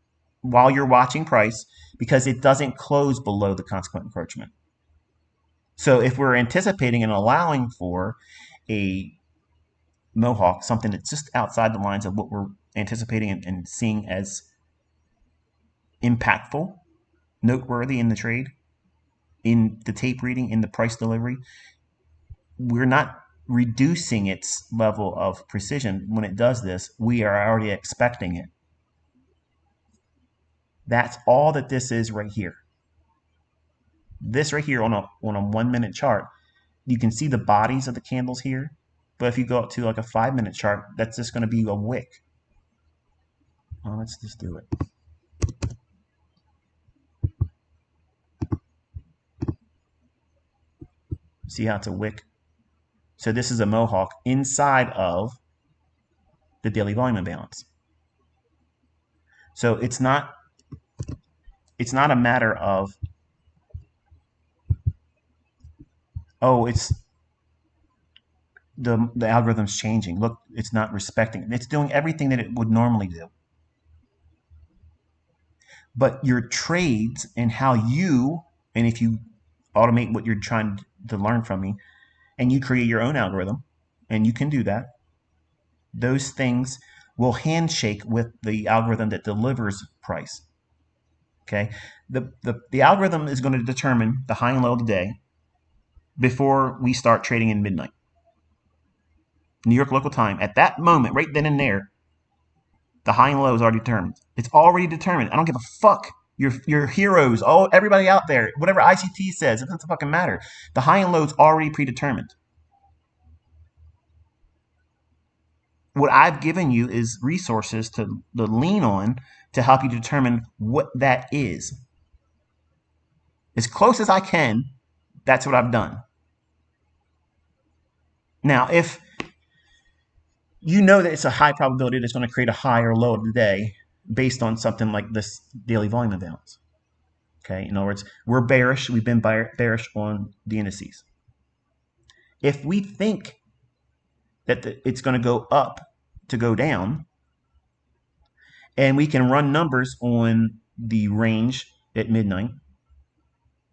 while you're watching price because it doesn't close below the consequent encroachment. So if we're anticipating and allowing for a mohawk, something that's just outside the lines of what we're anticipating and seeing as impactful, noteworthy in the trade, in the tape reading, in the price delivery, we're not reducing its level of precision. When it does this, we are already expecting it. That's all that this is right here. This right here on a 1 minute chart, you can see the bodies of the candles here. But if you go up to like a 5 minute chart, that's just going to be a wick. Well, let's just do it. See how it's a wick? So this is a mohawk inside of the daily volume imbalance. So it's not a matter of, oh, it's the algorithm's changing. Look, it's not respecting it. It's doing everything that it would normally do. But your trades and how you, and if you automate what you're trying to learn from me, and you create your own algorithm, and you can do that, those things will handshake with the algorithm that delivers price. Okay, the algorithm is going to determine the high and low of the day before we start trading in midnight, New York local time. At that moment, right then and there, the high and low is already determined. It's already determined. I don't give a fuck. Your heroes, everybody out there, whatever ICT says, it doesn't fucking matter. The high and low is already predetermined. What I've given you is resources to lean on to help you determine what that is. As close as I can, that's what I've done. Now, if you know that it's a high probability that it's going to create a high or low of the day based on something like this daily volume imbalance. Okay, in other words, we're bearish. We've been bearish on the indices. If we think that it's going to go up to go down, and we can run numbers on the range at midnight,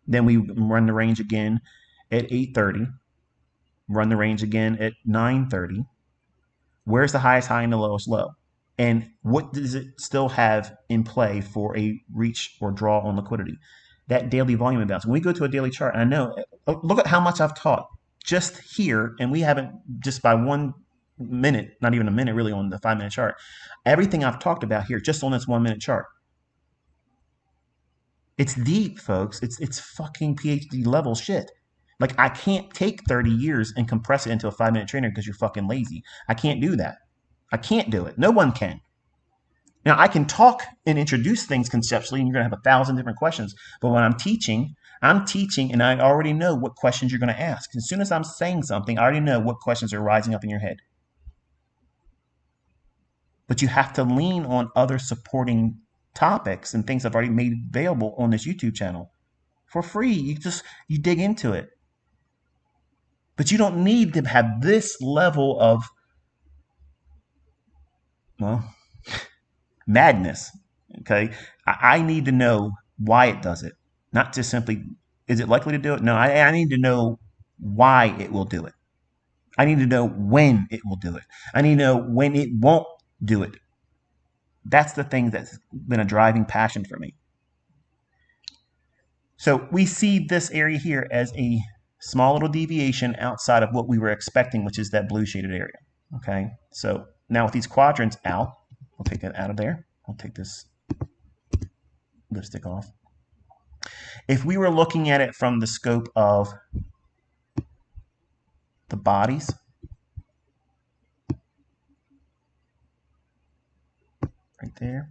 then we run the range again at 8:30, run the range again at 9:30. Where's the highest high and the lowest low? And what does it still have in play for a reach or draw on liquidity? That daily volume imbalance. When we go to a daily chart, and I know, look at how much I've taught just here, and we haven't, just by 1 minute, not even a minute really on the 5 minute chart, everything I've talked about here just on this 1 minute chart. It's deep, folks. It's fucking PhD level shit. Like, I can't take 30 years and compress it into a 5 minute trainer because you're fucking lazy. I can't do that. I can't do it. No one can. Now, I can talk and introduce things conceptually, and you're going to have 1,000 different questions. But when I'm teaching, and I already know what questions you're going to ask. As soon as I'm saying something, I already know what questions are rising up in your head. But you have to lean on other supporting topics and things I've already made available on this YouTube channel for free. You dig into it. But you don't need to have this level of, well, madness. Okay, I need to know why it does it, not just simply, is it likely to do it? No, I need to know why it will do it. I need to know when it will do it. I need to know when it won't do it. That's the thing that's been a driving passion for me. So we see this area here as a small little deviation outside of what we were expecting, which is that blue shaded area. Okay, so now with these quadrants out, we'll take that out of there. I'll take this lipstick off. If we were looking at it from the scope of the bodies, right there,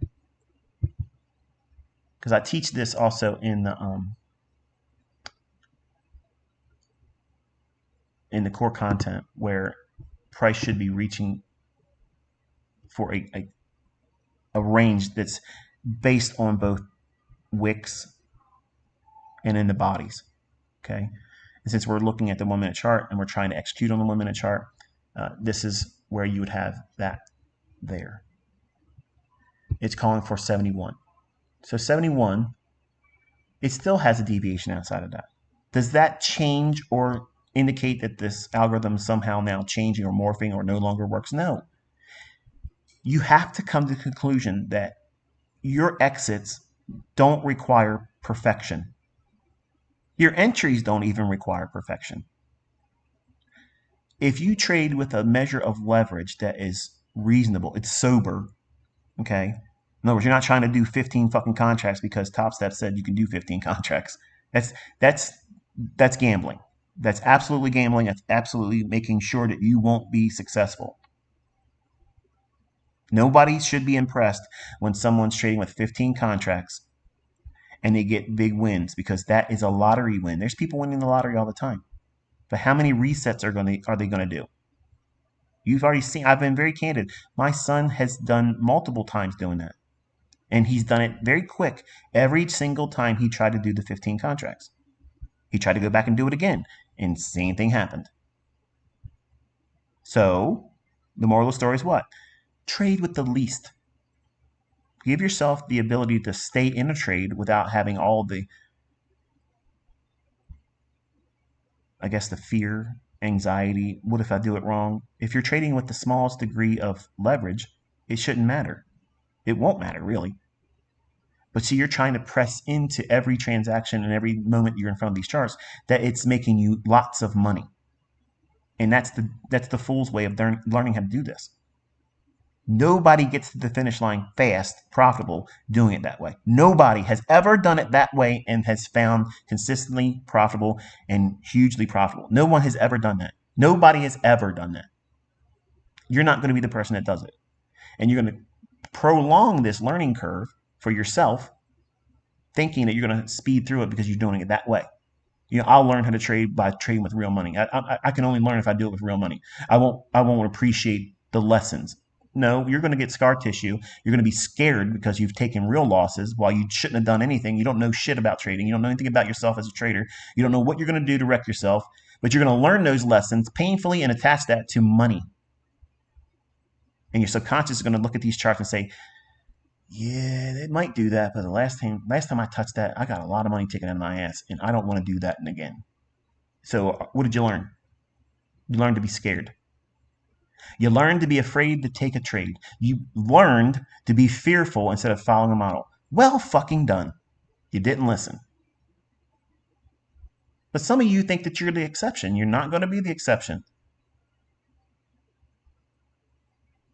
because I teach this also in the core content, where price should be reaching for a range that's based on both wicks and in the bodies. Okay, and since we're looking at the 1 minute chart and we're trying to execute on the 1 minute chart, this is where you would have that there. It's calling for 71. So 71, it still has a deviation outside of that. Does that change or indicate that this algorithm is somehow now changing or morphing or no longer works? No. You have to come to the conclusion that your exits don't require perfection. Your entries don't even require perfection. If you trade with a measure of leverage that is reasonable, it's sober, okay? In other words, you're not trying to do 15 fucking contracts because Top Step said you can do 15 contracts. That's gambling. That's absolutely gambling. That's absolutely making sure that you won't be successful. Nobody should be impressed when someone's trading with 15 contracts and they get big wins, because that is a lottery win. There's people winning the lottery all the time. But how many resets are they going to do? You've already seen, I've been very candid. My son has done multiple times doing that. And he's done it very quick every single time he tried to do the 15 contracts. He tried to go back and do it again, and same thing happened. So the moral of the story is what? Trade with the least. Give yourself the ability to stay in a trade without having all the, I guess, the fear, anxiety. What if I do it wrong? If you're trading with the smallest degree of leverage, it shouldn't matter. It won't matter, really. But see, you're trying to press into every transaction and every moment you're in front of these charts that it's making you lots of money. And that's the fool's way of learning how to do this. Nobody gets to the finish line fast, profitable, doing it that way. Nobody has ever done it that way and has found consistently profitable and hugely profitable. No one has ever done that. Nobody has ever done that. You're not going to be the person that does it. And you're going to prolong this learning curve for yourself, thinking that you're going to speed through it because you're doing it that way. You know, I'll learn how to trade by trading with real money. I can only learn if I do it with real money. I won't appreciate the lessons. No, you're going to get scar tissue. You're going to be scared because you've taken real losses while you shouldn't have done anything. You don't know shit about trading. You don't know anything about yourself as a trader. You don't know what you're going to do to wreck yourself, but you're going to learn those lessons painfully and attach that to money. And your subconscious is going to look at these charts and say, yeah, they might do that, but the last time I touched that, I got a lot of money taken out of my ass, and I don't want to do that again. So what did you learn? You learned to be scared. You learned to be afraid to take a trade. You learned to be fearful instead of following a model. Well fucking done. You didn't listen. But some of you think that you're the exception. You're not going to be the exception.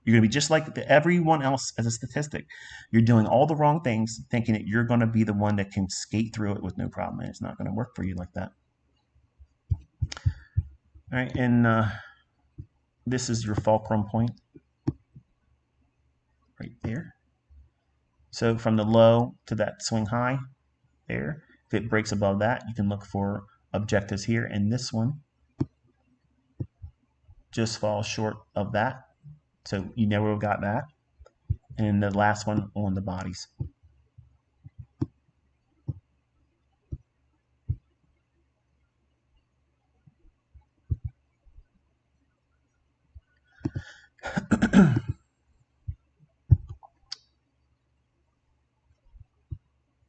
You're going to be just like everyone else as a statistic. You're doing all the wrong things, thinking that you're going to be the one that can skate through it with no problem. And it's not going to work for you like that. All right, and this is your fulcrum point right there. So from the low to that swing high there, if it breaks above that, you can look for objectives here. And this one just falls short of that. So you never got that. And the last one on the bodies.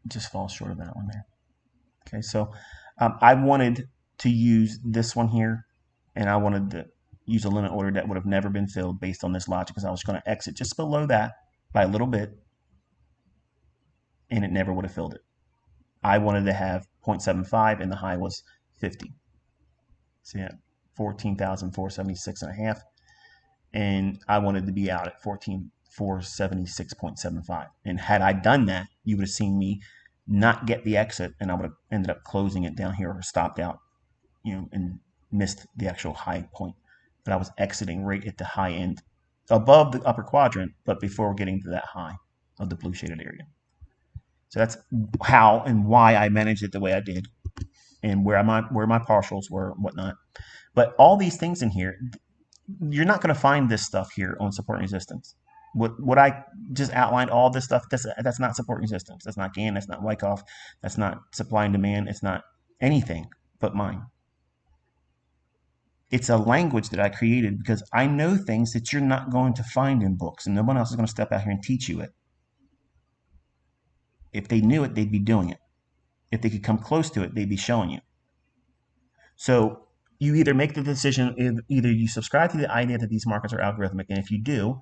Just falls short of that one there. Okay, so I wanted to use this one here, and I wanted to use a limit order that would have never been filled based on this logic, because I was going to exit just below that by a little bit, and it never would have filled it. I wanted to have 0.75 and the high was 50. So yeah, 14,476.5. And I wanted to be out at 14,476.75. And had I done that, you would have seen me not get the exit, and I would have ended up closing it down here or stopped out, and missed the actual high point. But I was exiting right at the high end, above the upper quadrant, but before getting to that high of the blue shaded area. So that's how and why I managed it the way I did, and where my partials were and whatnot. But all these things in here, you're not going to find this stuff here on support and resistance. What I just outlined, all this stuff, that's not support and resistance. That's not GAN. That's not Wyckoff. That's not supply and demand. It's not anything but mine. It's a language that I created because I know things that you're not going to find in books, and no one else is going to step out here and teach you it. If they knew it, they'd be doing it. If they could come close to it, they'd be showing you. So you either make the decision, either you subscribe to the idea that these markets are algorithmic, and if you do,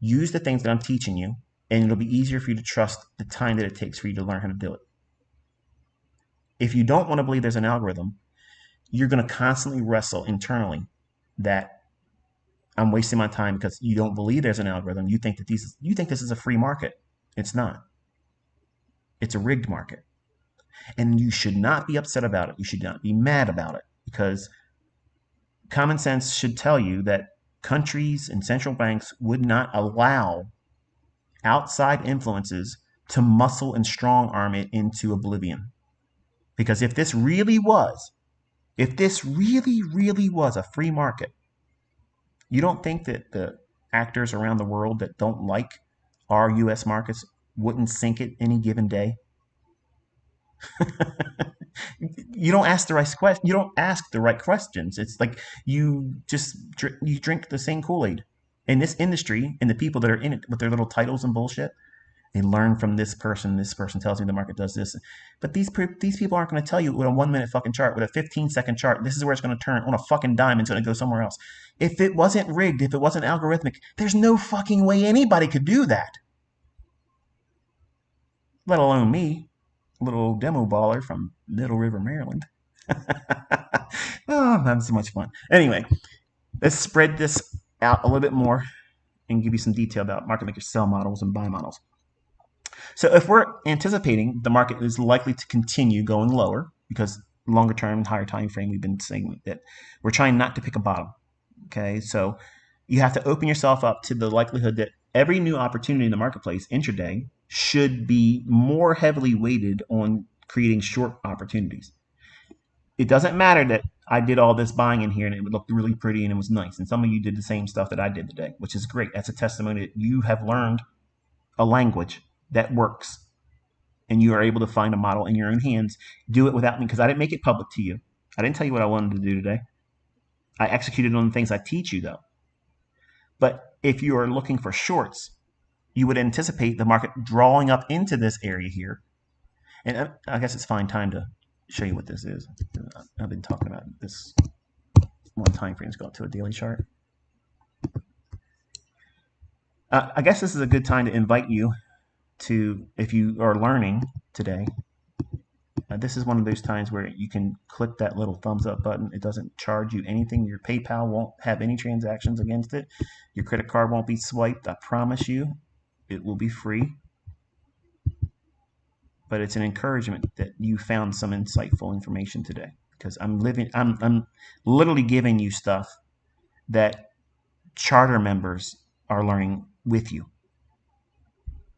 use the things that I'm teaching you, and it'll be easier for you to trust the time that it takes for you to learn how to do it. If you don't want to believe there's an algorithm, you're going to constantly wrestle internally that I'm wasting my time because you don't believe there's an algorithm. You think this is a free market. It's not. It's a rigged market. And you should not be upset about it. You should not be mad about it, because common sense should tell you that countries and central banks would not allow outside influences to muscle and strong arm it into oblivion. Because if this really, really was a free market, you don't think that the actors around the world that don't like our U.S. markets wouldn't sink it any given day? You don't ask the right question. You don't ask the right questions. It's like you drink the same Kool-Aid. In this industry, and the people that are in it with their little titles and bullshit, they learn from this person. This person tells me the market does this, but these people aren't going to tell you with a 1 minute fucking chart, with a 15-second chart, this is where it's going to turn on a fucking dime and it's going to go somewhere else. If it wasn't rigged, if it wasn't algorithmic, there's no fucking way anybody could do that. Let alone me, little demo baller from Middle River, Maryland. Oh, I'm having so much fun. Anyway, let's spread this out a little bit more and give you some detail about market maker sell models and buy models. So if we're anticipating the market is likely to continue going lower, because longer term, higher time frame, we've been saying that we're trying not to pick a bottom. Okay, so you have to open yourself up to the likelihood that every new opportunity in the marketplace intraday should be more heavily weighted on creating short opportunities. It doesn't matter that I did all this buying in here and it looked really pretty and it was nice. And some of you did the same stuff that I did today, which is great. That's a testimony that you have learned a language that works and you are able to find a model in your own hands. Do it without me, because I didn't make it public to you. I didn't tell you what I wanted to do today. I executed on the things I teach you, though. But if you are looking for shorts, you would anticipate the market drawing up into this area here. And I guess it's fine time to show you what this is. I've been talking about this one time frame. Let's go up to a daily chart. I guess this is a good time to invite you to, if you are learning today, this is one of those times where you can click that little thumbs up button. It doesn't charge you anything. Your PayPal won't have any transactions against it. Your credit card won't be swiped. I promise you, it will be free. But it's an encouragement that you found some insightful information today, because I'm literally giving you stuff that charter members are learning with you.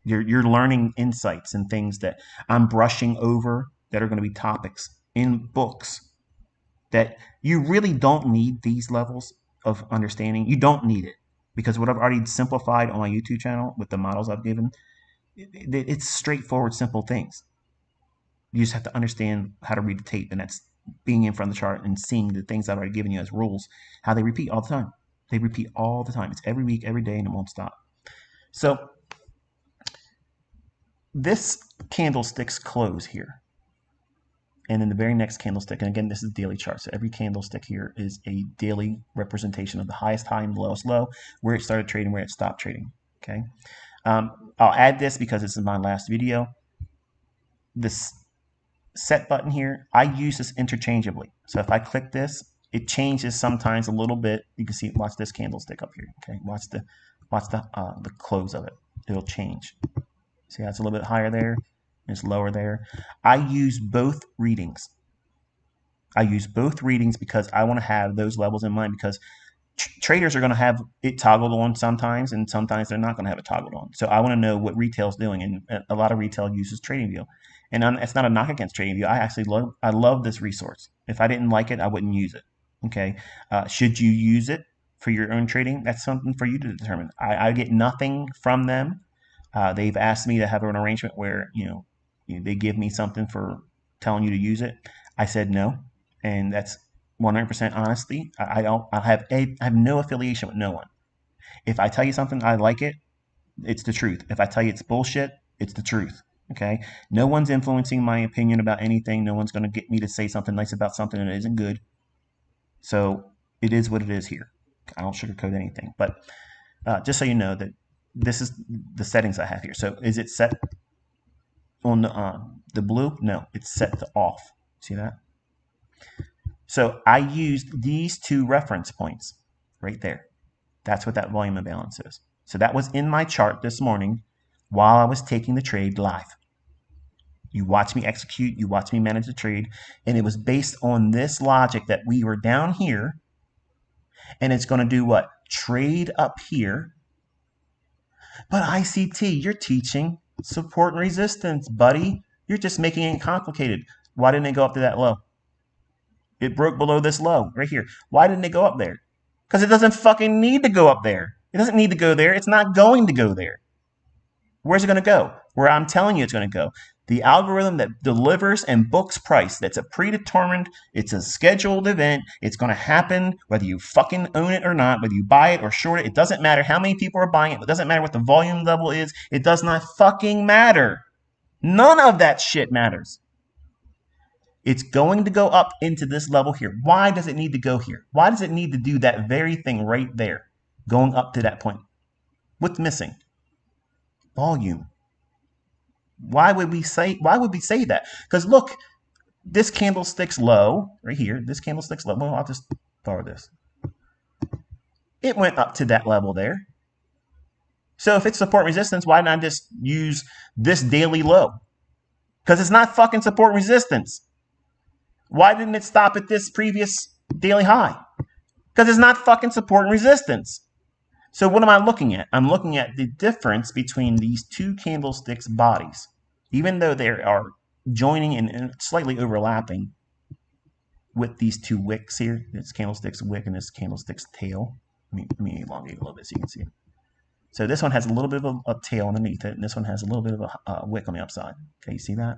You're learning insights and things that I'm brushing over that are going to be topics in books that you really don't need these levels of understanding. You don't need it, because what I've already simplified on my YouTube channel with the models I've given, it's straightforward, simple things. You just have to understand how to read the tape, and that's being in front of the chart and seeing the things I've already given you as rules, how they repeat all the time. They repeat all the time. It's every week, every day, and it won't stop. So this candlestick's close here. And then the very next candlestick, and again, this is daily chart. So every candlestick here is a daily representation of the highest high and the lowest low, where it started trading, where it stopped trading. Okay. I'll add this because this is my last video. This set button here, I use this interchangeably. So if I click this, it changes sometimes a little bit. You can see, watch this candlestick up here. Okay, watch the close of it. It'll change. See how it's a little bit higher there, it's lower there. I use both readings. Because I want to have those levels in mind, because traders are going to have it toggled on sometimes, and sometimes they're not going to have it toggled on. So I want to know what retail's doing, and a lot of retail uses TradingView. And it's not a knock against TradingView. I love this resource. If I didn't like it, I wouldn't use it. Okay, should you use it for your own trading? That's something for you to determine. I get nothing from them. They've asked me to have an arrangement where they give me something for telling you to use it. I said no, and that's 100% honesty. I have no affiliation with no one. If I tell you something, I like it, it's the truth. If I tell you it's bullshit, it's the truth. Okay? No one's influencing my opinion about anything. No one's going to get me to say something nice about something that isn't good. So it is what it is here. I don't sugarcoat anything. But just so you know that this is the settings I have here. So is it set on the blue? No, it's set to off. See that? So I used these two reference points right there. That's what that volume imbalance is. So that was in my chart this morning while I was taking the trade live. You watch me execute, you watch me manage the trade, and it was based on this logic that we were down here, and it's going to do what? Trade up here. But ICT, you're teaching support and resistance, buddy. You're just making it complicated. Why didn't it go up to that low? It broke below this low right here. Why didn't it go up there? Because it doesn't fucking need to go up there. It doesn't need to go there. It's not going to go there. Where's it going to go? Where I'm telling you it's going to go. The algorithm that delivers and books price, that's a predetermined, it's a scheduled event. It's going to happen whether you fucking own it or not, whether you buy it or short it. It doesn't matter how many people are buying it. It doesn't matter what the volume level is. It does not fucking matter. None of that shit matters. It's going to go up into this level here. Why does it need to go here? Why does it need to do that very thing right there, going up to that point? What's missing? Volume. Why would we say that? Because look, this candlestick's low right here. This candlestick's low. Well, I'll just borrow this. It went up to that level there. So if it's support resistance, why not just use this daily low? Because it's not fucking support resistance. Why didn't it stop at this previous daily high? Because it's not fucking support and resistance. So what am I looking at? I'm looking at the difference between these two candlesticks' bodies. Even though they are joining and slightly overlapping with these two wicks here, this candlestick's wick and this candlestick's tail. Let me elongate a little bit so you can see it. So this one has a little bit of a tail underneath it, and this one has a little bit of a wick on the upside. Okay, you see that?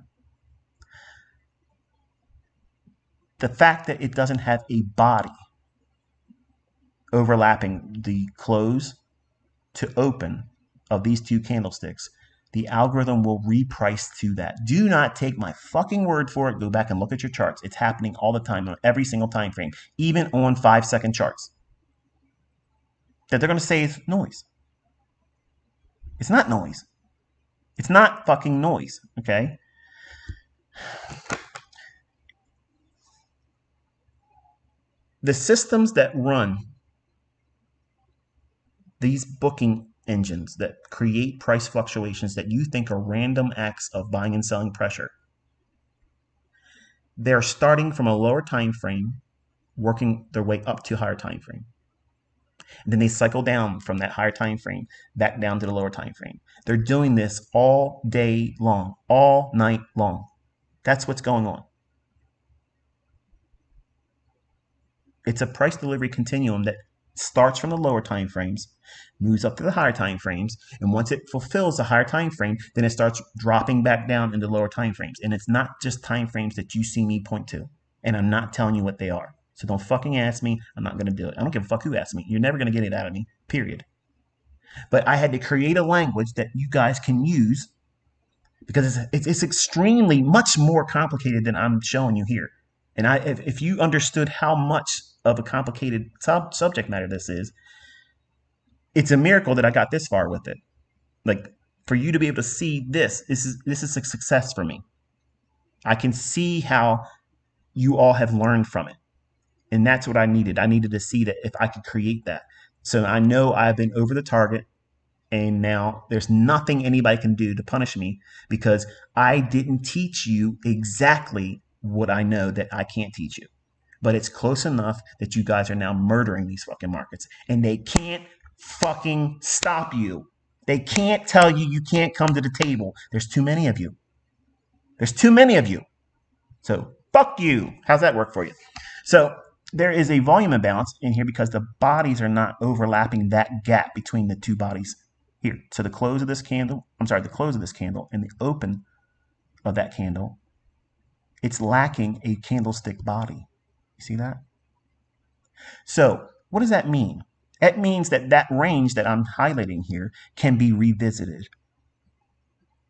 The fact that it doesn't have a body overlapping the close to open of these two candlesticks, the algorithm will reprice to that. Do not take my fucking word for it. Go back and look at your charts. It's happening all the time on every single time frame, even on 5-second charts. That they're going to say is noise. It's not noise. It's not fucking noise, okay? The systems that run these booking engines that create price fluctuations that you think are random acts of buying and selling pressure, they're starting from a lower time frame, working their way up to a higher time frame. And then they cycle down from that higher time frame back down to the lower time frame. They're doing this all day long, all night long. That's what's going on. It's a price delivery continuum that starts from the lower time frames, moves up to the higher time frames, and once it fulfills the higher time frame, then it starts dropping back down into lower time frames. And it's not just time frames that you see me point to, and I'm not telling you what they are. So don't fucking ask me. I'm not going to do it. I don't give a fuck who asks me. You're never going to get it out of me, period. But I had to create a language that you guys can use because it's extremely much more complicated than I'm showing you here. And if you understood how much of a complicated subject matter this is, it's a miracle that I got this far with it. Like, for you to be able to see this is a success for me. I can see how you all have learned from it. And that's what I needed. I needed to see that if I could create that. So I know I've been over the target, and now there's nothing anybody can do to punish me because I didn't teach you exactly what I know that I can't teach you. But it's close enough that you guys are now murdering these fucking markets, and they can't fucking stop you. They can't tell you you can't come to the table. There's too many of you. There's too many of you. So fuck you. How's that work for you? So there is a volume imbalance in here because the bodies are not overlapping that gap between the two bodies here. So the close of this candle, the close of this candle and the open of that candle, it's lacking a candlestick body. You see that? So what does that mean? It means that that range that I'm highlighting here can be revisited.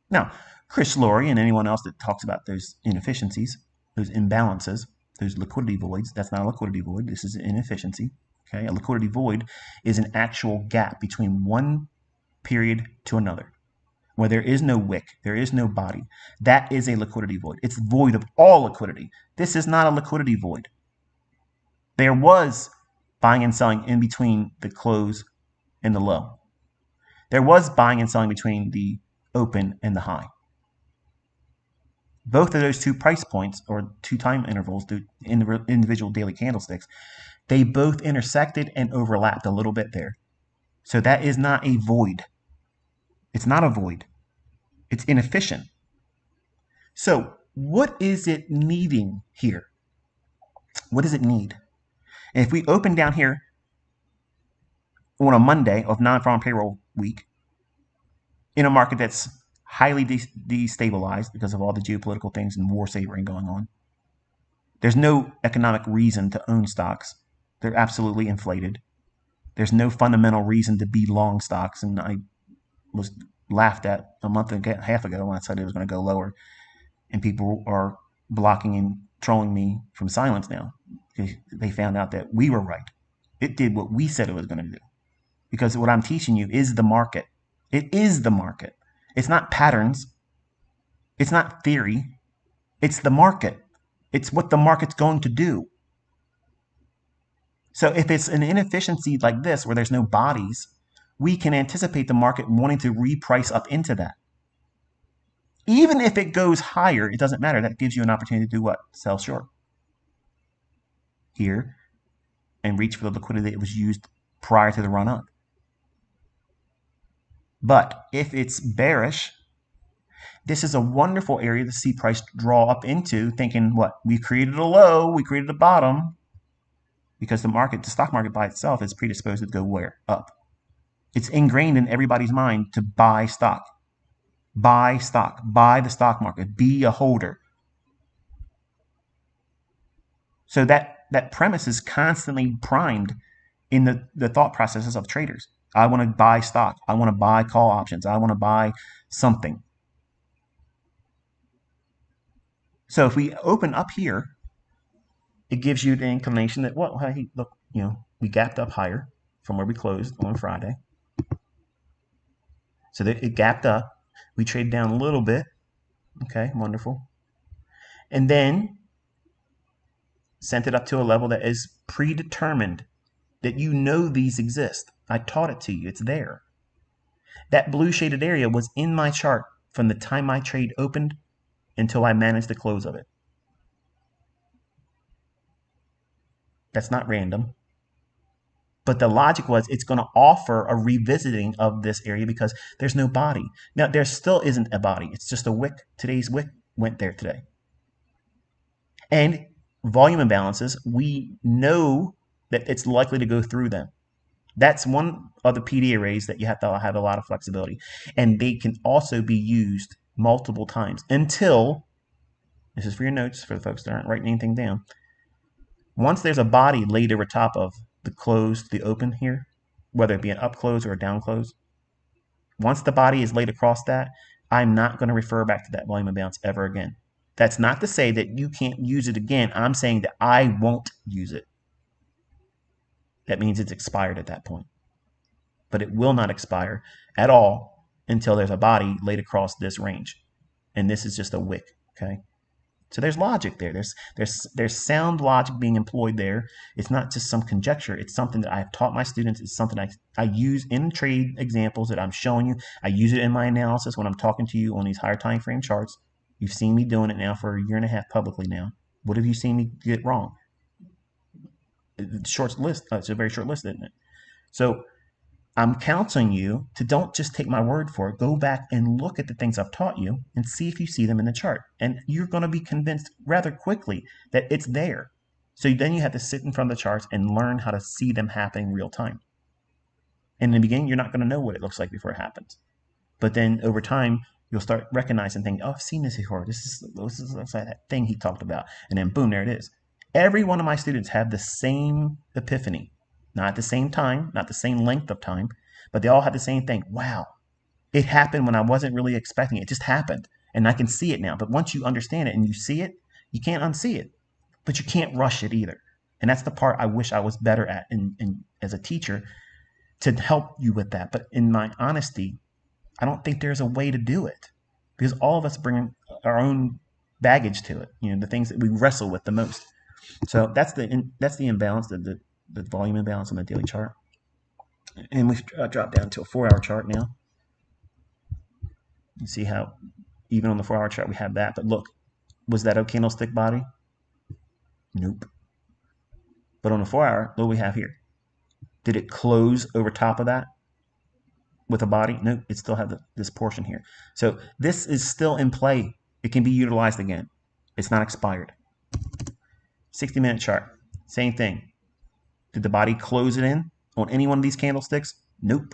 Now, Chris Laurie and anyone else that talks about those inefficiencies, those imbalances, those liquidity voids, that's not a liquidity void. This is an inefficiency. Okay, a liquidity void is an actual gap between one period to another, where there is no wick, there is no body. That is a liquidity void. It's void of all liquidity. This is not a liquidity void. There was buying and selling in between the close and the low. There was buying and selling between the open and the high. Both of those two price points or two time intervals, the individual daily candlesticks, they both intersected and overlapped a little bit there. So that is not a void. It's not a void. It's inefficient. So what is it needing here? What does it need? And if we open down here on a Monday of non-farm payroll week in a market that's highly destabilized because of all the geopolitical things and war savoring going on, there's no economic reason to own stocks. They're absolutely inflated. There's no fundamental reason to be long stocks. And I was laughed at a month and a half ago when I said it was going to go lower. And people are blocking and trolling me from silence now because they found out that we were right. It did what we said it was going to do. Because what I'm teaching you is the market. It is the market. It's not patterns. It's not theory. It's the market. It's what the market's going to do. So if it's an inefficiency like this where there's no bodies, we can anticipate the market wanting to reprice up into that. Even if it goes higher, it doesn't matter. That gives you an opportunity to do what? Sell short here and reach for the liquidity that was used prior to the run up. But if it's bearish, this is a wonderful area to see price draw up into, thinking what? We created a low, we created a bottom, because the stock market by itself is predisposed to go where? Up. It's ingrained in everybody's mind to buy stock. Buy stock. Buy the stock market. Be a holder. So that premise is constantly primed in the thought processes of traders. I want to buy stock. I want to buy call options. I want to buy something. So if we open up here, it gives you the inclination that, well, hey, look, we gapped up higher from where we closed on Friday. So that it gapped up. We traded down a little bit. Okay, wonderful. And then sent it up to a level that is predetermined, that these exist. I taught it to you. It's there. That blue shaded area was in my chart from the time my trade opened until I managed the close of it. That's not random. But the logic was it's going to offer a revisiting of this area because there's no body. Now, there still isn't a body. It's just a wick. Today's wick went there today. And volume imbalances, we know that it's likely to go through them. That's one of the PD arrays that you have to have a lot of flexibility. And they can also be used multiple times until, this is for your notes for the folks that aren't writing anything down, once there's a body laid over top of the close, the open here, whether it be an up close or a down close, once the body is laid across that, I'm not going to refer back to that volume imbalance ever again. That's not to say that you can't use it again. I'm saying that I won't use it. That means it's expired at that point. But it will not expire at all until there's a body laid across this range. And this is just a wick, okay? So there's logic there. There's sound logic being employed there. It's not just some conjecture. It's something that I've taught my students. It's something I use in trade examples that I'm showing you. I use it in my analysis when I'm talking to you on these higher time frame charts. You've seen me doing it now for a year and a half publicly now. What have you seen me get wrong? Short list. It's a very short list, isn't it? So I'm counseling you to don't just take my word for it. Go back and look at the things I've taught you and see if you see them in the chart. And you're going to be convinced rather quickly that it's there. So then you have to sit in front of the charts and learn how to see them happening real time. In the beginning, you're not going to know what it looks like before it happens. But then over time, you'll start recognizing things. Oh, I've seen this before. This is like that thing he talked about. And then boom, there it is. Every one of my students have the same epiphany. Not at the same time, not the same length of time, but they all have the same thing. Wow, it happened when I wasn't really expecting it. It just happened, and I can see it now. But once you understand it and you see it, you can't unsee it, but you can't rush it either. And that's the part I wish I was better at as a teacher to help you with that. But in my honesty, I don't think there's a way to do it because all of us bring our own baggage to it, the things that we wrestle with the most. So that's the imbalance, the volume imbalance on the daily chart. And we've dropped down to a 4-hour chart now. You see how even on the 4-hour chart we have that. But look, was that a candlestick body? Nope. But on the 4-hour, what do we have here? Did it close over top of that with a body? Nope. It still had this portion here. So this is still in play. It can be utilized again. It's not expired. 60-minute chart. Same thing. Did the body close it in on any one of these candlesticks? Nope.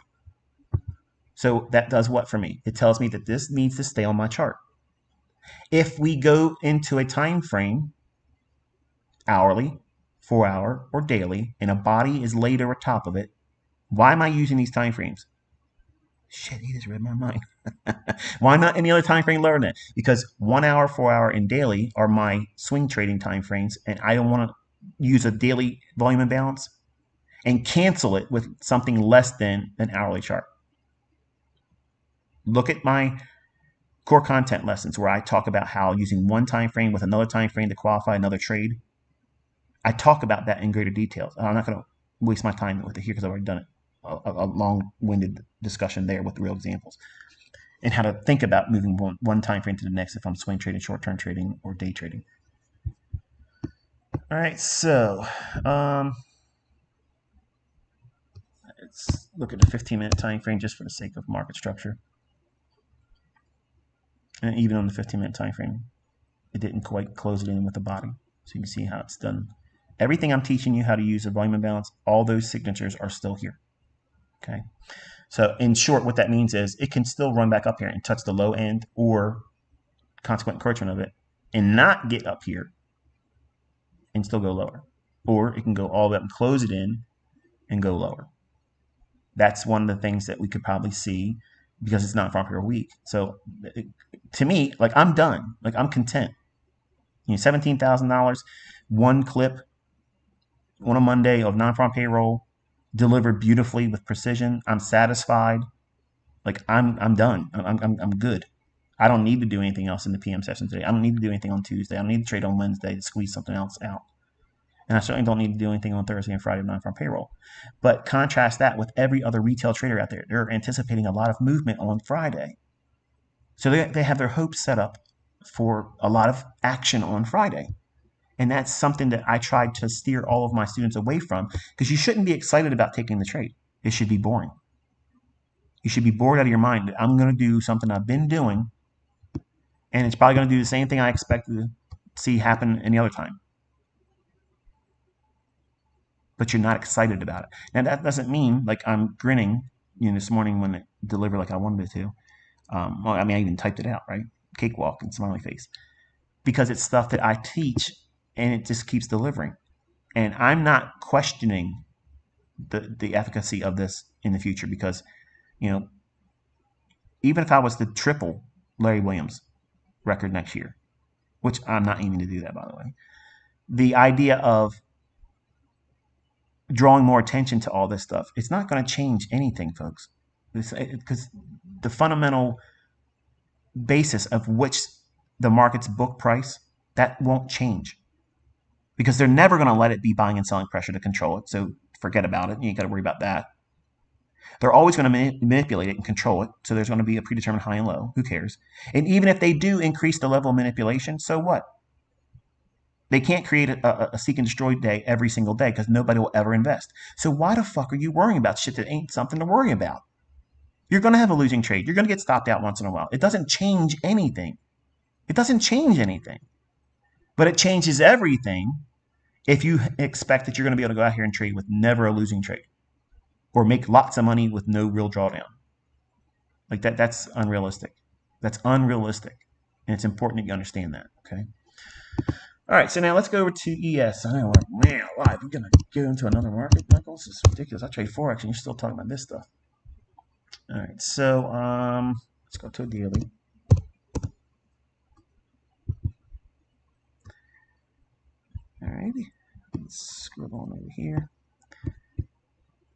So that does what for me? It tells me that this needs to stay on my chart. If we go into a time frame, hourly, 4-hour, or daily, and a body is laid over top of it, why am I using these time frames? Shit, he just read my mind. Why not any other time frame lower than that? Because 1 hour, 4-hour, and daily are my swing trading time frames, and I don't want to use a daily volume imbalance and cancel it with something less than an hourly chart. Look at my core content lessons where I talk about how using one time frame with another time frame to qualify another trade. I talk about that in greater detail. I'm not going to waste my time with it here because I've already done it. A long-winded discussion there with real examples and how to think about moving one time frame to the next if I'm swing trading, short-term trading, or day trading. All right, so let's look at the 15-minute time frame just for the sake of market structure. And even on the 15-minute time frame, it didn't quite close it in with the body. So you can see how it's done. Everything I'm teaching you how to use a volume imbalance, all those signatures are still here. Okay. So in short, what that means is it can still run back up here and touch the low end or consequent encouragement of it and not get up here and still go lower. Or it can go all the way up and close it in and go lower. That's one of the things that we could probably see because it's not farm payroll week. So to me, like I'm done. Like I'm content. $17,000, one clip on a Monday of non-farm payroll, delivered beautifully with precision. I'm satisfied. Like I'm done. I'm good. I don't need to do anything else in the PM session today. I don't need to do anything on Tuesday. I don't need to trade on Wednesday to squeeze something else out. And I certainly don't need to do anything on Thursday and Friday of non-farm payroll. But contrast that with every other retail trader out there. They're anticipating a lot of movement on Friday. So they have their hopes set up for a lot of action on Friday. And that's something that I tried to steer all of my students away from because you shouldn't be excited about taking the trade. It should be boring. You should be bored out of your mind that I'm going to do something I've been doing and it's probably going to do the same thing I expected to see happen any other time. But you're not excited about it. Now, that doesn't mean like I'm grinning, this morning when it delivered like I wanted it to. I even typed it out, right? Cakewalk and smiley face. Because it's stuff that I teach and it just keeps delivering. And I'm not questioning the efficacy of this in the future because, even if I was to triple Larry Williams' record next year, which I'm not aiming to do that, by the way, the idea of drawing more attention to all this stuff, it's not going to change anything, folks. Because the fundamental basis of which the market's book price That won't change because they're never going to let it be buying and selling pressure to control it. So forget about it. You ain't got to worry about that. They're always going to manipulate it and control it. So there's going to be a predetermined high and low. Who cares? And even if they do increase the level of manipulation, so what? They can't create a seek and destroy day every single day because nobody will ever invest. So why the fuck are you worrying about shit that ain't something to worry about? You're going to have a losing trade. You're going to get stopped out once in a while. It doesn't change anything. It doesn't change anything. But it changes everything if you expect that you're going to be able to go out here and trade with never a losing trade or make lots of money with no real drawdown. Like that's unrealistic. That's unrealistic. And it's important that you understand that, okay? All right, so now let's go over to ES. I know, like, man, alive, we're going to go into another market, Michael? This is ridiculous. I trade Forex and you're still talking about this stuff. All right, so let's go to a daily. All righty, let's scroll on over here.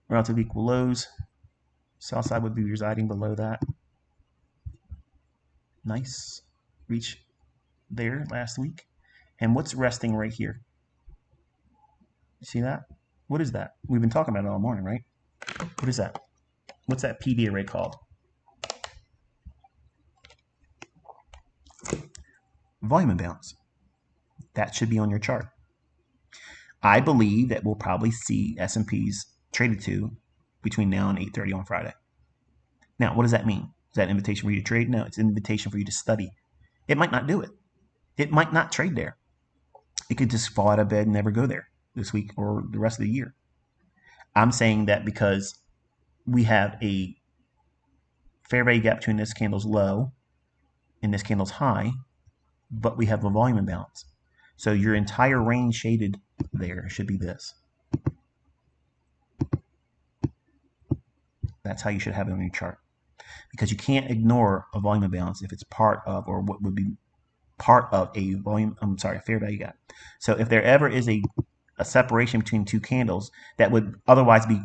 Relative equal lows. Sell side would be residing below that. Nice. Reach there last week. And what's resting right here? You see that? What is that? We've been talking about it all morning, right? What is that? What's that PB array called? Volume imbalance. That should be on your chart. I believe that we'll probably see S&Ps traded to between now and 8:30 on Friday. Now, what does that mean? Is that an invitation for you to trade? No, it's an invitation for you to study. It might not do it. It might not trade there. It could just fall out of bed and never go there this week or the rest of the year. I'm saying that because we have a fair value gap between this candle's low and this candle's high, but we have a volume imbalance. So your entire range shaded there should be this. That's how you should have it on your chart. Because you can't ignore a volume imbalance if it's part of, or what would be part of a fair value gap. So if there ever is a separation between two candles that would otherwise be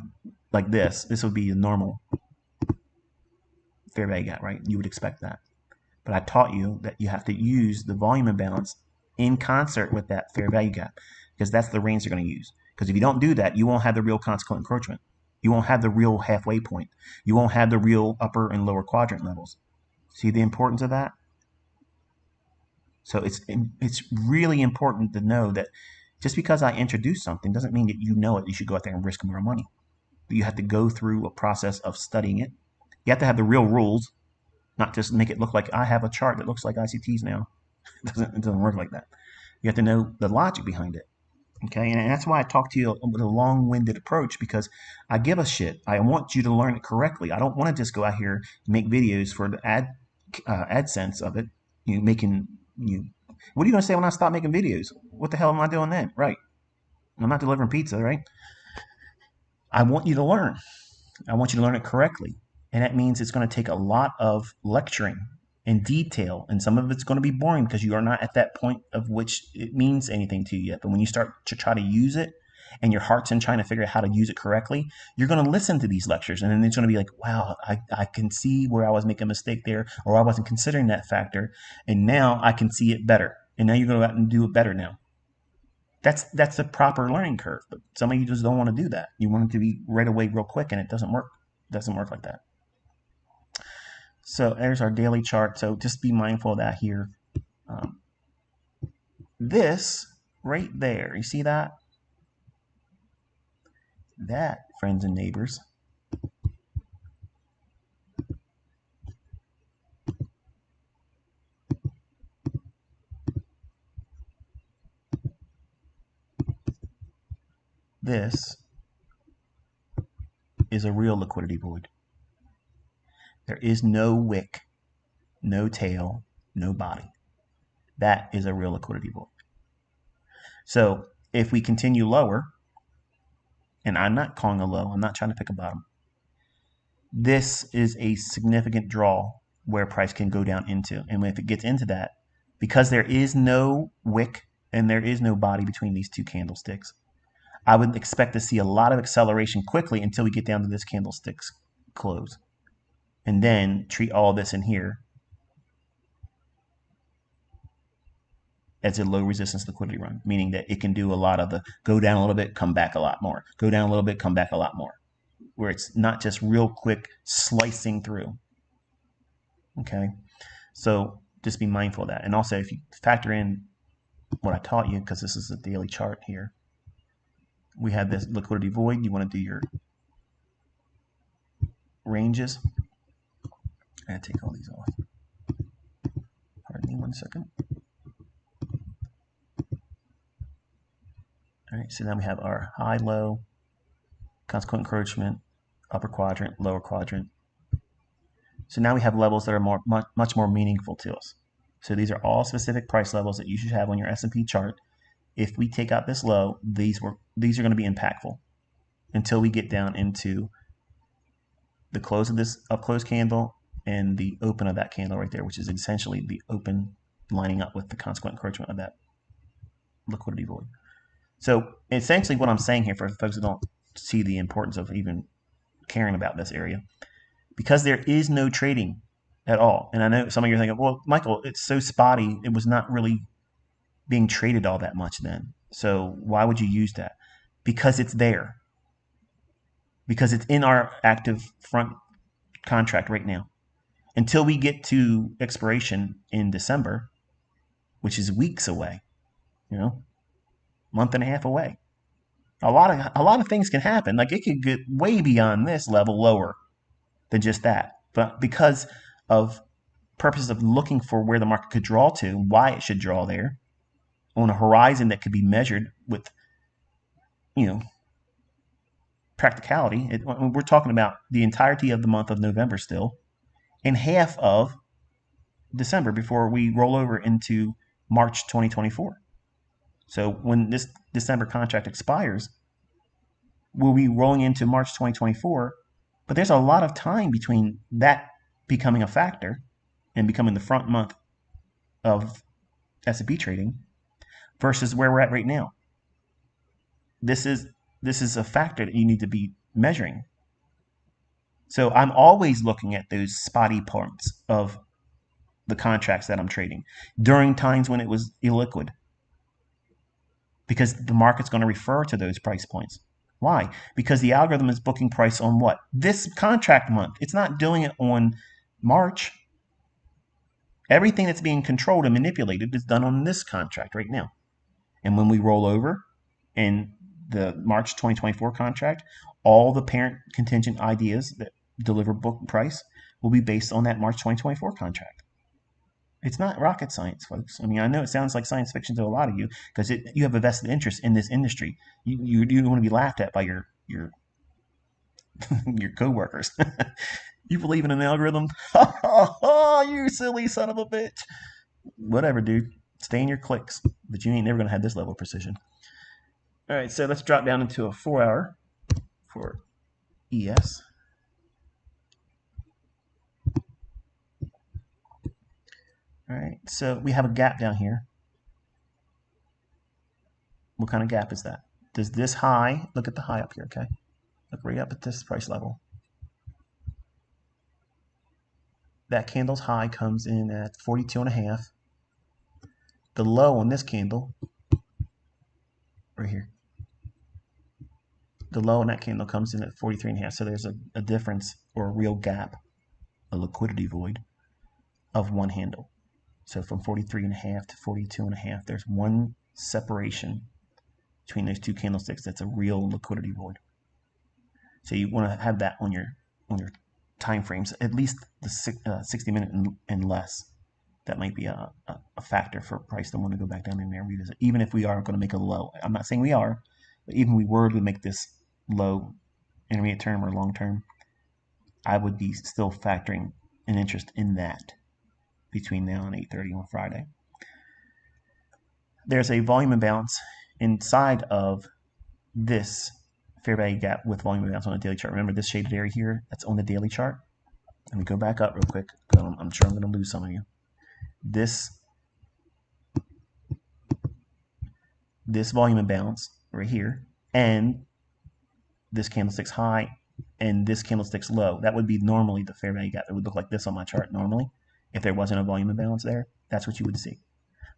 like this would be a normal fair value gap, right? You would expect that. But I taught you that you have to use the volume imbalance in concert with that fair value gap because that's the range they're going to use. Because if you don't do that, you won't have the real consequent encroachment. You won't have the real halfway point. You won't have the real upper and lower quadrant levels. See the importance of that? So it's really important to know that just because I introduce something doesn't mean that you know it. You should go out there and risk more money. But you have to go through a process of studying it. You have to have the real rules, not just make it look like I have a chart that looks like ICTs now. It doesn't work like that. You have to know the logic behind it. Okay, and that's why I talk to you with a long-winded approach because I give a shit. I want you to learn it correctly. I don't want to just go out here and make videos for the AdSense of it. What are you going to say when I stop making videos? What the hell am I doing then? Right. I'm not delivering pizza, right? I want you to learn. I want you to learn it correctly. And that means it's going to take a lot of lecturing and detail. And some of it's going to be boring because you are not at that point of which it means anything to you yet. But when you start to try to use it and your heart's in trying to figure out how to use it correctly, you're going to listen to these lectures. And then it's going to be like, wow, I can see where I was making a mistake there, or I wasn't considering that factor. And now I can see it better. And now you're going to go out and do it better now. That's the proper learning curve. But some of you just don't want to do that. You want it to be right away real quick, and it doesn't work. It doesn't work like that. So there's our daily chart. So just be mindful of that here. This right there, you see that? That, friends and neighbors, this is a real liquidity void. There is no wick, no tail, no body. That is a real liquidity void. So if we continue lower, and I'm not calling a low, I'm not trying to pick a bottom, this is a significant draw where price can go down into. And if it gets into that, because there is no wick and there is no body between these two candlesticks, I would expect to see a lot of acceleration quickly until we get down to this candlestick's close. And then treat all this in here as a low resistance liquidity run, meaning that it can do a lot of the go down a little bit, come back a lot more, go down a little bit, come back a lot more, where it's not just real quick slicing through. Okay, so just be mindful of that. And also, if you factor in what I taught you, because this is a daily chart here, we have this liquidity void. You want to do your ranges. I gotta take all these off. Pardon me 1 second. All right, so now we have our high, low, consequent encroachment, upper quadrant, lower quadrant. So now we have levels that are much more meaningful to us. So these are all specific price levels that you should have on your S&P chart. If we take out this low, these are going to be impactful until we get down into the close of this up close candle and the open of that candle right there, which is essentially the open lining up with the consequent encroachment of that liquidity void. So essentially what I'm saying here for folks who don't see the importance of even caring about this area, because there is no trading at all. And I know some of you are thinking, well, Michael, it's so spotty. It was not really being traded all that much then. So why would you use that? Because it's there. Because it's in our active front contract right now. Until we get to expiration in December, which is weeks away, month and a half away. A lot of things can happen. Like it could get way beyond this level lower than just that. But because of purposes of looking for where the market could draw to, why it should draw there, on a horizon that could be measured with, practicality. We're talking about the entirety of the month of November still, and half of December before we roll over into March 2024. So when this December contract expires, we'll be rolling into March 2024, but there's a lot of time between that becoming a factor and becoming the front month of S&P trading versus where we're at right now. This is a factor that you need to be measuring. So I'm always looking at those spotty points of the contracts that I'm trading during times when it was illiquid, because the market's going to refer to those price points. Why? Because the algorithm is booking price on what? This contract month. It's not doing it on March. Everything that's being controlled and manipulated is done on this contract right now. And when we roll over in the March 2024 contract, all the parent contingent ideas that deliver book price will be based on that March 2024 contract. It's not rocket science, folks. I mean, I know it sounds like science fiction to a lot of you because you have a vested interest in this industry. You want to be laughed at by your your coworkers. You believe in an algorithm? You silly son of a bitch. Whatever, dude. Stay in your clicks, but you ain't never going to have this level of precision. All right, so let's drop down into a 4 hour for ES. All right, so we have a gap down here. What kind of gap is that? Does this high, look at the high up here, okay? Look right up at this price level. That candle's high comes in at 42.5. The low on this candle, right here, the low on that candle comes in at 43.5. So there's a difference, or a real gap, a liquidity void of one handle. So from 43.5 to 42.5, there's one separation between those two candlesticks. That's a real liquidity void. So you want to have that on your time frames, at least the 60-minute and less. That might be a factor for price to want to go back down in there and revisit, even if we are going to make a low. I'm not saying we are, but even if we were to make this low, intermediate term or long term, I would be still factoring an interest in that between now and 8:30 on Friday. There's a volume imbalance inside of this fair value gap with volume imbalance on the daily chart. Remember this shaded area here? That's on the daily chart. Let me go back up real quick. I'm sure I'm going to lose some of you. This volume imbalance right here, and this candlestick's high, and this candlestick's low. That would be normally the fair value gap. It would look like this on my chart normally. If there wasn't a volume imbalance there, that's what you would see.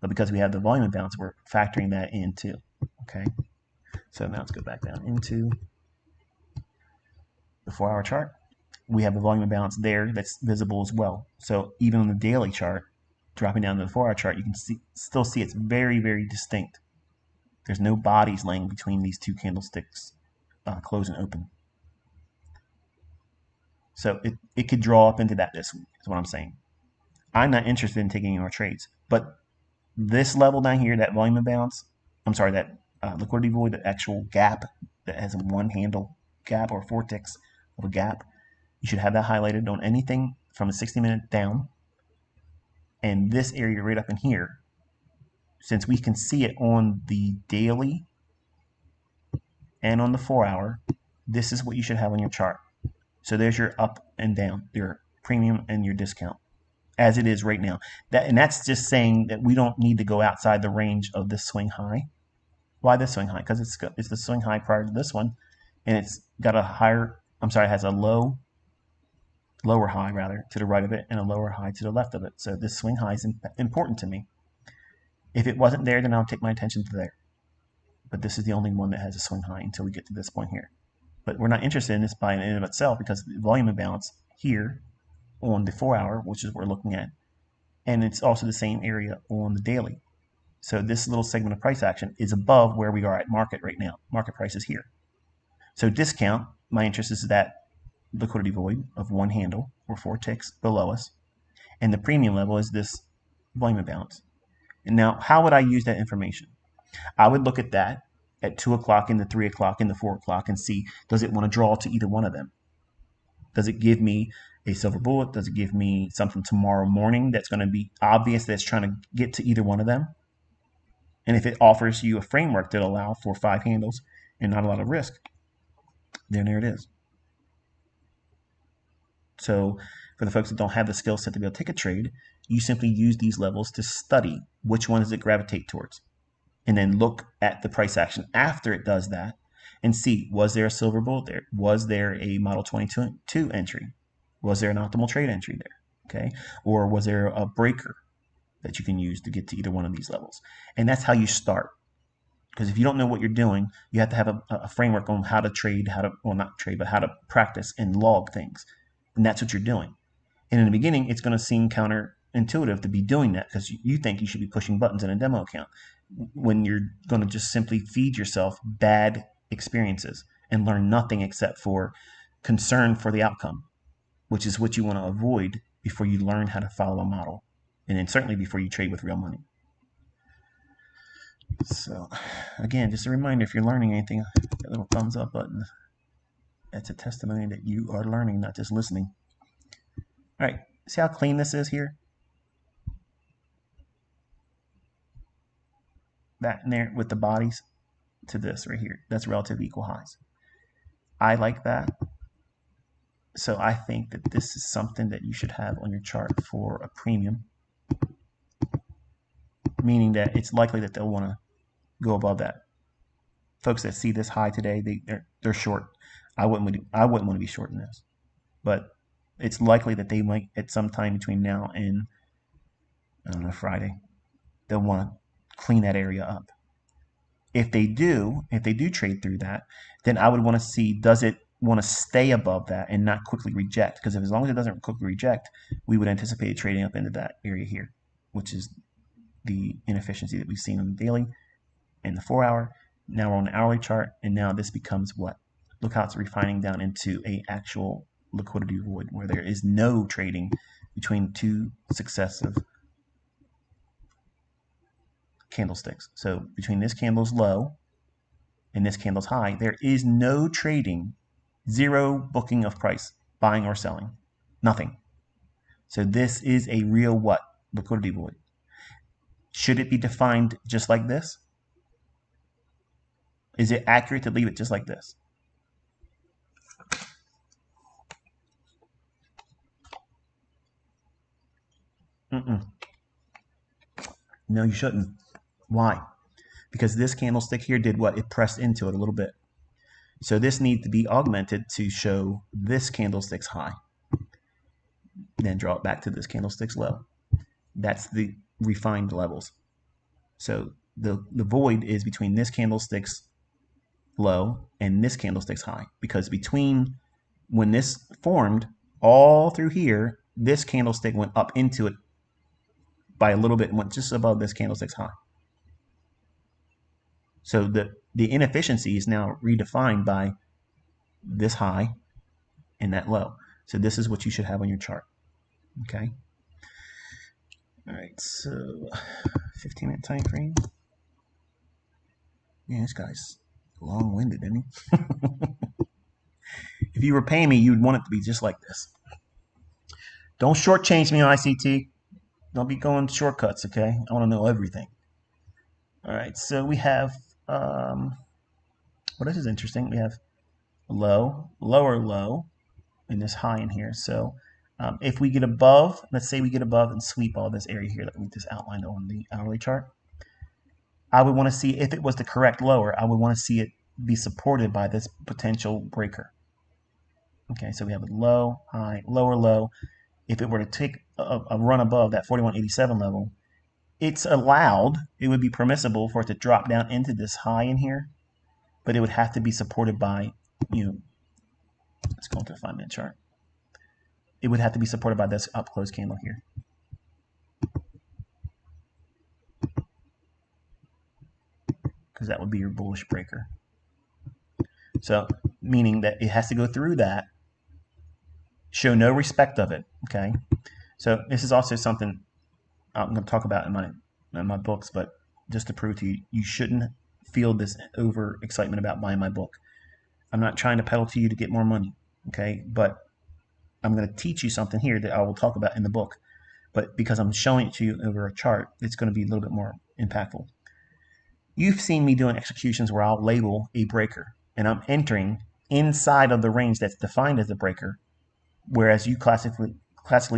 But because we have the volume imbalance, we're factoring that in too. Okay. So now let's go back down into the 4-hour chart. We have the volume imbalance there that's visible as well. So even on the daily chart, dropping down to the 4-hour chart, you can still see it's very, very distinct. There's no bodies laying between these two candlesticks, close and open. So it could draw up into that this week, is what I'm saying. I'm not interested in taking any more trades. But this level down here, that volume imbalance, I'm sorry, that liquidity void, the actual gap that has a one handle gap or 4 ticks of a gap, you should have that highlighted on anything from a 60-minute down. And this area right up in here, since we can see it on the daily and on the 4-hour, this is what you should have on your chart. So there's your up and down, your premium and your discount, as it is right now. And that's just saying that we don't need to go outside the range of this swing high. Why this swing high? Because it's the swing high prior to this one, and it's got a higher, it has a lower high rather to the right of it and a lower high to the left of it. So this swing high is important to me. If it wasn't there, then I'll take my attention to there. But this is the only one that has a swing high until we get to this point here. But we're not interested in this by and of itself because the volume imbalance here on the 4-hour, which is what we're looking at, and it's also the same area on the daily. So this little segment of price action is above where we are at market right now. Market price is here. So discount, my interest is that liquidity void of one handle or 4 ticks below us. And the premium level is this volume imbalance. And now, how would I use that information? I would look at that at 2 o'clock and the 3 o'clock and the 4 o'clock and see, does it want to draw to either one of them? Does it give me a silver bullet? Does it give me something tomorrow morning that's going to be obvious that's trying to get to either one of them? And if it offers you a framework that allow for 5 handles and not a lot of risk, then there it is. So for the folks that don't have the skill set to be able to take a trade, you simply use these levels to study which one does it gravitate towards. And then look at the price action after it does that and see, was there a silver bullet there? Was there a Model 22 entry? Was there an optimal trade entry there? Okay. Or was there a breaker that you can use to get to either one of these levels? And that's how you start. Because if you don't know what you're doing, you have to have a framework on how to trade, not trade, but how to practice and log things. And that's what you're doing. And in the beginning, it's going to seem counterintuitive to be doing that because you think you should be pushing buttons in a demo account when you're going to just simply feed yourself bad experiences and learn nothing except for concern for the outcome, which is what you want to avoid before you learn how to follow a model, and then certainly before you trade with real money. So again, just a reminder, if you're learning anything, that little thumbs up button, that's a testimony that you are learning, not just listening. All right, see how clean this is here? That in there with the bodies to this right here. That's relative equal highs. I like that. So I think that this is something that you should have on your chart for a premium, meaning that it's likely that they'll want to go above that. Folks that see this high today, they're short. I wouldn't want to be short in this, but it's likely that they might at some time between now and Friday, they'll want to clean that area up. If they do trade through that, then I would want to see, does it want to stay above that and not quickly reject? Because as long as it doesn't quickly reject, we would anticipate trading up into that area here, which is the inefficiency that we've seen on the daily and the 4-hour. Now we're on the hourly chart, and now this becomes what? Look how it's refining down into a actual liquidity void where there is no trading between 2 successive candlesticks. So between this candle's low and this candle's high, there is no trading, zero booking of price, buying or selling, nothing. So this is a real what? Liquidity void. Should it be defined just like this? Is it accurate to leave it just like this? No, you shouldn't. Why? Because this candlestick here did what? It pressed into it a little bit. So this needs to be augmented to show this candlestick's high. Then draw it back to this candlestick's low. That's the refined levels. So the void is between this candlestick's low and this candlestick's high, because between when this formed all through here, this candlestick went up into it by a little bit and went just above this candlestick's high. So the inefficiency is now redefined by this high and that low. So this is what you should have on your chart. Okay. All right. So 15-minute time frame. Yeah, this guy's long-winded, isn't he? If you were paying me, you'd want it to be just like this. Don't shortchange me on ICT. Don't be going shortcuts, okay? I want to know everything. All right, so we have, well, this is interesting. We have low, lower low, and this high in here. So if we get above, let's say we get above and sweep all this area here that we just outlined on the hourly chart, I would want to see, if it was the correct lower, I would want to see it be supported by this potential breaker. Okay, so we have a low, high, lower low. If it were to take a run above that 41.87 level, it's allowed, it would be permissible for it to drop down into this high in here, but it would have to be supported by, let's go into the 5-minute chart. It would have to be supported by this up close candle here. Because that would be your bullish breaker. So, meaning that it has to go through that, show no respect of it, okay? So this is also something I'm going to talk about in my books, but just to prove to you, you shouldn't feel this over excitement about buying my book. I'm not trying to peddle to you to get more money, okay? But I'm going to teach you something here that I will talk about in the book. But because I'm showing it to you over a chart, it's going to be a little bit more impactful. You've seen me doing executions where I'll label a breaker, and I'm entering inside of the range that's defined as a breaker, whereas you classically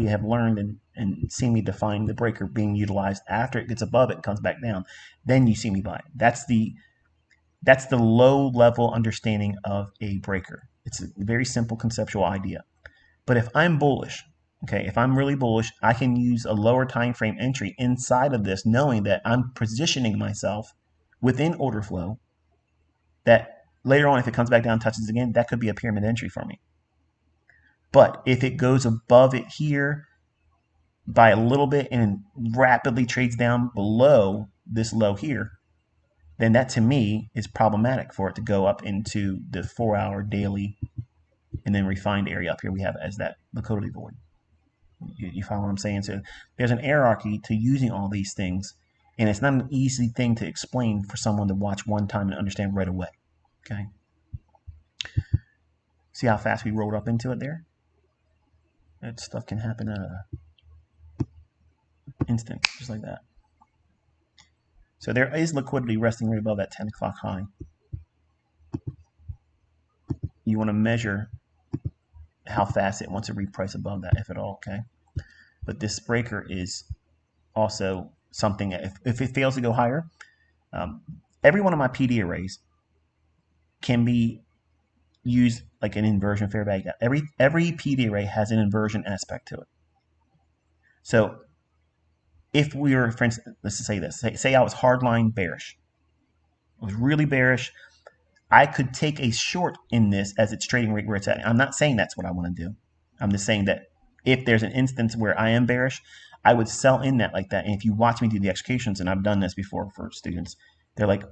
have learned and seen me define the breaker being utilized after it gets above it and comes back down. Then you see me buy it. That's the low level understanding of a breaker. It's a very simple conceptual idea. But if I'm bullish, okay, if I'm really bullish, I can use a lower time frame entry inside of this, knowing that I'm positioning myself within order flow, that later on, if it comes back down and touches again, that could be a pyramid entry for me. But if it goes above it here by a little bit and rapidly trades down below this low here, then that to me is problematic for it to go up into the 4-hour daily and then refined area up here we have as that liquidity void. You follow what I'm saying? So there's an hierarchy to using all these things, and it's not an easy thing to explain for someone to watch one time and understand right away. Okay. See how fast we rolled up into it there? That stuff can happen in an instant, just like that. So there is liquidity resting right above that 10 o'clock high. You want to measure how fast it wants to reprice above that, if at all, okay? But this breaker is also something that if it fails to go higher, every one of my PD arrays can be used like an inversion fair value gap. Every PD array has an inversion aspect to it. So if we were, for instance, let's just say this, say I was hardline bearish. I was really bearish. I could take a short in this as its trading rate where it's at. I'm not saying that's what I want to do. I'm just saying that if there's an instance where I am bearish, I would sell in that like that. And if you watch me do the executions, and I've done this before for students, they're like,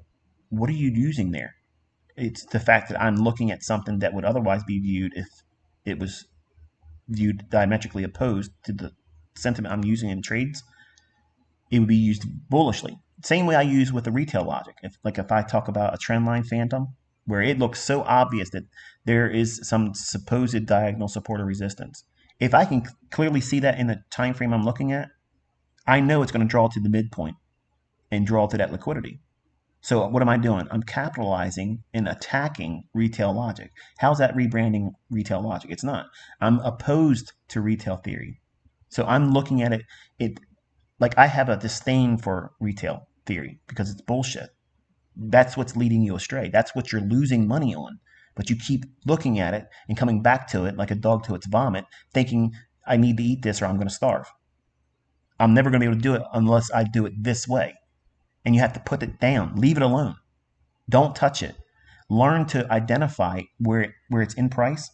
what are you using there? It's the fact that I'm looking at something that would otherwise be viewed, if it was viewed diametrically opposed to the sentiment I'm using in trades, it would be used bullishly. Same way I use with the retail logic. If I talk about a trend line phantom, where it looks so obvious that there is some supposed diagonal support or resistance, if I can clearly see that in the time frame I'm looking at, I know it's going to draw to the midpoint and draw to that liquidity. So what am I doing? I'm capitalizing and attacking retail logic. How's that rebranding retail logic? It's not. I'm opposed to retail theory. So I'm looking at it like I have a disdain for retail theory because it's bullshit. That's what's leading you astray. That's what you're losing money on. But you keep looking at it and coming back to it like a dog to its vomit, thinking I need to eat this or I'm going to starve. I'm never going to be able to do it unless I do it this way. and you have to put it down. Leave it alone. Don't touch it. Learn to identify where it's in price.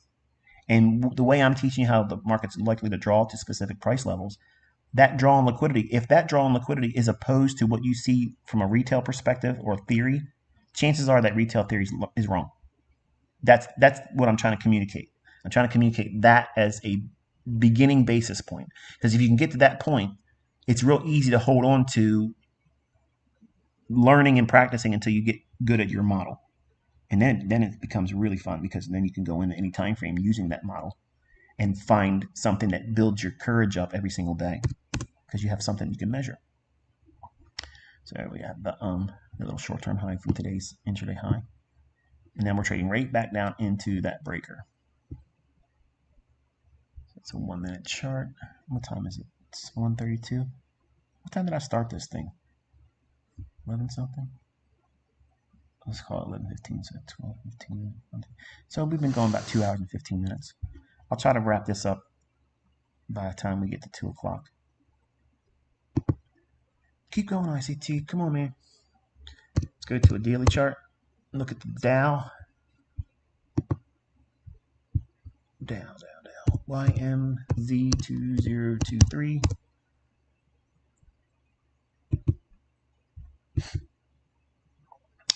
And the way I'm teaching you how the market's likely to draw to specific price levels, that draw on liquidity, if that draw on liquidity is opposed to what you see from a retail perspective or theory, chances are that retail theory is wrong. That's what I'm trying to communicate. I'm trying to communicate that as a beginning basis point. Because if you can get to that point, it's real easy to hold on to learning and practicing until you get good at your model. And then it becomes really fun, because then you can go into any time frame using that model and find something that builds your courage up every single day, because you have something you can measure. So there we have the little short-term high from today's intraday high. And then we're trading right back down into that breaker. It's a 1 minute chart. What time is it? It's 1:32. What time did I start this thing? 11 something? Let's call it 11:15, so 12:15. So we've been going about 2 hours and 15 minutes. I'll try to wrap this up by the time we get to 2 o'clock. Keep going, ICT. Come on, man. Let's go to a daily chart. Look at the Dow. Dow. YMZ2023.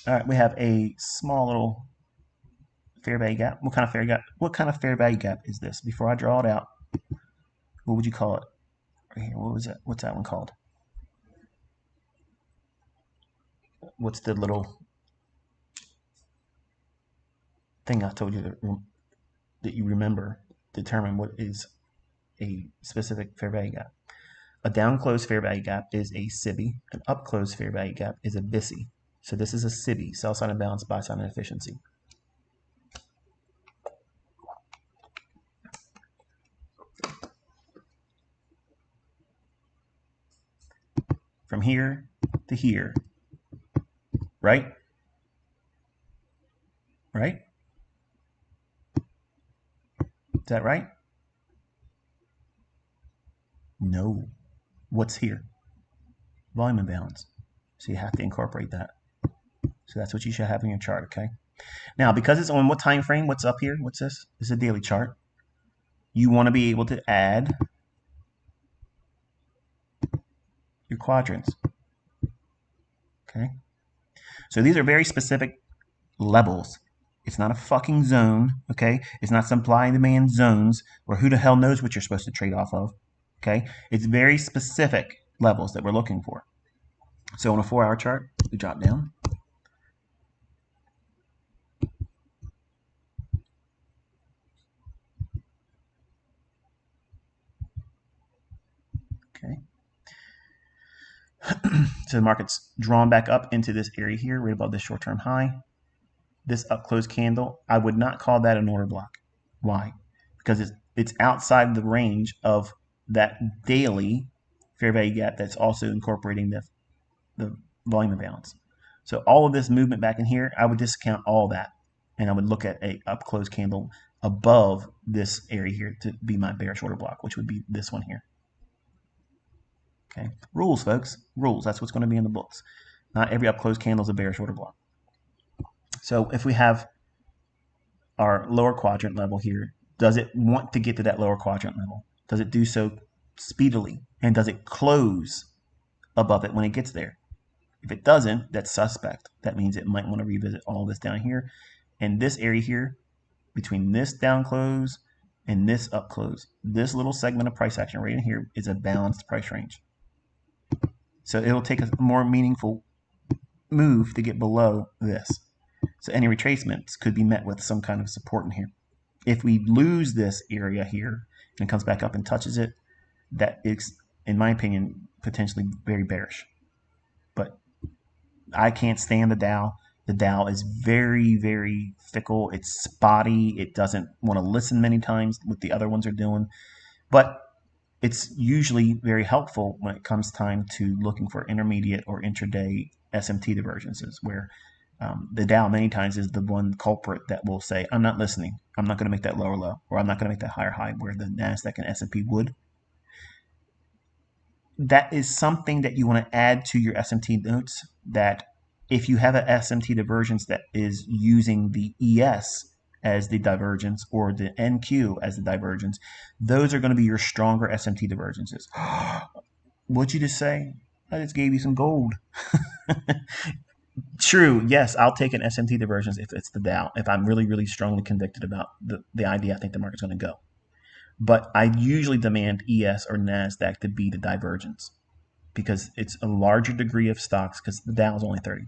All right, we have a small little fair value gap. What kind of fair value gap is this? Before I draw it out, what would you call it? Right here. What was that? What's that one called? What's the little thing I told you that you remember? Determine what is a specific fair value gap. A down closed fair value gap is a SIBI. An up closed fair value gap is a BISI. So this is a SIBI, sell side imbalance, buy side inefficiency. From here to here, right? Right? Is that right? No. What's here? Volume imbalance. So you have to incorporate that. So that's what you should have in your chart, okay? Now, because it's on what time frame, what's up here? What's this? This is a daily chart. You want to be able to add your quadrants, okay? So these are very specific levels. It's not a fucking zone, okay? It's not supply and demand zones where who the hell knows what you're supposed to trade off of, okay? It's very specific levels that we're looking for. So on a 4-hour chart, we drop down. Okay. So the market's drawn back up into this area here, right above this short-term high. This up close candle, I would not call that an order block. Why? Because it's outside the range of that daily fair value gap that's also incorporating the volume imbalance. So all of this movement back in here, I would discount all that, and I would look at a up close candle above this area here to be my bearish order block, which would be this one here. Okay, rules, folks, rules. That's what's going to be in the books. Not every up close candle is a bearish order block. So if we have our lower quadrant level here, does it want to get to that lower quadrant level? Does it do so speedily? And does it close above it when it gets there? If it doesn't, that's suspect. That means it might want to revisit all this down here. And this area here, between this down close and this up close, this little segment of price action right in here is a balanced price range. So it'll take a more meaningful move to get below this. So any retracements could be met with some kind of support in here. If we lose this area here and it comes back up and touches it, that is, in my opinion, potentially very bearish. But I can't stand the Dow. The Dow is very, very fickle. It's spotty. It doesn't want to listen many times what the other ones are doing. But it's usually very helpful when it comes time to looking for intermediate or intraday SMT divergences, where the Dow many times is the one culprit that will say, I'm not listening. I'm not going to make that lower low, or I'm not going to make that higher high, where the NASDAQ and S&P would. that is something that you want to add to your SMT notes, that if you have an SMT divergence that is using the ES as the divergence or the NQ as the divergence, those are going to be your stronger SMT divergences. What'd you just say? I just gave you some gold. True, yes, I'll take an SMT divergence if it's the Dow, if I'm really, really strongly convicted about the idea I think the market's going to go. But I usually demand ES or NASDAQ to be the divergence because it's a larger degree of stocks, because the Dow is only 30.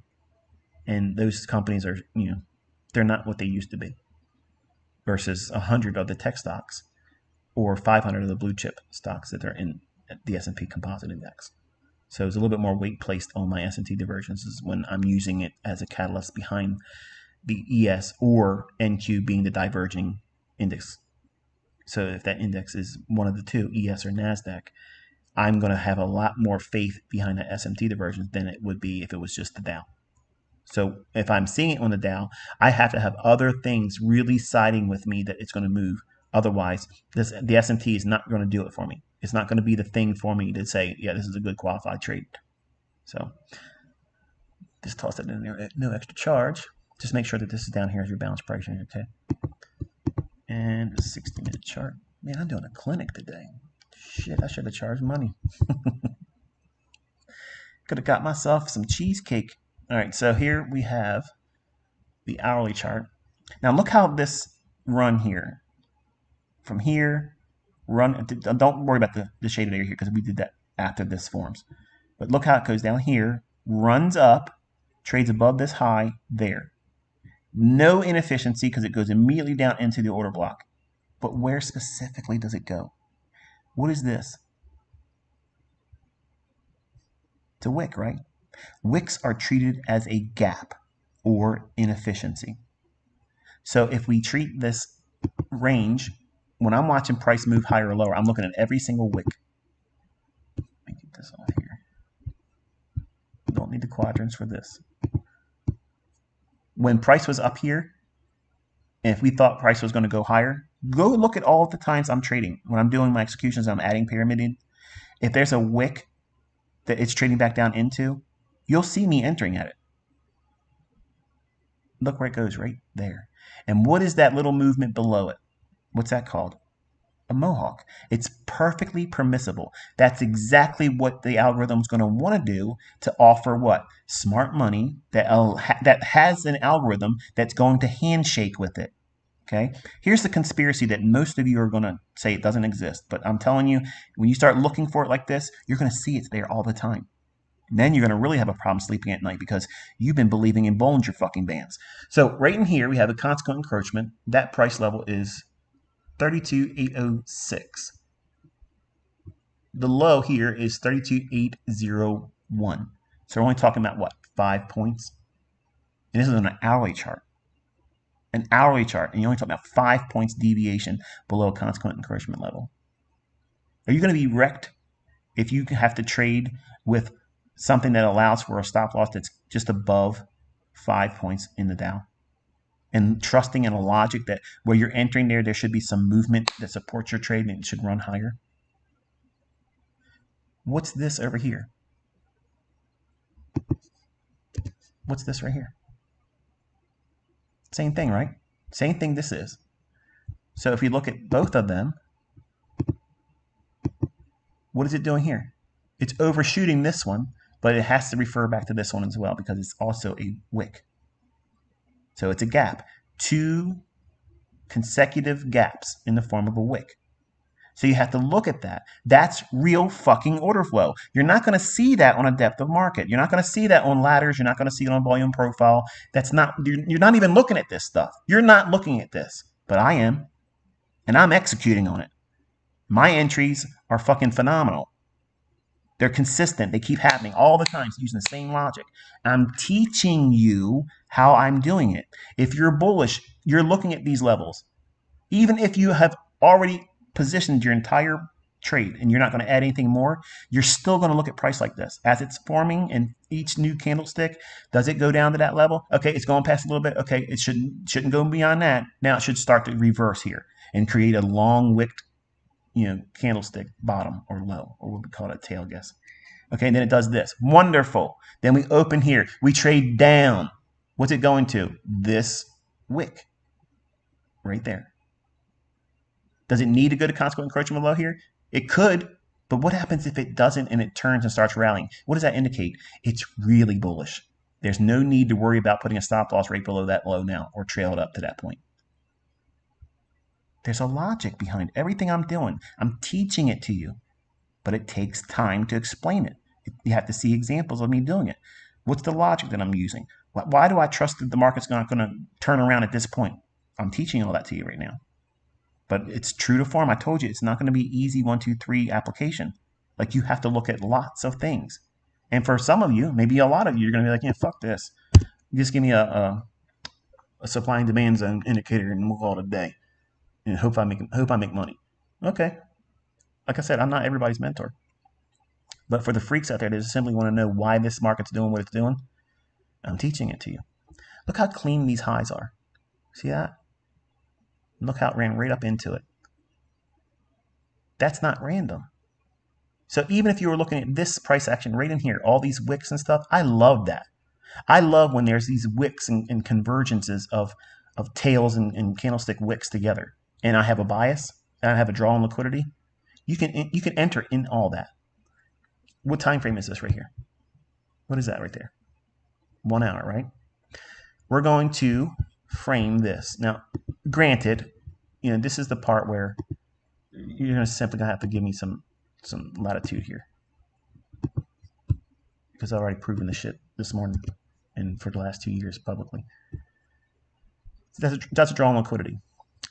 And those companies are, they're not what they used to be, versus 100 of the tech stocks or 500 of the blue chip stocks that are in the S&P Composite Index. So it's a little bit more weight placed on my S&T divergences when I'm using it as a catalyst behind the ES or NQ being the diverging index. So if that index is one of the two, ES or NASDAQ, I'm going to have a lot more faith behind that SMT divergence than it would be if it was just the Dow. So if I'm seeing it on the Dow, I have to have other things really siding with me that it's going to move. Otherwise, the SMT is not going to do it for me. It's not going to be the thing for me to say, yeah, this is a good qualified trade. So just toss it in there at no extra charge. Just make sure that this is down here as your balance price, okay? And a 60-minute chart. Man, I'm doing a clinic today. Shit, I should have charged money. Could have got myself some cheesecake. All right, so here we have the hourly chart. Now look how this run here. From here, run. Don't worry about the shaded area here because we did that after this forms. But look how it goes down here, runs up, trades above this high there. No inefficiency because it goes immediately down into the order block. But where specifically does it go? What is this? It's a wick, right? Wicks are treated as a gap or inefficiency. So if we treat this range, when I'm watching price move higher or lower, I'm looking at every single wick. Let me get this off here. Don't need the quadrants for this. When price was up here, and if we thought price was going to go higher, go look at all of the times I'm trading. When I'm doing my executions, I'm adding pyramiding. If there's a wick that it's trading back down into, you'll see me entering at it. Look where it goes, right there. And what is that little movement below it? What's that called? A mohawk. It's perfectly permissible. That's exactly what the algorithm's going to want to do to offer what? Smart money that has an algorithm that's going to handshake with it. Okay? Here's the conspiracy that most of you are going to say it doesn't exist. But I'm telling you, when you start looking for it like this, you're going to see it's there all the time. And then you're going to really have a problem sleeping at night because you've been believing in Bollinger fucking Bands. So right in here, we have a consequent encroachment. That price level is 32,806. The low here is 32,801. So we're only talking about what? 5 points? And this is on an hourly chart. An hourly chart, and you're only talking about 5 points deviation below a consequent encroachment level. Are you going to be wrecked if you have to trade with something that allows for a stop loss that's just above 5 points in the Dow? And trusting in a logic that where you're entering there should be some movement that supports your trade and it should run higher. What's this over here? What's this right here? Same thing, right? Same thing this is. So if you look at both of them, what is it doing here? It's overshooting this one, but it has to refer back to this one as well because it's also a wick. So it's a gap. 2 consecutive gaps in the form of a wick. So you have to look at that. That's real fucking order flow. You're not going to see that on a depth of market. You're not going to see that on ladders. You're not going to see it on volume profile. That's not, you're not even looking at this stuff. You're not looking at this, but I am. And I'm executing on it. My entries are fucking phenomenal. They're consistent. They keep happening all the time using the same logic. I'm teaching you how I'm doing it. If you're bullish, you're looking at these levels. Even if you have already positioned your entire trade and you're not going to add anything more, you're still going to look at price like this. As it's forming in each new candlestick, does it go down to that level? Okay, it's going past a little bit. Okay, it shouldn't go beyond that. Now it should start to reverse here and create a long wick candlestick bottom or low, or what we call it, tail guess. Okay, and then it does this. Wonderful. Then we open here. We trade down. What's it going to? This wick right there. Does it need to go to consequent encroachment below here? It could, but what happens if it doesn't and it turns and starts rallying? What does that indicate? It's really bullish. There's no need to worry about putting a stop loss right below that low now or trail it up to that point. There's a logic behind everything I'm doing. I'm teaching it to you, but it takes time to explain it. You have to see examples of me doing it. What's the logic that I'm using? Why do I trust that the market's not going to turn around at this point? I'm teaching all that to you right now. But it's true to form. I told you it's not going to be easy 1, 2, 3 application. Like, you have to look at lots of things. And for some of you, maybe a lot of you, you're going to be like, yeah, fuck this. Just give me a supply and demand zone indicator and we'll call it a day. And hope I make money. Okay. Like I said, I'm not everybody's mentor. But for the freaks out there that just simply want to know why this market's doing what it's doing, I'm teaching it to you. Look how clean these highs are. See that? Look how it ran right up into it. That's not random. So even if you were looking at this price action right in here, all these wicks and stuff, I love that. I love when there's these wicks and convergences of tails and candlestick wicks together. And I have a bias, and I have a draw on liquidity. You can enter in all that. What time frame is this right here? What is that right there? 1 hour, right? We're going to frame this. Now, granted, this is the part where you're simply going to have to give me some latitude here, because I've already proven this shit this morning and for the last 2 years publicly. That's a draw on liquidity.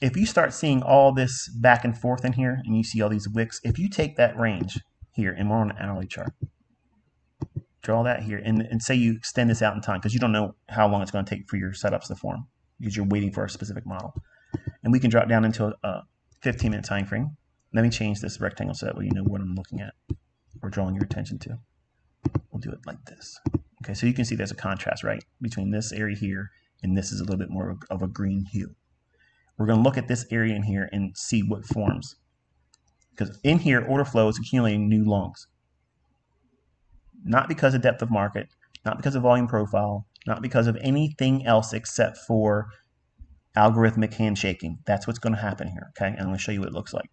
If you start seeing all this back and forth in here and you see all these wicks, if you take that range here and we're on an hourly chart, draw that here and say you extend this out in time, because you don't know how long it's going to take for your setups to form because you're waiting for a specific model. And we can drop down into a 15-minute time frame. Let me change this rectangle so that way you know what I'm looking at or drawing your attention to. We'll do it like this. Okay, so you can see there's a contrast, right, between this area here and this is a little bit more of a green hue. We're going to look at this area in here and see what forms. Because in here, order flow is accumulating new longs. Not because of depth of market, not because of volume profile, not because of anything else except for algorithmic handshaking. That's what's going to happen here, okay? And I'm going to show you what it looks like.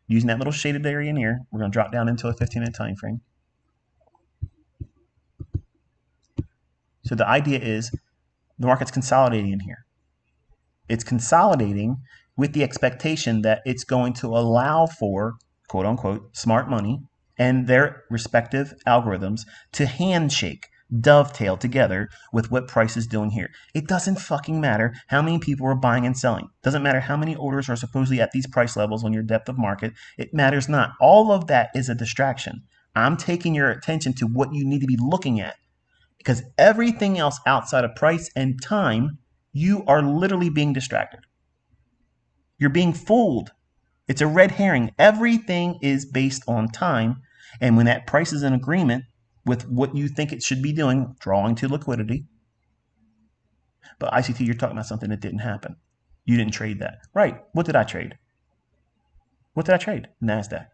Using that little shaded area in here, we're going to drop down into a 15-minute time frame. So the idea is the market's consolidating in here. It's consolidating with the expectation that it's going to allow for, quote unquote, smart money and their respective algorithms to handshake, dovetail together with what price is doing here. It doesn't fucking matter how many people are buying and selling. It doesn't matter how many orders are supposedly at these price levels on your depth of market. It matters not. All of that is a distraction. I'm taking your attention to what you need to be looking at, because everything else outside of price and time, you are literally being distracted. You're being fooled. It's a red herring. Everything is based on time. And when that price is in agreement with what you think it should be doing, drawing to liquidity. But ICT, you're talking about something that didn't happen. You didn't trade that. Right. What did I trade? What did I trade? NASDAQ.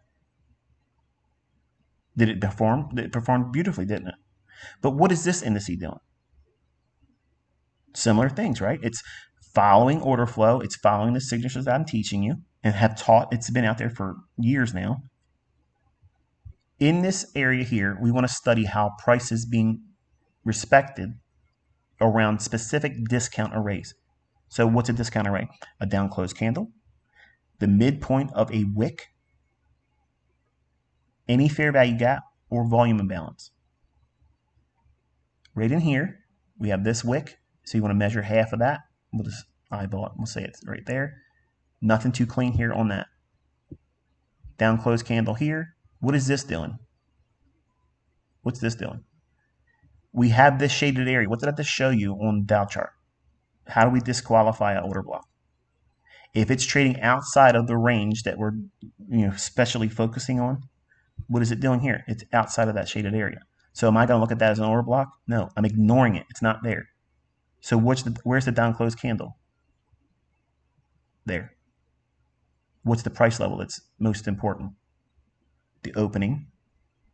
Did it perform? It performed beautifully, didn't it? But what is this indice doing? Similar things, right? It's following order flow. It's following the signatures that I'm teaching you and have taught. It's been out there for years now. In this area here, we want to study how price is being respected around specific discount arrays. So what's a discount array? A down closed candle, the midpoint of a wick, any fair value gap, or volume imbalance. Right in here, we have this wick. So you want to measure half of that. We'll just eyeball it. We'll say it's right there. Nothing too clean here on that. Down closed candle here. What is this doing? What's this doing? We have this shaded area. What did I just show you on the Dow chart? How do we disqualify an order block? If it's trading outside of the range that we're specially focusing on, what is it doing here? It's outside of that shaded area. So am I going to look at that as an order block? No, I'm ignoring it. It's not there. So where's the down closed candle? There. What's the price level that's most important? The opening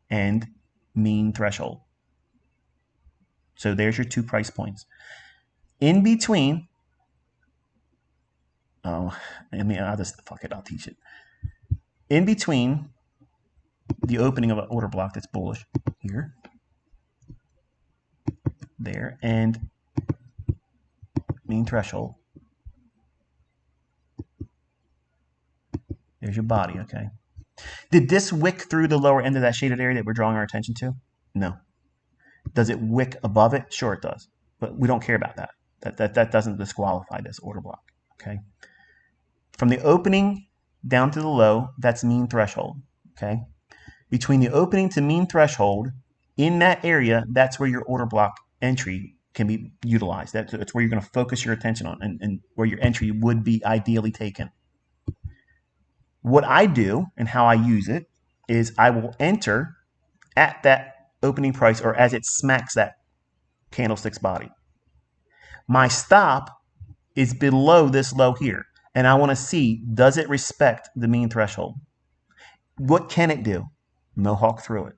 and mean threshold. So there's your 2 price points. In between, I'll just, fuck it, I'll teach it. In between the opening of an order block that's bullish here, there, and mean threshold, there's your body, okay? Did this wick through the lower end of that shaded area that we're drawing our attention to? No. Does it wick above it? Sure it does. But we don't care about that. That doesn't disqualify this order block, okay? From the opening down to the low, that's mean threshold, okay? Between the opening to mean threshold, in that area, that's where your order block entry can be utilized. That's where you're going to focus your attention on and where your entry would be ideally taken. What I do and how I use it is I will enter at that opening price or as it smacks that candlestick's body. My stop is below this low here, and I want to see, does it respect the mean threshold? What can it do? Mohawk through it.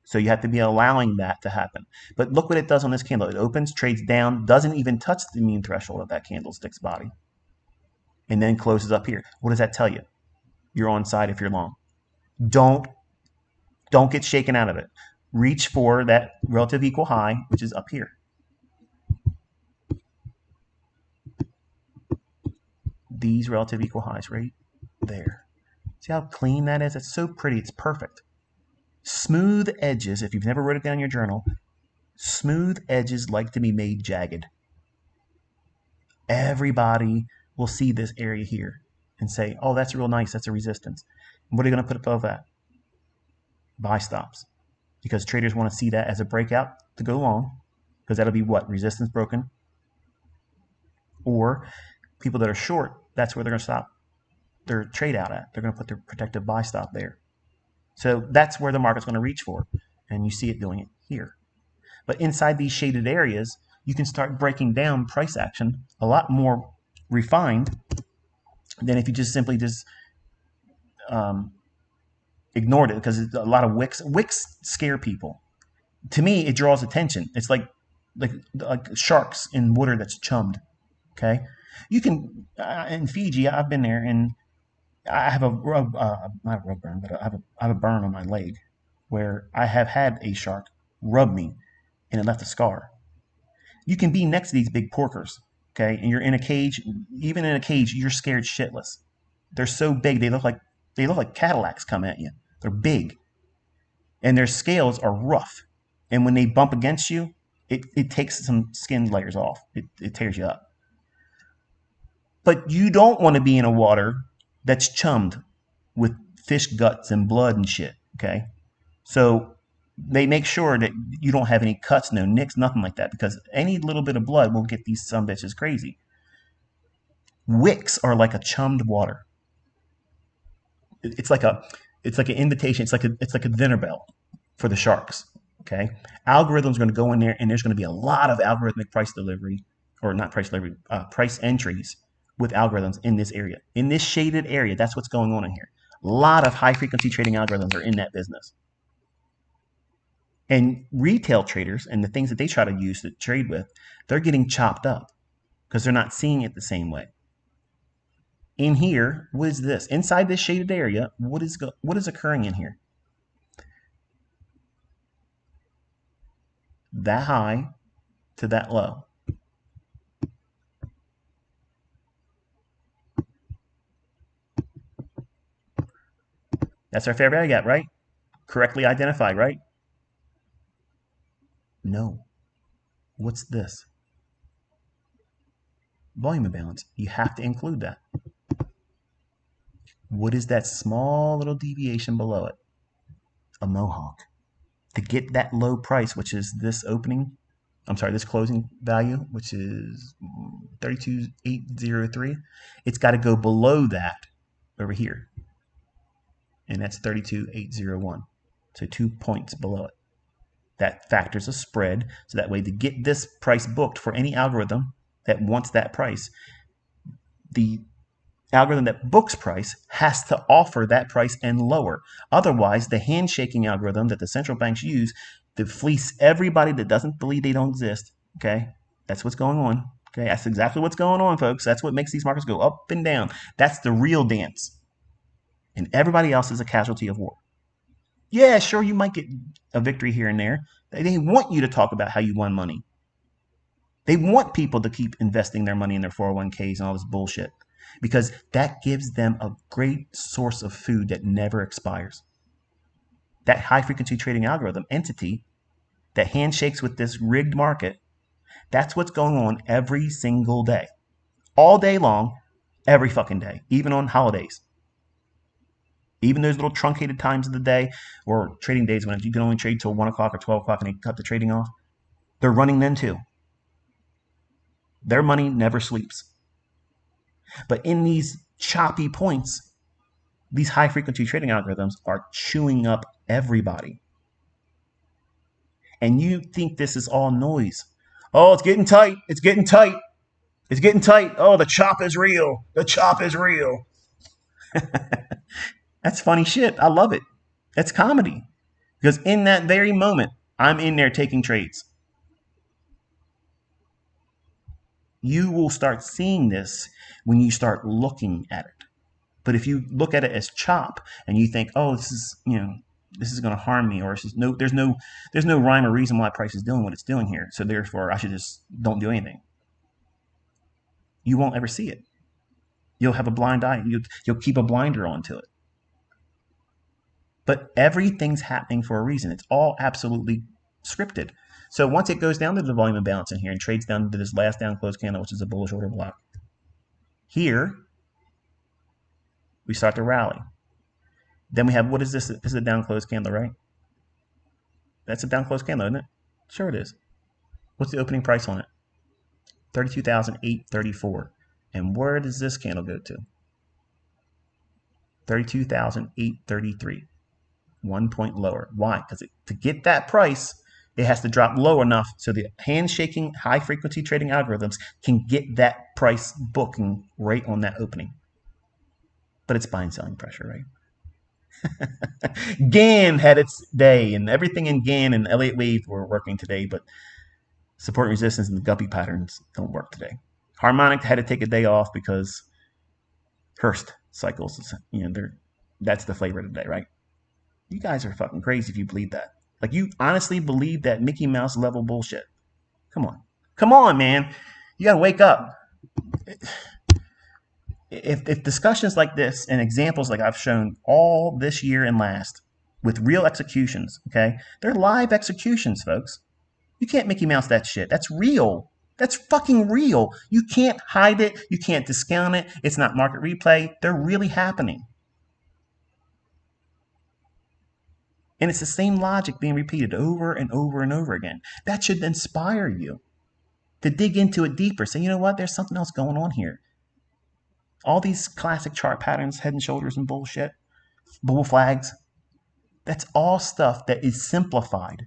So you have to be allowing that to happen. But look what it does on this candle. It opens, trades down, doesn't even touch the mean threshold of that candlestick's body, and then closes up here. What does that tell you? You're on side if you're long. Don't get shaken out of it. Reach for that relative equal high, which is up here. These relative equal highs right there. See how clean that is? It's so pretty. It's perfect. Smooth edges, if you've never wrote it down in your journal, smooth edges like to be made jagged. Everybody will see this area here and say, oh, that's real nice. That's a resistance. And what are you going to put above that? Buy stops. Because traders want to see that as a breakout to go long, because that'll be what? Resistance broken. Or people that are short, that's where they're going to stop their trade out at. They're going to put their protective buy stop there. So that's where the market's going to reach for. And you see it doing it here. But inside these shaded areas, you can start breaking down price action a lot more refined than if you just simply ignored it, because a lot of wicks scare people. To me, it draws attention. It's like sharks in water that's chummed. Okay, you can in Fiji. I've been there, and I have not a rub burn, but I have a burn on my leg where I have had a shark rub me, and it left a scar. You can be next to these big porkers, okay, and you're in a cage. Even in a cage, you're scared shitless. They're so big, they look like Cadillacs come at you. They're big, and their scales are rough. And when they bump against you, it takes some skin layers off. It tears you up. But you don't want to be in a water that's chummed with fish guts and blood and shit, okay? So they make sure that you don't have any cuts, no nicks, nothing like that, because any little bit of blood will get these sumbitches crazy. Wicks are like a chummed water. It's like an invitation. It's like a dinner bell for the sharks. Okay, algorithm's going to go in there, and there's going to be a lot of algorithmic price delivery, or not price delivery, price entries with algorithms in this area, in this shaded area. That's what's going on in here. A lot of high frequency trading algorithms are in that business. And retail traders and the things that they try to use to trade with, they're getting chopped up because they're not seeing it the same way. In here, what is this? Inside this shaded area, what is occurring in here? That high to that low. That's our fair value gap, right? Correctly identified, right? No. What's this? Volume imbalance. You have to include that. What is that small little deviation below it? A mohawk. To get that low price, which is this this closing value, which is 32,803, it's got to go below that over here. And that's 32,801. So 2 points below it. That factors a spread. So that way, to get this price booked for any algorithm that wants that price, the algorithm that books price has to offer that price and lower. Otherwise, the handshaking algorithm that the central banks use to fleece everybody that doesn't believe they don't exist, okay, that's what's going on. Okay, that's exactly what's going on, folks. That's what makes these markets go up and down. That's the real dance. And everybody else is a casualty of war. Yeah, sure, you might get a victory here and there. They want you to talk about how you won money. They want people to keep investing their money in their 401ks and all this bullshit because that gives them a great source of food that never expires. That high frequency trading algorithm entity that handshakes with this rigged market, that's what's going on every single day, all day long, every fucking day, even on holidays. Even those little truncated times of the day or trading days when you can only trade till 1 o'clock or 12 o'clock and they cut the trading off, they're running then too. Their money never sleeps. But in these choppy points, these high frequency trading algorithms are chewing up everybody. And you think this is all noise. Oh, it's getting tight. It's getting tight. It's getting tight. Oh, the chop is real. The chop is real. That's funny shit. I love it. That's comedy. Because in that very moment, I'm in there taking trades. You will start seeing this when you start looking at it. But if you look at it as chop and you think, oh, this is going to harm me, or there's no rhyme or reason why price is doing what it's doing here, so therefore I should just don't do anything, you won't ever see it. You'll have a blind eye. You'll keep a blinder onto it. But everything's happening for a reason. It's all absolutely scripted. So once it goes down to the volume imbalance in here and trades down to this last down close candle, which is a bullish order block, here we start to rally. Then we have, what is this? This is a down close candle, right? That's a down close candle, isn't it? Sure it is. What's the opening price on it? 32,834. And where does this candle go to? 32,833. 1 point lower. Why? Because to get that price, it has to drop low enough so the handshaking high frequency trading algorithms can get that price booking right on that opening. But it's buying selling pressure, right? GAN had its day, and everything in GAN and Elliott Wave were working today, but support and resistance and the guppy patterns don't work today. Harmonic had to take a day off because Hurst cycles, that's the flavor of the day, right? You guys are fucking crazy if you believe that. Like, you honestly believe that Mickey Mouse level bullshit. Come on, man. You gotta wake up. If discussions like this and examples like I've shown all this year and last with real executions, okay, they're live executions, folks. You can't Mickey Mouse that shit. That's real. That's fucking real. You can't hide it. You can't discount it. It's not market replay. They're really happening. And it's the same logic being repeated over and over and over again. That should inspire you to dig into it deeper. Say, you know what? There's something else going on here. All these classic chart patterns, head and shoulders and bullshit, bull flags, that's all stuff that is simplified.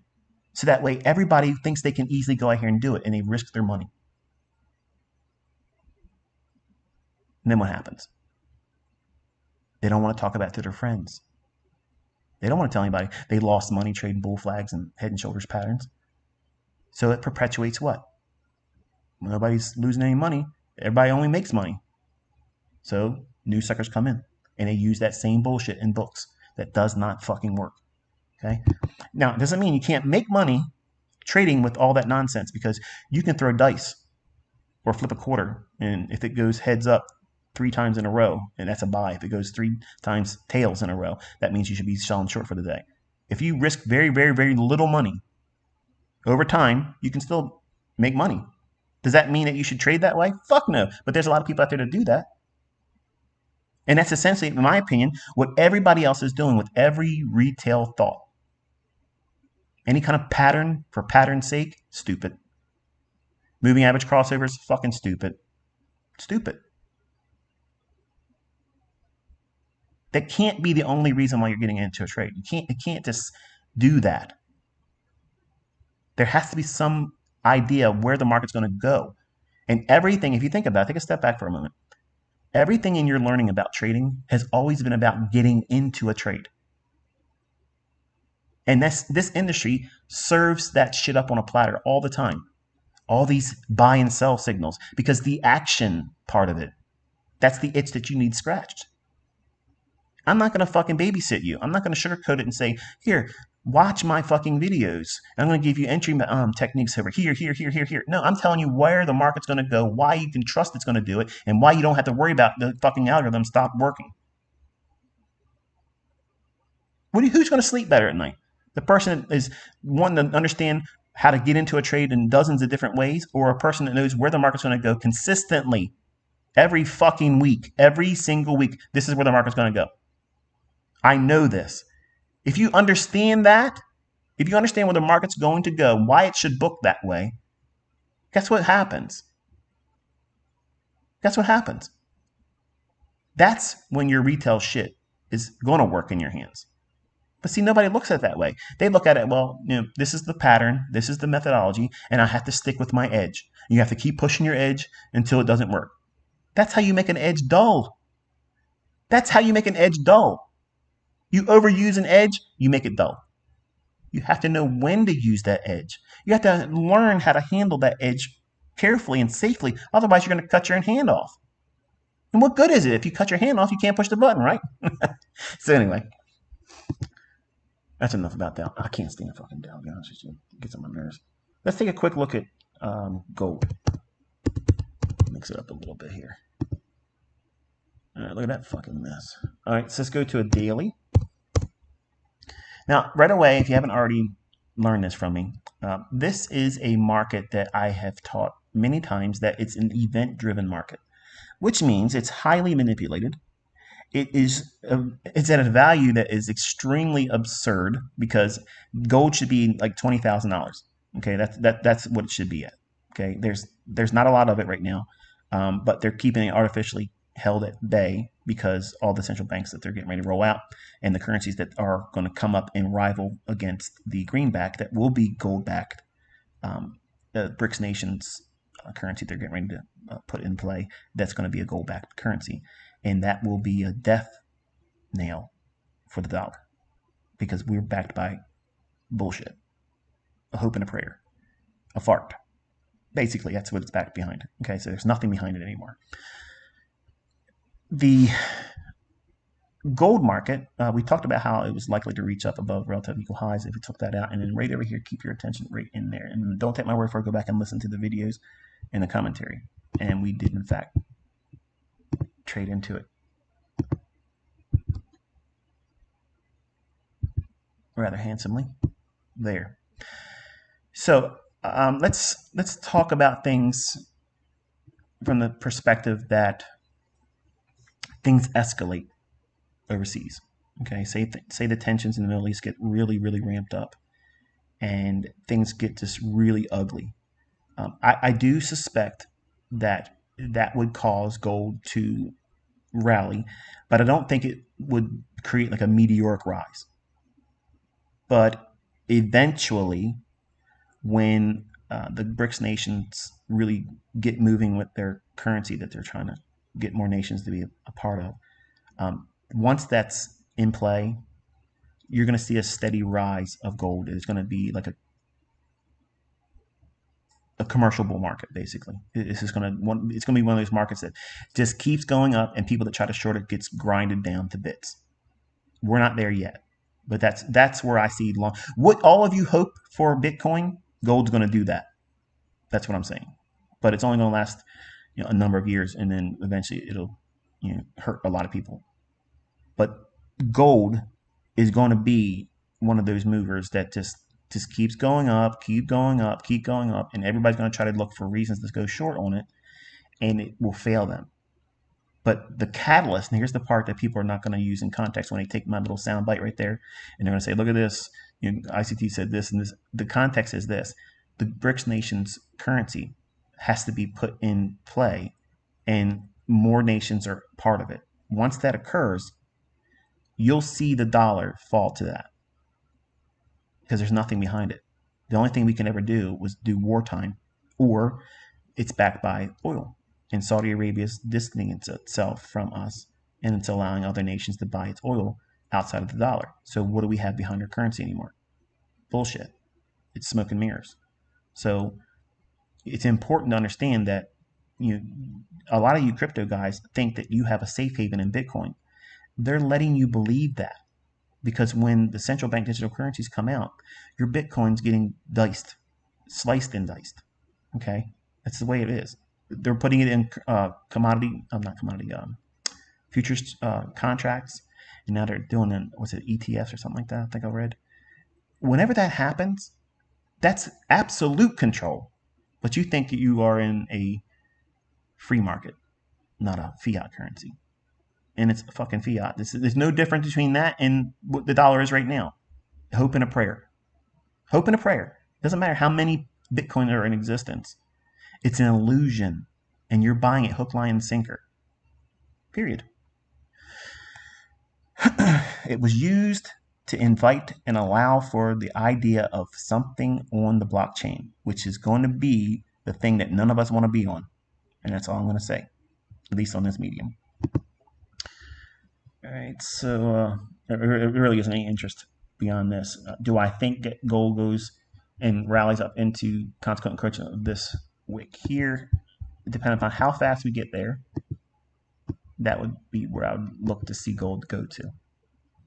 So that way everybody thinks they can easily go out here and do it, and they risk their money. And then what happens? They don't want to talk about it to their friends. They don't want to tell anybody they lost money trading bull flags and head and shoulders patterns. So it perpetuates what? Nobody's losing any money. Everybody only makes money. So new suckers come in and they use that same bullshit in books that does not fucking work. Okay. Now, it doesn't mean you can't make money trading with all that nonsense, because you can throw dice or flip a quarter, and if it goes heads up 3 times in a row, and that's a buy. If it goes 3 times tails in a row, that means you should be selling short for the day. If you risk very, very, very little money over time, you can still make money. Does that mean that you should trade that way? Fuck no. But there's a lot of people out there that do that. And that's essentially, in my opinion, what everybody else is doing with every retail thought. Any kind of pattern for pattern's sake, stupid. Moving average crossovers, fucking stupid. Stupid. That can't be the only reason why you're getting into a trade. You can't just do that. There has to be some idea of where the market's going to go. And everything, if you think about it, take a step back for a moment. Everything in your learning about trading has always been about getting into a trade. And this industry serves that shit up on a platter all the time. All these buy and sell signals, because the action part of it, that's the itch that you need scratched. I'm not going to fucking babysit you. I'm not going to sugarcoat it and say, here, watch my fucking videos. I'm going to give you entry techniques over here, here, here, here, here. No, I'm telling you where the market's going to go, why you can trust it's going to do it, and why you don't have to worry about the fucking algorithm stop working. Who's going to sleep better at night? The person that is wanting to understand how to get into a trade in dozens of different ways, or a person that knows where the market's going to go consistently every fucking week, every single week? This is where the market's going to go. I know this. If you understand that, if you understand where the market's going to go, why it should book that way, guess what happens? Guess what happens? That's when your retail shit is going to work in your hands. But see, nobody looks at it that way. They look at it, well, this is the pattern, this is the methodology, and I have to stick with my edge. You have to keep pushing your edge until it doesn't work. That's how you make an edge dull. That's how you make an edge dull. You overuse an edge, you make it dull. You have to know when to use that edge. You have to learn how to handle that edge carefully and safely. Otherwise, you're going to cut your own hand off. And what good is it if you cut your hand off, you can't push the button, right? So anyway, that's enough about that. I can't stand fucking Dow, to be honest with you. It gets on my nerves. Let's take a quick look at gold. Mix it up a little bit here. All right, look at that fucking mess. All right, so let's go to a daily. Now, right away, if you haven't already learned this from me, this is a market that I have taught many times that it's an event-driven market, which means it's highly manipulated. It's at a value that is extremely absurd, because gold should be like $20,000. Okay, that's what it should be at. Okay, there's not a lot of it right now, but they're keeping it artificially held at bay because all the central banks that they're getting ready to roll out, and the currencies that are going to come up and rival against the greenback that will be gold backed, the BRICS nations currency they're getting ready to put in play, that's going to be a gold backed currency, and that will be a death nail for the dollar, because we're backed by bullshit, a hope and a prayer, a fart. Basically, that's what it's backed behind. Okay, so there's nothing behind it anymore. The gold market, we talked about how it was likely to reach up above relative equal highs if we took that out. And then right over here, keep your attention right in there. And don't take my word for it. Go back and listen to the videos and the commentary. And we did, in fact, trade into it rather handsomely there. So let's talk about things from the perspective that things escalate overseas. Okay, say the tensions in the Middle East get really, really ramped up, and things get just really ugly. I do suspect that would cause gold to rally, but I don't think it would create like a meteoric rise. But eventually, when the BRICS nations really get moving with their currency that they're trying to get more nations to be a part of, once that's in play, you're going to see a steady rise of gold. It's going to be like a commercial bull market, basically. It's going to be one of those markets that just keeps going up, and people that try to short it gets grinded down to bits. We're not there yet, but that's where I see long. What all of you hope for Bitcoin, gold's going to do that. That's what I'm saying. But it's only going to last a number of years, and then eventually it'll hurt a lot of people. But gold is going to be one of those movers that just keeps going up, keep going up, and everybody's going to try to look for reasons to go short on it, and it will fail them. But the catalyst, and here's the part that people are not going to use in context when they take my little sound bite right there, and they're going to say, look at this, ICT said this and this. The context is this: the BRICS nations currency has to be put in play, and more nations are part of it. Once that occurs, you'll see the dollar fall to that, because there's nothing behind it. The only thing we can ever do was do wartime, or it's backed by oil. and Saudi Arabia is distancing itself from us, and it's allowing other nations to buy its oil outside of the dollar. So what do we have behind our currency anymore? Bullshit. It's smoke and mirrors. So it's important to understand that a lot of you crypto guys think that you have a safe haven in Bitcoin. They're letting you believe that, because when the central bank digital currencies come out, your Bitcoin's getting sliced and diced. Okay, that's the way it is. They're putting it in futures contracts, and now they're doing ETFs or something like that. I think I read. Whenever that happens, that's absolute control. But you think you are in a free market, not a fiat currency. And it's fucking fiat. There's no difference between that and what the dollar is right now. Hope and a prayer. Hope and a prayer. Doesn't matter how many Bitcoin are in existence. It's an illusion, and you're buying it hook, line, and sinker. Period. It was used to invite and allow for the idea of something on the blockchain, which is going to be the thing that none of us want to be on. And that's all I'm going to say, at least on this medium. All right, so there really isn't any interest beyond this. Do I think that gold goes and rallies up into consequent correction of this wick here? Depending upon how fast we get there, that would be where I would look to see gold go to,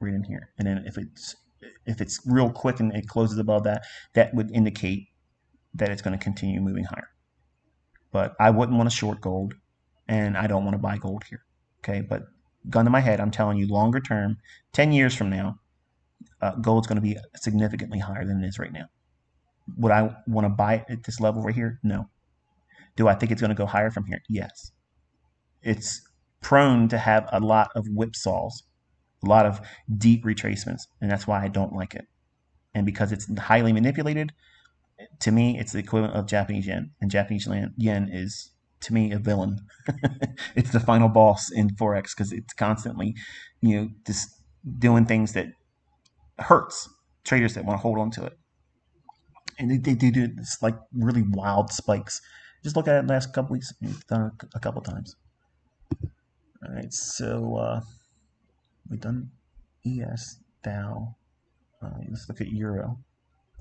right in here. And then if it's real quick and it closes above that, that would indicate that it's going to continue moving higher. But I wouldn't want to short gold, and I don't want to buy gold here. Okay, but gun to my head, I'm telling you, longer term, 10 years from now, gold's going to be significantly higher than it is right now. Would I want to buy it at this level right here? No. Do I think it's going to go higher from here? Yes. It's prone to have a lot of whipsaws, a lot of deep retracements, and that's why I don't like it. And because it's highly manipulated, to me, it's the equivalent of Japanese yen, and Japanese yen is, to me, a villain. It's the final boss in Forex, because it's constantly, just doing things that hurts traders that want to hold on to it. And they do this like really wild spikes. Just look at it last couple weeks. We've done it a couple times. All right, so we've done ES, Dow. Let's look at Euro.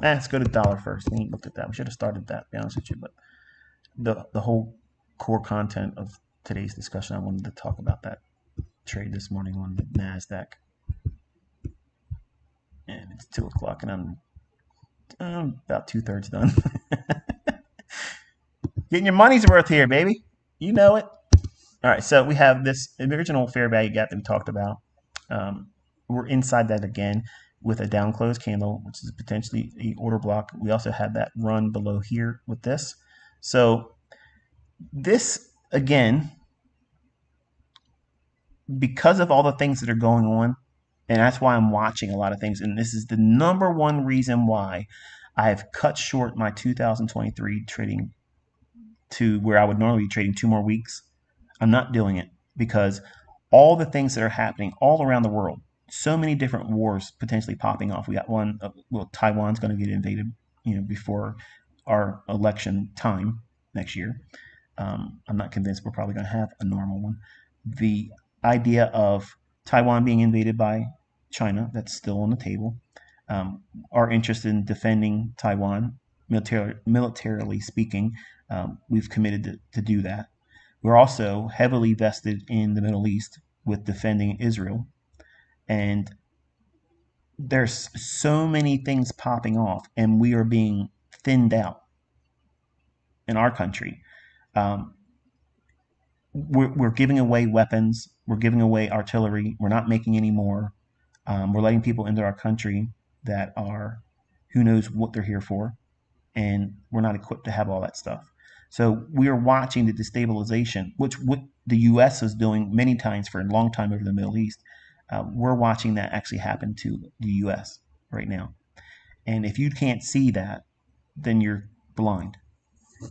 Let's go to dollar first. We ain't looked at that. We should have started that, to be honest with you. But the whole core content of today's discussion, I wanted to talk about that trade this morning on the NASDAQ. And it's 2 o'clock, and I'm about 2/3 done. Getting your money's worth here, baby. You know it. All right, so we have this original fair value gap that we talked about. We're inside that again with a down close candle, which is potentially an order block. We also have that run below here with this. So this, again, because of all the things that are going on, and that's why I'm watching a lot of things, and this is the number one reason why I have cut short my 2023 trading to where I would normally be trading 2 more weeks. I'm not doing it because all the things that are happening all around the world, so many different wars potentially popping off. We got one, Taiwan's going to get invaded, before our election time next year. I'm not convinced we're probably going to have a normal one. The idea of Taiwan being invaded by China, that's still on the table. Our interest in defending Taiwan, militarily speaking, we've committed to do that. We're also heavily vested in the Middle East with defending Israel. And there's so many things popping off, and we are being thinned out in our country. We're giving away weapons. We're giving away artillery. We're not making any more. We're letting people into our country that are, who knows what they're here for, and we're not equipped to have all that stuff. So we are watching the destabilization, which what the U.S. is doing many times for a long time over the Middle East. We're watching that actually happen to the U.S. right now. And if you can't see that, then you're blind.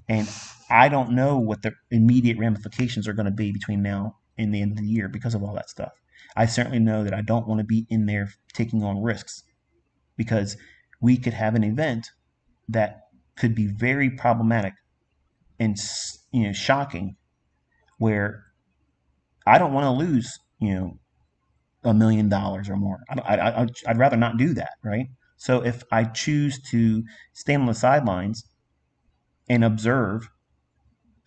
And I don't know what the immediate ramifications are going to be between now and the end of the year because of all that stuff. I certainly know that I don't want to be in there taking on risks, because we could have an event that could be very problematic and shocking where I don't want to lose, $1 million or more. I'd rather not do that, right? So if I choose to stand on the sidelines and observe,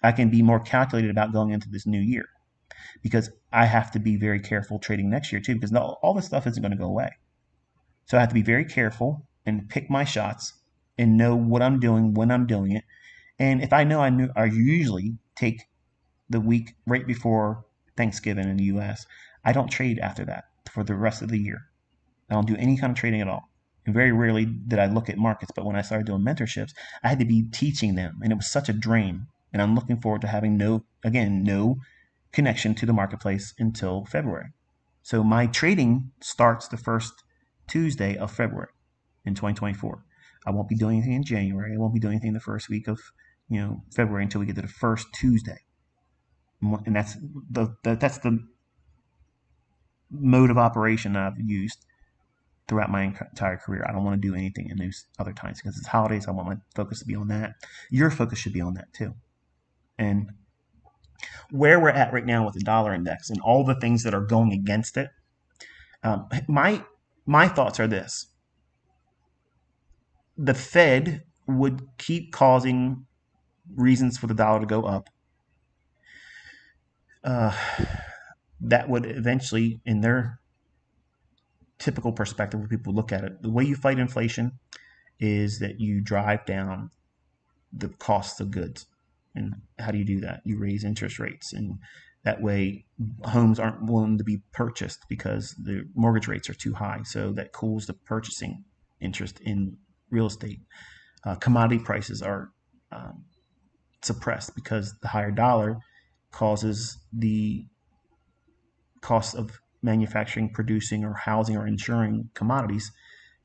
I can be more calculated about going into this new year, because I have to be very careful trading next year too, because all this stuff isn't going to go away. So I have to be very careful and pick my shots and know what I'm doing when I'm doing it. And if I know I usually take the week right before Thanksgiving in the US, I don't trade after that for the rest of the year. I don't do any kind of trading at all. And very rarely did I look at markets. But when I started doing mentorships, I had to be teaching them, and it was such a drain. And I'm looking forward to having no connection to the marketplace until February. So my trading starts the first Tuesday of February in 2024. I won't be doing anything in January. I won't be doing anything the first week of February until we get to the first Tuesday. And that's the mode of operation I've used throughout my entire career. I don't want to do anything in those other times because it's holidays. I want my focus to be on that. Your focus should be on that too. And where we're at right now with the dollar index and all the things that are going against it, my thoughts are this: the Fed would keep causing reasons for the dollar to go up. That would eventually, in their typical perspective, where people look at it, the way you fight inflation is that you drive down the cost of goods. And how do you do that? You raise interest rates, and that way homes aren't willing to be purchased because the mortgage rates are too high. So that cools the purchasing interest in real estate. Commodity prices are suppressed because the higher dollar causes the cost of manufacturing, producing, or housing, or insuring commodities.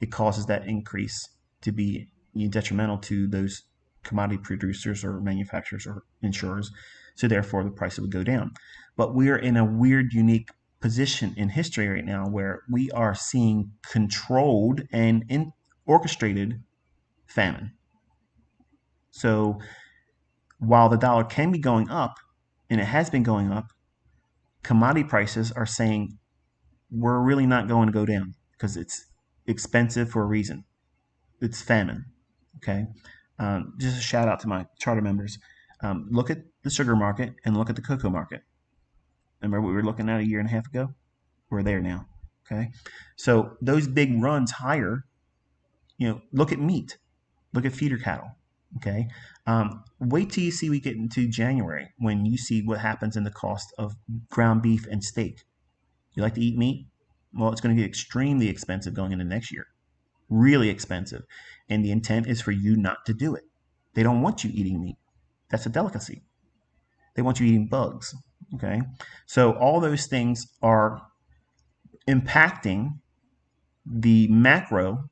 It causes that increase to be detrimental to those commodity producers or manufacturers or insurers. So therefore, the price would go down. But we are in a weird, unique position in history right now where we are seeing controlled and orchestrated famine. So while the dollar can be going up, and it has been going up, commodity prices are saying we're really not going to go down because it's expensive for a reason. It's famine. Okay. Just a shout out to my charter members. Look at the sugar market and look at the cocoa market. Remember what we were looking at a year and a half ago? We're there now. Okay. So those big runs higher, look at meat, look at feeder cattle. Okay. Wait till you see we get into January when you see what happens in the cost of ground beef and steak. You like to eat meat? Well, it's going to get extremely expensive going into next year. Really expensive. And the intent is for you not to do it. They don't want you eating meat. That's a delicacy. They want you eating bugs. Okay. So all those things are impacting the macro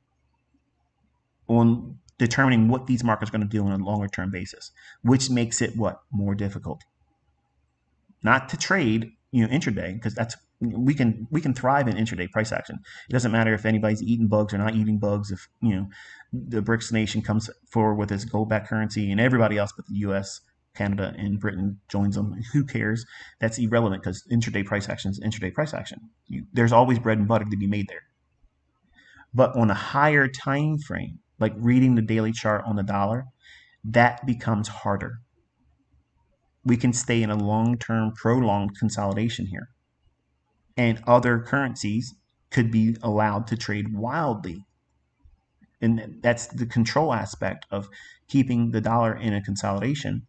on determining what these markets are going to do on a longer term basis, which makes it more difficult. Not to trade, intraday, because we can thrive in intraday price action. It doesn't matter if anybody's eating bugs or not eating bugs. If the BRICS nation comes forward with its gold-backed currency and everybody else but the U.S., Canada, and Britain joins them, who cares? That's irrelevant because intraday price action is intraday price action. There's always bread and butter to be made there. But on a higher time frame, like reading the daily chart on the dollar, that becomes harder. We can stay in a long-term, prolonged consolidation here. And other currencies could be allowed to trade wildly. And that's the control aspect of keeping the dollar in a consolidation.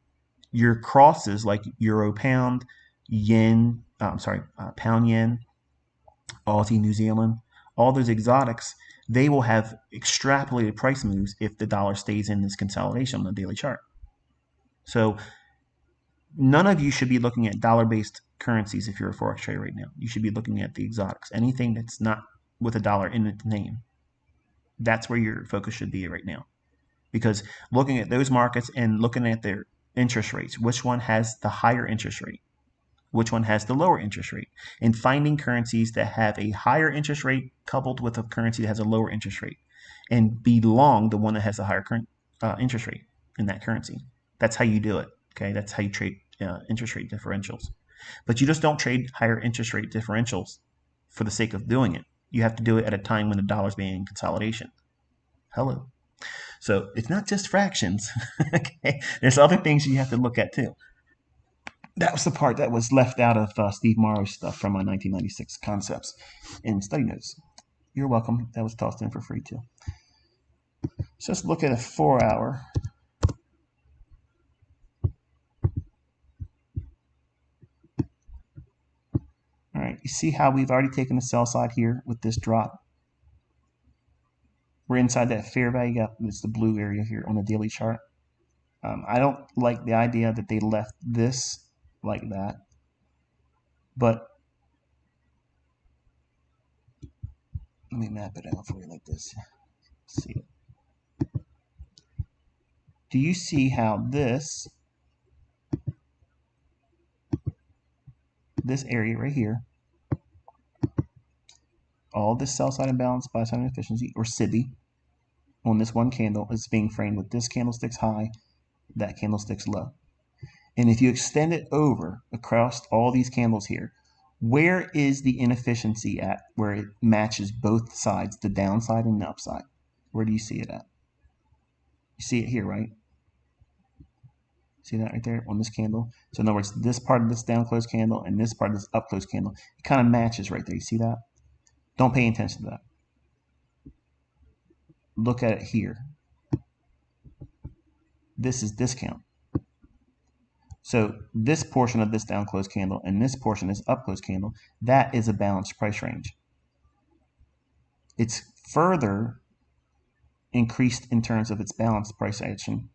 Your crosses like euro pound, yen, pound yen, Aussie, New Zealand, all those exotics, they will have extrapolated price moves if the dollar stays in this consolidation on the daily chart. So none of you should be looking at dollar-based currencies if you're a forex trader right now. You should be looking at the exotics, anything that's not with a dollar in its name. That's where your focus should be right now. Because looking at those markets and looking at their interest rates, which one has the higher interest rate? Which one has the lower interest rate? And finding currencies that have a higher interest rate coupled with a currency that has a lower interest rate. And be long the one that has a higher interest rate in that currency. That's how you do it. Okay, that's how you trade interest rate differentials. But you just don't trade higher interest rate differentials for the sake of doing it. You have to do it at a time when the dollar's being in consolidation. Hello. So it's not just fractions. Okay, there's other things you have to look at too. That was the part that was left out of Steve Morrow's stuff from my 1996 concepts in study notes. You're welcome. That was tossed in for free too. So let's look at a 4-hour. All right, you see how we've already taken the sell side here with this drop. We're inside that fair value gap. It's the blue area here on the daily chart. I don't like the idea that they left this like that, but let me map it out for you like this. Let's see. Do you see how this area right here, all this sell side imbalance, buy side inefficiency, or SIBI, on this one candle is being framed with this candlestick's high, that candlestick's low. And if you extend it over across all these candles here, where is the inefficiency at where it matches both sides, the downside and the upside? Where do you see it at? You see it here, right? See that right there on this candle? So in other words, this part of this down close candle and this part of this up close candle, it kind of matches right there. You see that? Don't pay attention to that. Look at it here. This is discount. So this portion of this down close candle and this portion of this up close candle, that is a balanced price range. It's further increased in terms of its balanced price action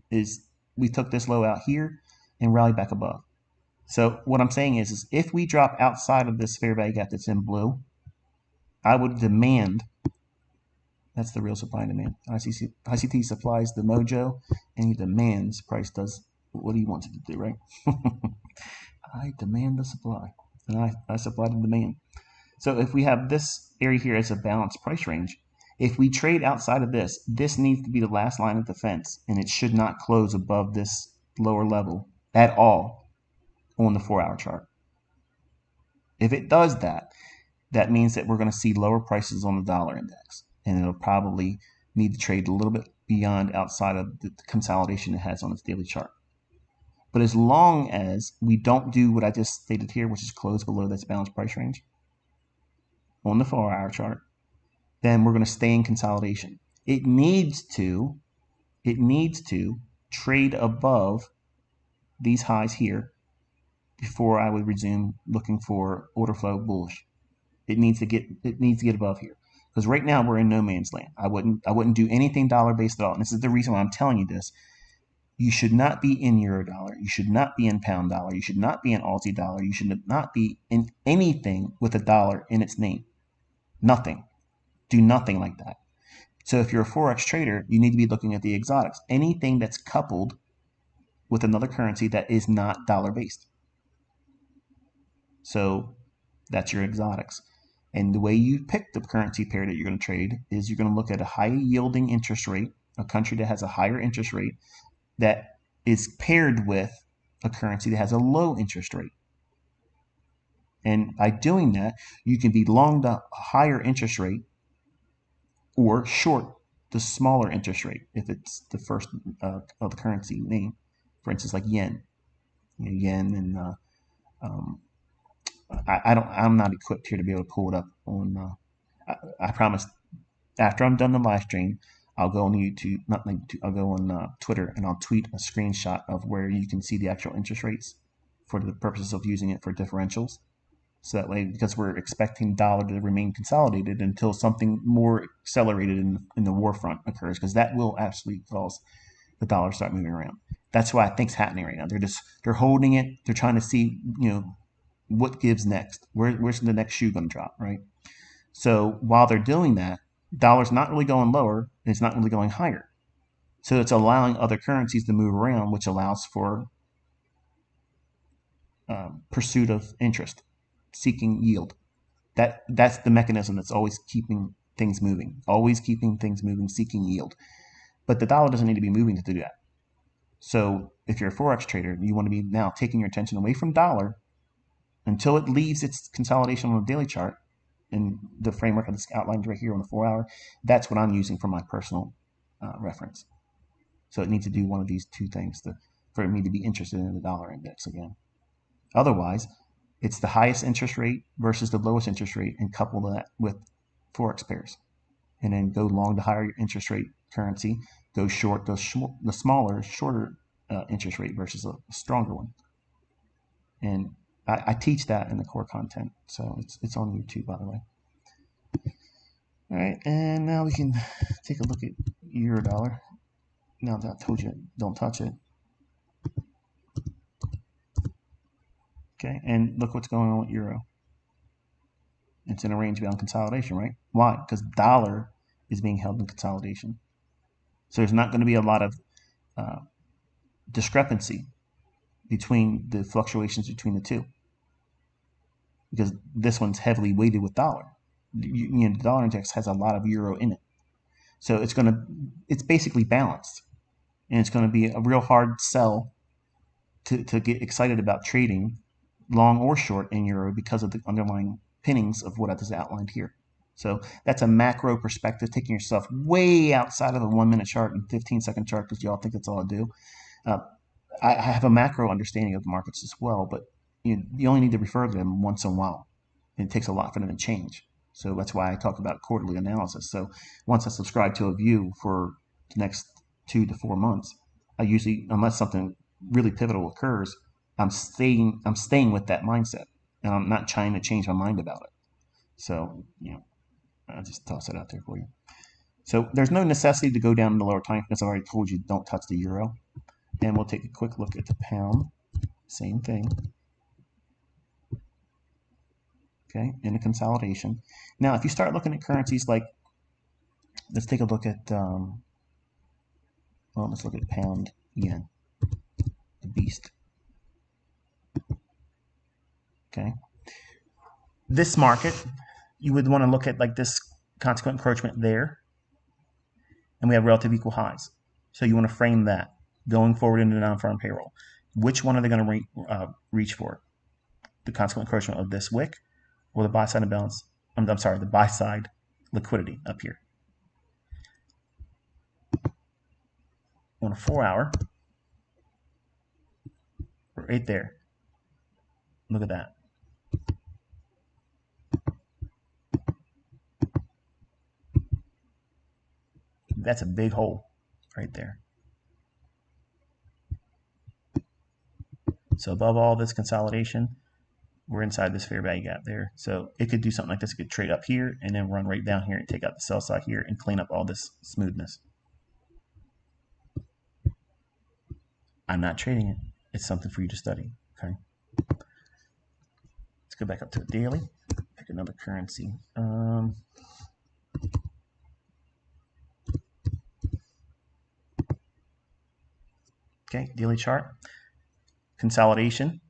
is we took this low out here and rallied back above. So what I'm saying is if we drop outside of this fair value gap that's in blue, I would demand, that's the real supply and demand. ICT supplies the mojo and he demands price does what he wants it to do, right? I demand the supply and I supply the demand. So if we have this area here as a balanced price range, if we trade outside of this, this needs to be the last line of defense and it should not close above this lower level at all on the 4-hour chart. If it does that, that means that we're going to see lower prices on the dollar index and it'll probably need to trade a little bit beyond outside of the consolidation it has on its daily chart. But as long as we don't do what I just stated here, which is close below this balanced price range on the 4-hour chart, then we're going to stay in consolidation. It needs to trade above these highs here before I would resume looking for order flow bullish. It needs to get above here. Because right now we're in no man's land. I wouldn't do anything dollar based at all. And this is the reason why I'm telling you this. You should not be in euro dollar. You should not be in pound dollar. You should not be in Aussie dollar. You should not be in anything with a dollar in its name. Nothing. Do nothing like that. So if you're a Forex trader, you need to be looking at the exotics. Anything that's coupled with another currency that is not dollar based. So that's your exotics. And the way you pick the currency pair that you're going to trade is you're going to look at a high yielding interest rate, a country that has a higher interest rate that is paired with a currency that has a low interest rate. And by doing that, you can be long the higher interest rate or short the smaller interest rate if it's the first of the currency name. For instance, like yen. Yen and I'm not equipped here to be able to pull it up on. I promise. After I'm done the live stream, I'll go on YouTube. Not YouTube. I'll go on Twitter and I'll tweet a screenshot of where you can see the actual interest rates for the purposes of using it for differentials. So that way, because we're expecting dollar to remain consolidated until something more accelerated in the war front occurs, because that will absolutely cause the dollar to start moving around. That's what I think's happening right now. They're holding it. They're trying to see what gives next. Where's the next shoe going to drop, right? So while they're doing that, dollar's not really going lower. It's not really going higher. So it's allowing other currencies to move around, which allows for pursuit of interest, seeking yield. That's the mechanism that's always keeping things moving, seeking yield. But the dollar doesn't need to be moving to do that. So if you're a Forex trader, you want to be now taking your attention away from dollar until it leaves its consolidation on the daily chart in the framework that's outlined right here on the 4-hour. That's what I'm using for my personal reference. So it needs to do one of these two things for me to be interested in the dollar index again. Otherwise, it's the highest interest rate versus the lowest interest rate and couple that with Forex pairs. And then go long the higher interest rate currency, go short the smaller, shorter interest rate versus a stronger one. And I teach that in the core content. So it's on YouTube, by the way. All right, and now we can take a look at euro dollar. Now that I told you don't touch it. Okay, and look what's going on with euro. It's in a range bound consolidation, right? Why? Because dollar is being held in consolidation. So there's not going to be a lot of discrepancy between the fluctuations between the two, because this one's heavily weighted with dollar. The dollar index has a lot of euro in it, so it's basically balanced, and it's going to be a real hard sell to get excited about trading long or short in euro because of the underlying pinnings of what I just outlined here. So that's a macro perspective, taking yourself way outside of a 1-minute chart and 15-second chart, because y'all think that's all I do. I have a macro understanding of the markets as well, but you only need to refer to them once in a while. And it takes a lot for them to change. So that's why I talk about quarterly analysis. So once I subscribe to a view for the next 2 to 4 months, I usually, unless something really pivotal occurs, I'm staying with that mindset, and I'm not trying to change my mind about it. So I'll just toss it out there for you. So there's no necessity to go down in the lower time, because I've already told you don't touch the euro. And we'll take a quick look at the pound. Same thing. Okay, in a consolidation. Now, if you start looking at currencies like, let's take a look at, let's look at pound yen, the beast. Okay, this market, you would want to look at like this consequent encroachment there, and we have relative equal highs. So you want to frame that going forward into the non-farm payroll. Which one are they going to reach for? The consequent encroachment of this wick, or the buy side imbalance? I'm sorry, the buy side liquidity up here. On a 4-hour, right there. Look at that. That's a big hole right there. So above all this consolidation, we're inside this fair value gap there. So it could do something like this. It could trade up here and then run right down here and take out the sell side here and clean up all this smoothness. I'm not trading it. It's something for you to study. Okay. Let's go back up to a daily. Pick another currency. Okay, daily chart. Consolidation.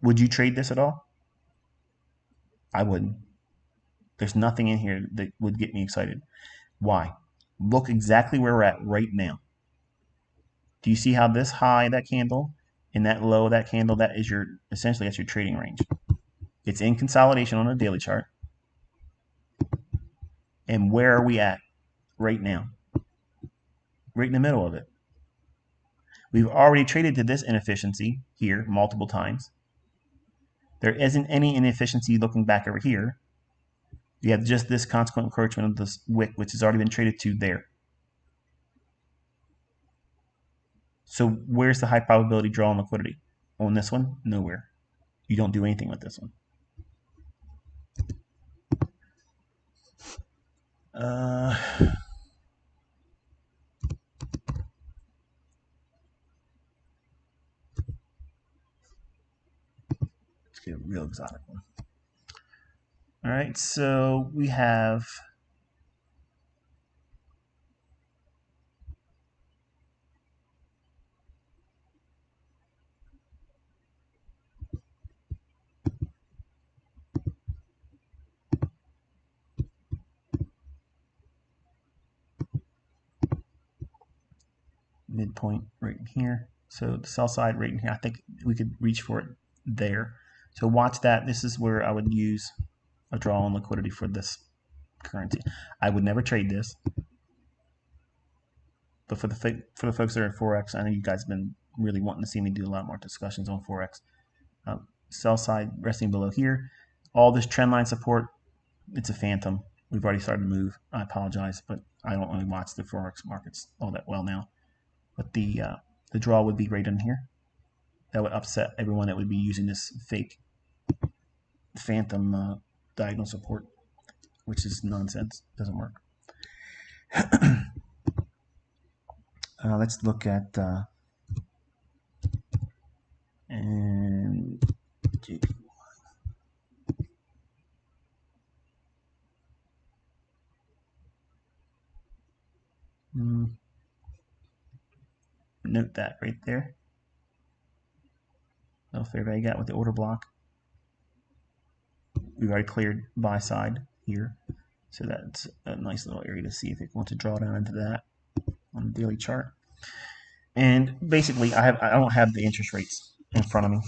Would you trade this at all? I wouldn't. There's nothing in here that would get me excited. Why? Look exactly where we're at right now. Do you see how this high, that candle, and that low, that candle, that is essentially that's your trading range. It's in consolidation on a daily chart. And where are we at right now? Right in the middle of it. We've already traded to this inefficiency here multiple times. There isn't any inefficiency looking back over here. You have just this consequent encroachment of this wick, which has already been traded to there. So where's the high probability draw on liquidity? On this one? Nowhere. You don't do anything with this one. Let's get a real exotic one. All right, so we have midpoint right in here. So the sell side right in here, I think we could reach for it there. So watch that. This is where I would use a draw on liquidity for this currency. I would never trade this. But for the folks that are at Forex, I know you guys have been really wanting to see me do a lot more discussions on Forex. Sell side resting below here. All this trend line support, it's a phantom. We've already started to move. I apologize, but I don't really watch the Forex markets all that well now. But the draw would be right in here. That would upset everyone that would be using this fake phantom diagonal support, which is nonsense. Doesn't work. Let's look at and note that right there. No fair value gap with the order block. We've already cleared buy side here, so that's a nice little area to see if it wants to draw down into that on the daily chart. And basically, I don't have the interest rates in front of me,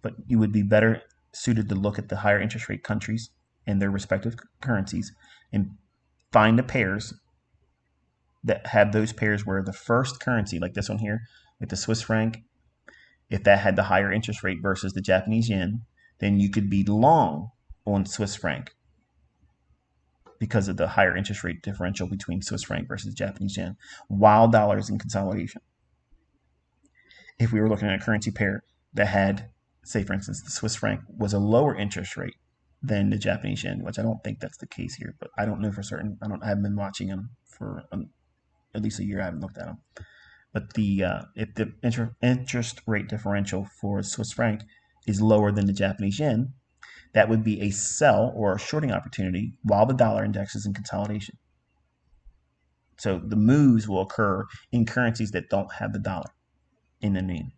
but you would be better suited to look at the higher interest rate countries and their respective currencies and find the pairs that have those pairs where the first currency, like this one here, with the Swiss franc, if that had the higher interest rate versus the Japanese yen, then you could be long on Swiss franc because of the higher interest rate differential between Swiss franc versus Japanese yen, while dollar is in consolidation. If we were looking at a currency pair that had, say for instance, the Swiss franc was a lower interest rate than the Japanese yen, which I don't think that's the case here, but I don't know for certain. I haven't been watching them for at least a year. I haven't looked at them. But if the interest rate differential for Swiss franc is lower than the Japanese yen, that would be a sell or a shorting opportunity while the dollar index is in consolidation. So the moves will occur in currencies that don't have the dollar in the name.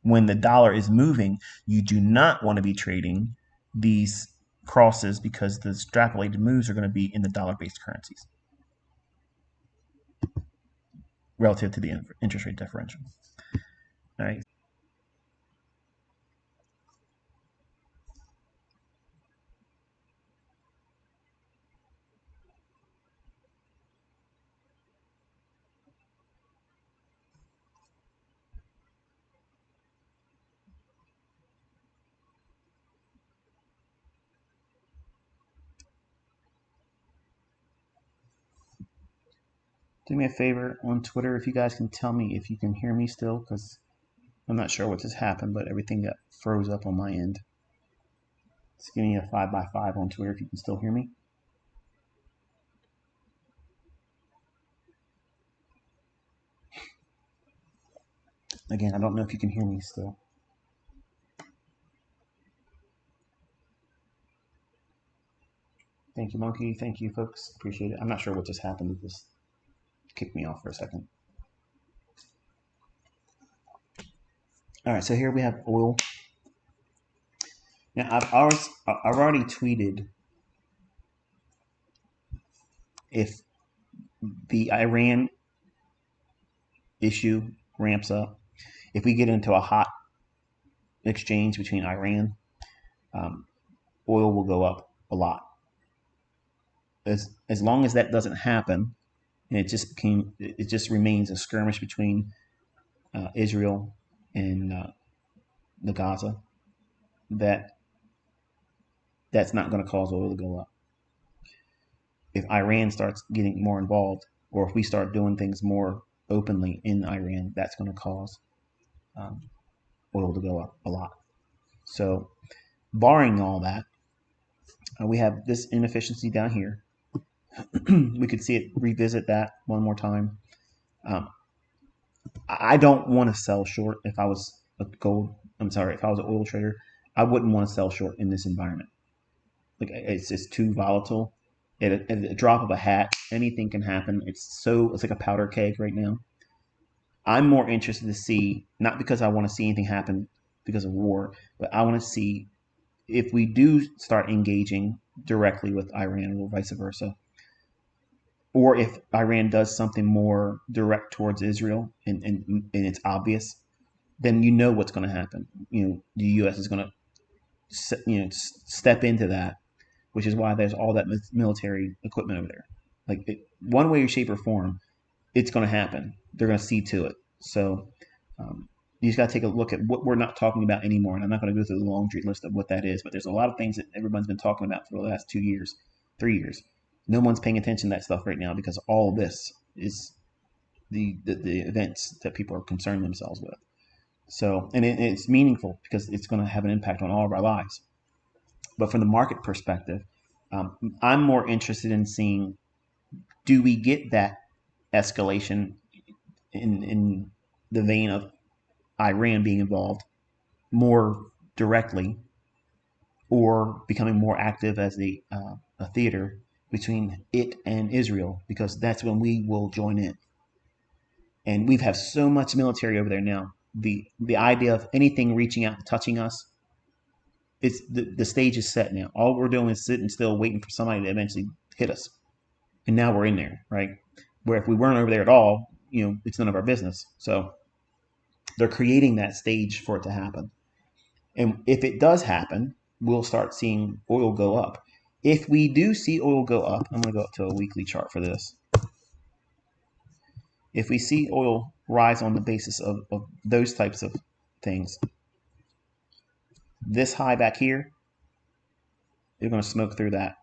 When the dollar is moving, you do not want to be trading these crosses because the extrapolated moves are going to be in the dollar-based currencies relative to the interest rate differential. All right. Do me a favor on Twitter if you guys can tell me if you can hear me still, because I'm not sure what just happened, but everything got froze up on my end. Just give me a 5x5 on Twitter if you can still hear me. Again, I don't know if you can hear me still. Thank you, Monkey. Thank you, folks. Appreciate it. I'm not sure what just happened. It just kicked me off for a second. All right, so here we have oil. Now, I've already tweeted if the Iran issue ramps up, if we get into a hot exchange between Iran, oil will go up a lot. As long as that doesn't happen, and it just remains a skirmish between Israel and the Gaza, that's not going to cause oil to go up. If Iran starts getting more involved, or if we start doing things more openly in Iran, that's going to cause oil to go up a lot. So, barring all that, we have this inefficiency down here. We could see it revisit that one more time. I don't want to sell short. If I was if I was an oil trader, I wouldn't want to sell short in this environment. Like, it's just too volatile. At a drop of a hat, anything can happen. It's like a powder keg right now. I'm more interested to see, not because I want to see anything happen because of war, but I want to see if we do start engaging directly with Iran or vice versa, or if Iran does something more direct towards Israel and it's obvious, then you know what's going to happen. The U.S. is going to step into that, which is why there's all that military equipment over there. Like one way, shape, or form, it's going to happen. They're going to see to it. So you just got to take a look at what we're not talking about anymore. And I'm not going to go through the laundry list of what that is, but there's a lot of things that everyone's been talking about for the last 2 years, 3 years. No one's paying attention to that stuff right now because all this is the events that people are concerned themselves with. So, and it's meaningful because it's going to have an impact on all of our lives. But from the market perspective, I'm more interested in seeing, do we get that escalation in the vein of Iran being involved more directly, or becoming more active as a theater between it and Israel, because that's when we will join in. And we've have so much military over there now. The idea of anything reaching out and touching us, it's the stage is set now. All we're doing is sitting still, waiting for somebody to eventually hit us. And now we're in there, right? Where if we weren't over there at all, it's none of our business. So they're creating that stage for it to happen. And if it does happen, we'll start seeing oil go up. If we do see oil go up, I'm going to go up to a weekly chart for this. If we see oil rise on the basis of those types of things, this high back here, they're going to smoke through that.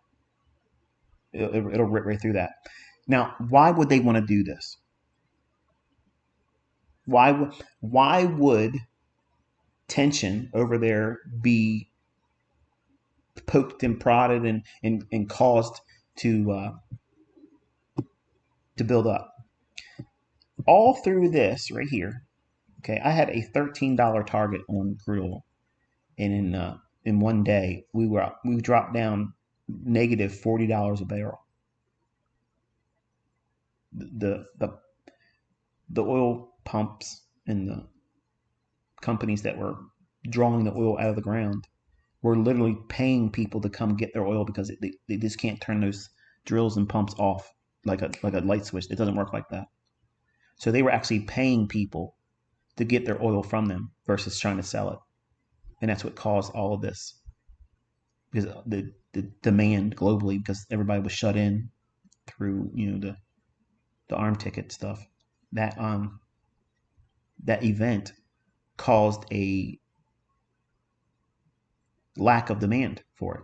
It'll rip right through that. Now, why would they want to do this? Why would tension over there be poked and prodded and caused to build up? All through this right here, okay, I had a $13 target on crude oil, and in one day we dropped down negative $40 a barrel. The oil pumps and the companies that were drawing the oil out of the ground were literally paying people to come get their oil because they just can't turn those drills and pumps off like a light switch. It doesn't work like that. So they were actually paying people to get their oil from them versus trying to sell it. And that's what caused all of this. Because the demand globally, because everybody was shut in through, the arm ticket stuff. That event caused a lack of demand for it.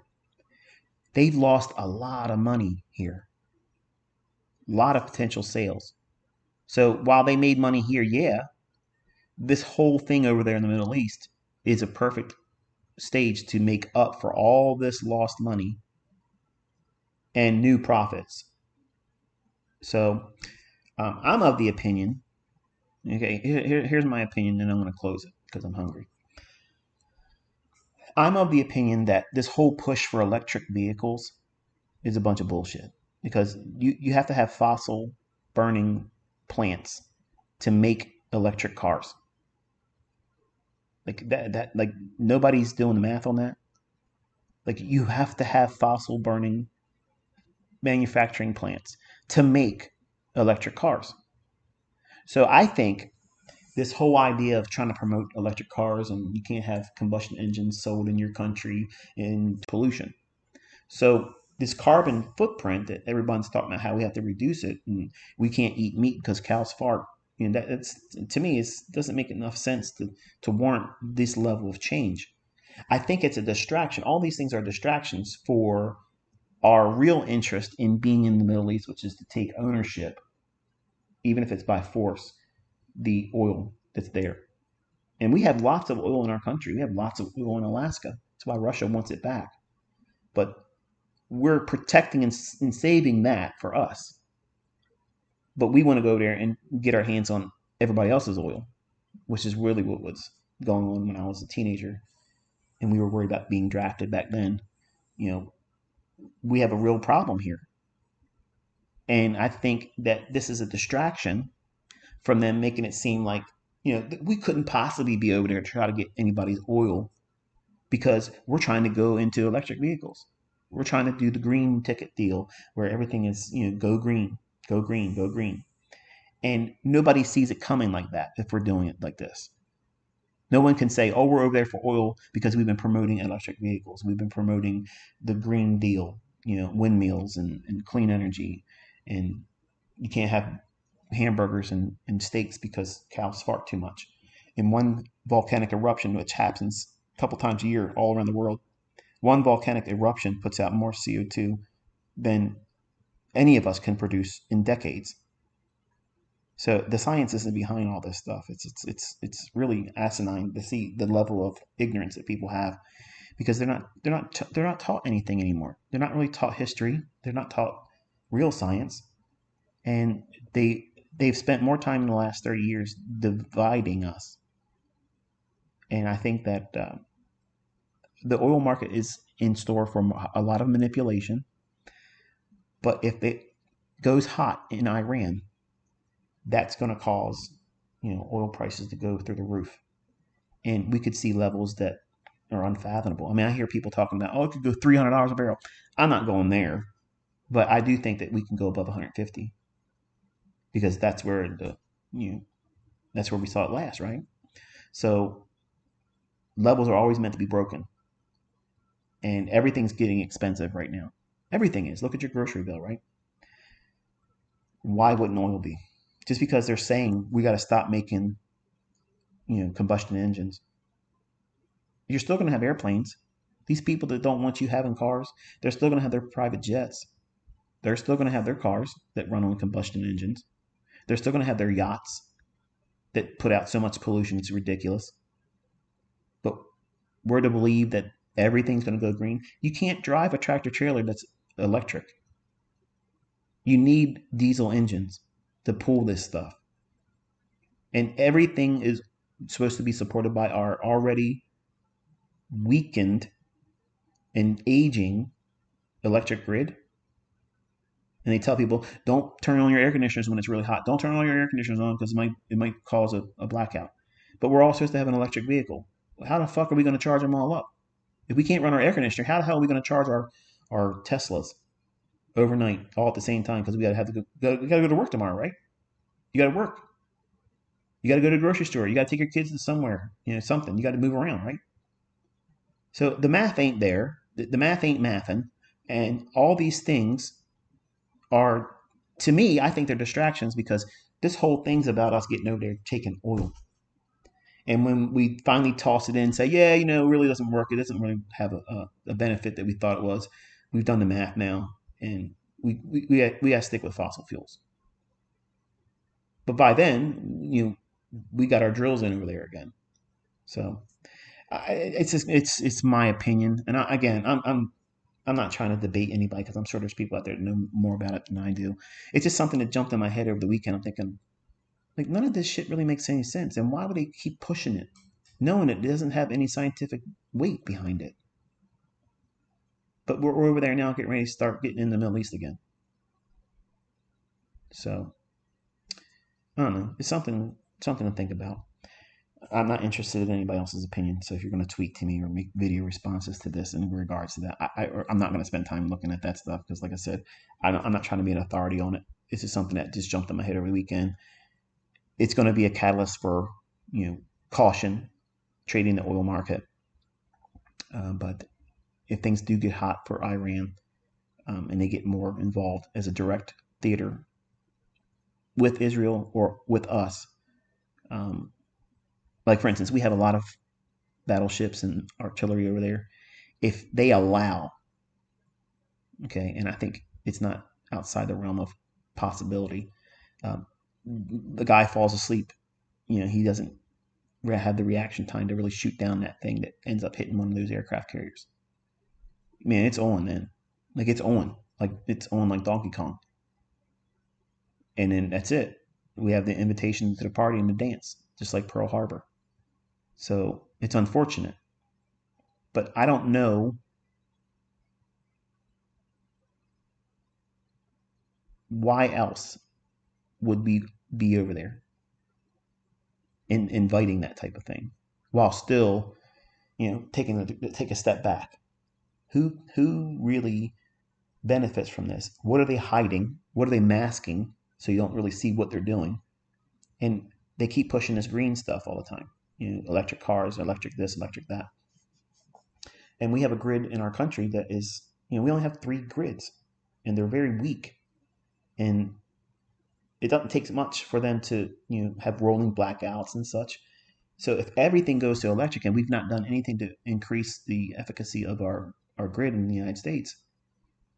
They've lost a lot of money here. A lot of potential sales. So while they made money here, this whole thing over there in the Middle East is a perfect stage to make up for all this lost money and new profits. So I'm of the opinion, okay, here's my opinion, and I'm going to close it because I'm hungry. I'm of the opinion that this whole push for electric vehicles is a bunch of bullshit, because you have to have fossil burning plants to make electric cars. Like that like nobody's doing the math on that. Like you have to have fossil burning manufacturing plants to make electric cars. So I think this whole idea of trying to promote electric cars and you can't have combustion engines sold in your country and pollution. So this carbon footprint that everyone's talking about, how we have to reduce it, and we can't eat meat because cows fart. That's, to me, it doesn't make enough sense to warrant this level of change. I think it's a distraction. All these things are distractions for our real interest in being in the Middle East, which is to take ownership, even if it's by force, the oil that's there. And we have lots of oil in our country. We have lots of oil in Alaska. That's why Russia wants it back. But we're protecting and saving that for us. But we want to go there and get our hands on everybody else's oil, which is really what was going on when I was a teenager and we were worried about being drafted back then. We have a real problem here. And I think that this is a distraction from them making it seem like, we couldn't possibly be over there to try to get anybody's oil because we're trying to go into electric vehicles. We're trying to do the green ticket deal where everything is, go green. Go green, go green. And nobody sees it coming like that if we're doing it like this. No one can say, oh, we're over there for oil because we've been promoting electric vehicles. We've been promoting the Green Deal, windmills and clean energy. And you can't have hamburgers and steaks because cows fart too much. In one volcanic eruption, which happens a couple times a year all around the world, one volcanic eruption puts out more CO2 than any of us can produce in decades. So the science isn't behind all this stuff. It's really asinine to see the level of ignorance that people have because they're not taught anything anymore. They're not really taught history. They're not taught real science, and they've spent more time in the last 30 years dividing us. And I think that the oil market is in store for a lot of manipulation. But if it goes hot in Iran, that's going to cause oil prices to go through the roof, and we could see levels that are unfathomable. I mean, I hear people talking about, oh, it could go $300 a barrel. I'm not going there, but I do think that we can go above 150 because that's where that's where we saw it last, right? So levels are always meant to be broken, and everything's getting expensive right now. Everything is. Look at your grocery bill, right? Why wouldn't oil be? Just because they're saying we got to stop making combustion engines. You're still going to have airplanes. These people that don't want you having cars, they're still going to have their private jets. They're still going to have their cars that run on combustion engines. They're still going to have their yachts that put out so much pollution, it's ridiculous. But we're to believe that everything's going to go green. You can't drive a tractor trailer that's electric. You need diesel engines to pull this stuff. And everything is supposed to be supported by our already weakened and aging electric grid. And they tell people, don't turn on your air conditioners when it's really hot. Don't turn all your air conditioners on because it might cause a blackout. But we're all supposed to have an electric vehicle. How the fuck are we going to charge them all up? If we can't run our air conditioner, how the hell are we going to charge our Teslas overnight all at the same time? Because we got to go to work tomorrow, right? You got to work. You got to go to the grocery store. You got to take your kids to somewhere, something. You got to move around, right? So the math ain't there. The math ain't mathing. And all these things are, to me, I think they're distractions because this whole thing's about us getting over there taking oil. And when we finally toss it in and say, yeah, it really doesn't work. It doesn't really have a benefit that we thought it was. We've done the math now, and we got to stick with fossil fuels. But by then, we got our drills in over there again. So it's my opinion, and I'm not trying to debate anybody because I'm sure there's people out there that know more about it than I do. It's just something that jumped in my head over the weekend. I'm thinking, like, none of this shit really makes any sense. And why would they keep pushing it, knowing it doesn't have any scientific weight behind it? But we're over there now getting ready to start getting in the Middle East again. So, I don't know. It's something to think about. I'm not interested in anybody else's opinion. So if you're going to tweet to me or make video responses to this in regards to that, I'm not going to spend time looking at that stuff because, like I said, I'm not trying to be an authority on it. It's just something that just jumped in my head over the weekend. It's going to be a catalyst for caution trading the oil market. But if things do get hot for Iran and they get more involved as a direct theater with Israel or with us, like for instance, we have a lot of battleships and artillery over there. If they allow, okay, and I think it's not outside the realm of possibility, the guy falls asleep, he doesn't have the reaction time to really shoot down that thing that ends up hitting one of those aircraft carriers. Man, it's on then. Like it's on like Donkey Kong. And then that's it. We have the invitation to the party and the dance, just like Pearl Harbor. So it's unfortunate. But I don't know why else would we be over there in inviting that type of thing while still, take a step back. Who really benefits from this? What are they hiding? What are they masking so you don't really see what they're doing? And they keep pushing this green stuff all the time. Electric cars, electric this, electric that. And we have a grid in our country that is, we only have 3 grids, and they're very weak. And it doesn't take much for them to, have rolling blackouts and such. So if everything goes to electric, and we've not done anything to increase the efficacy of our grid in the United States,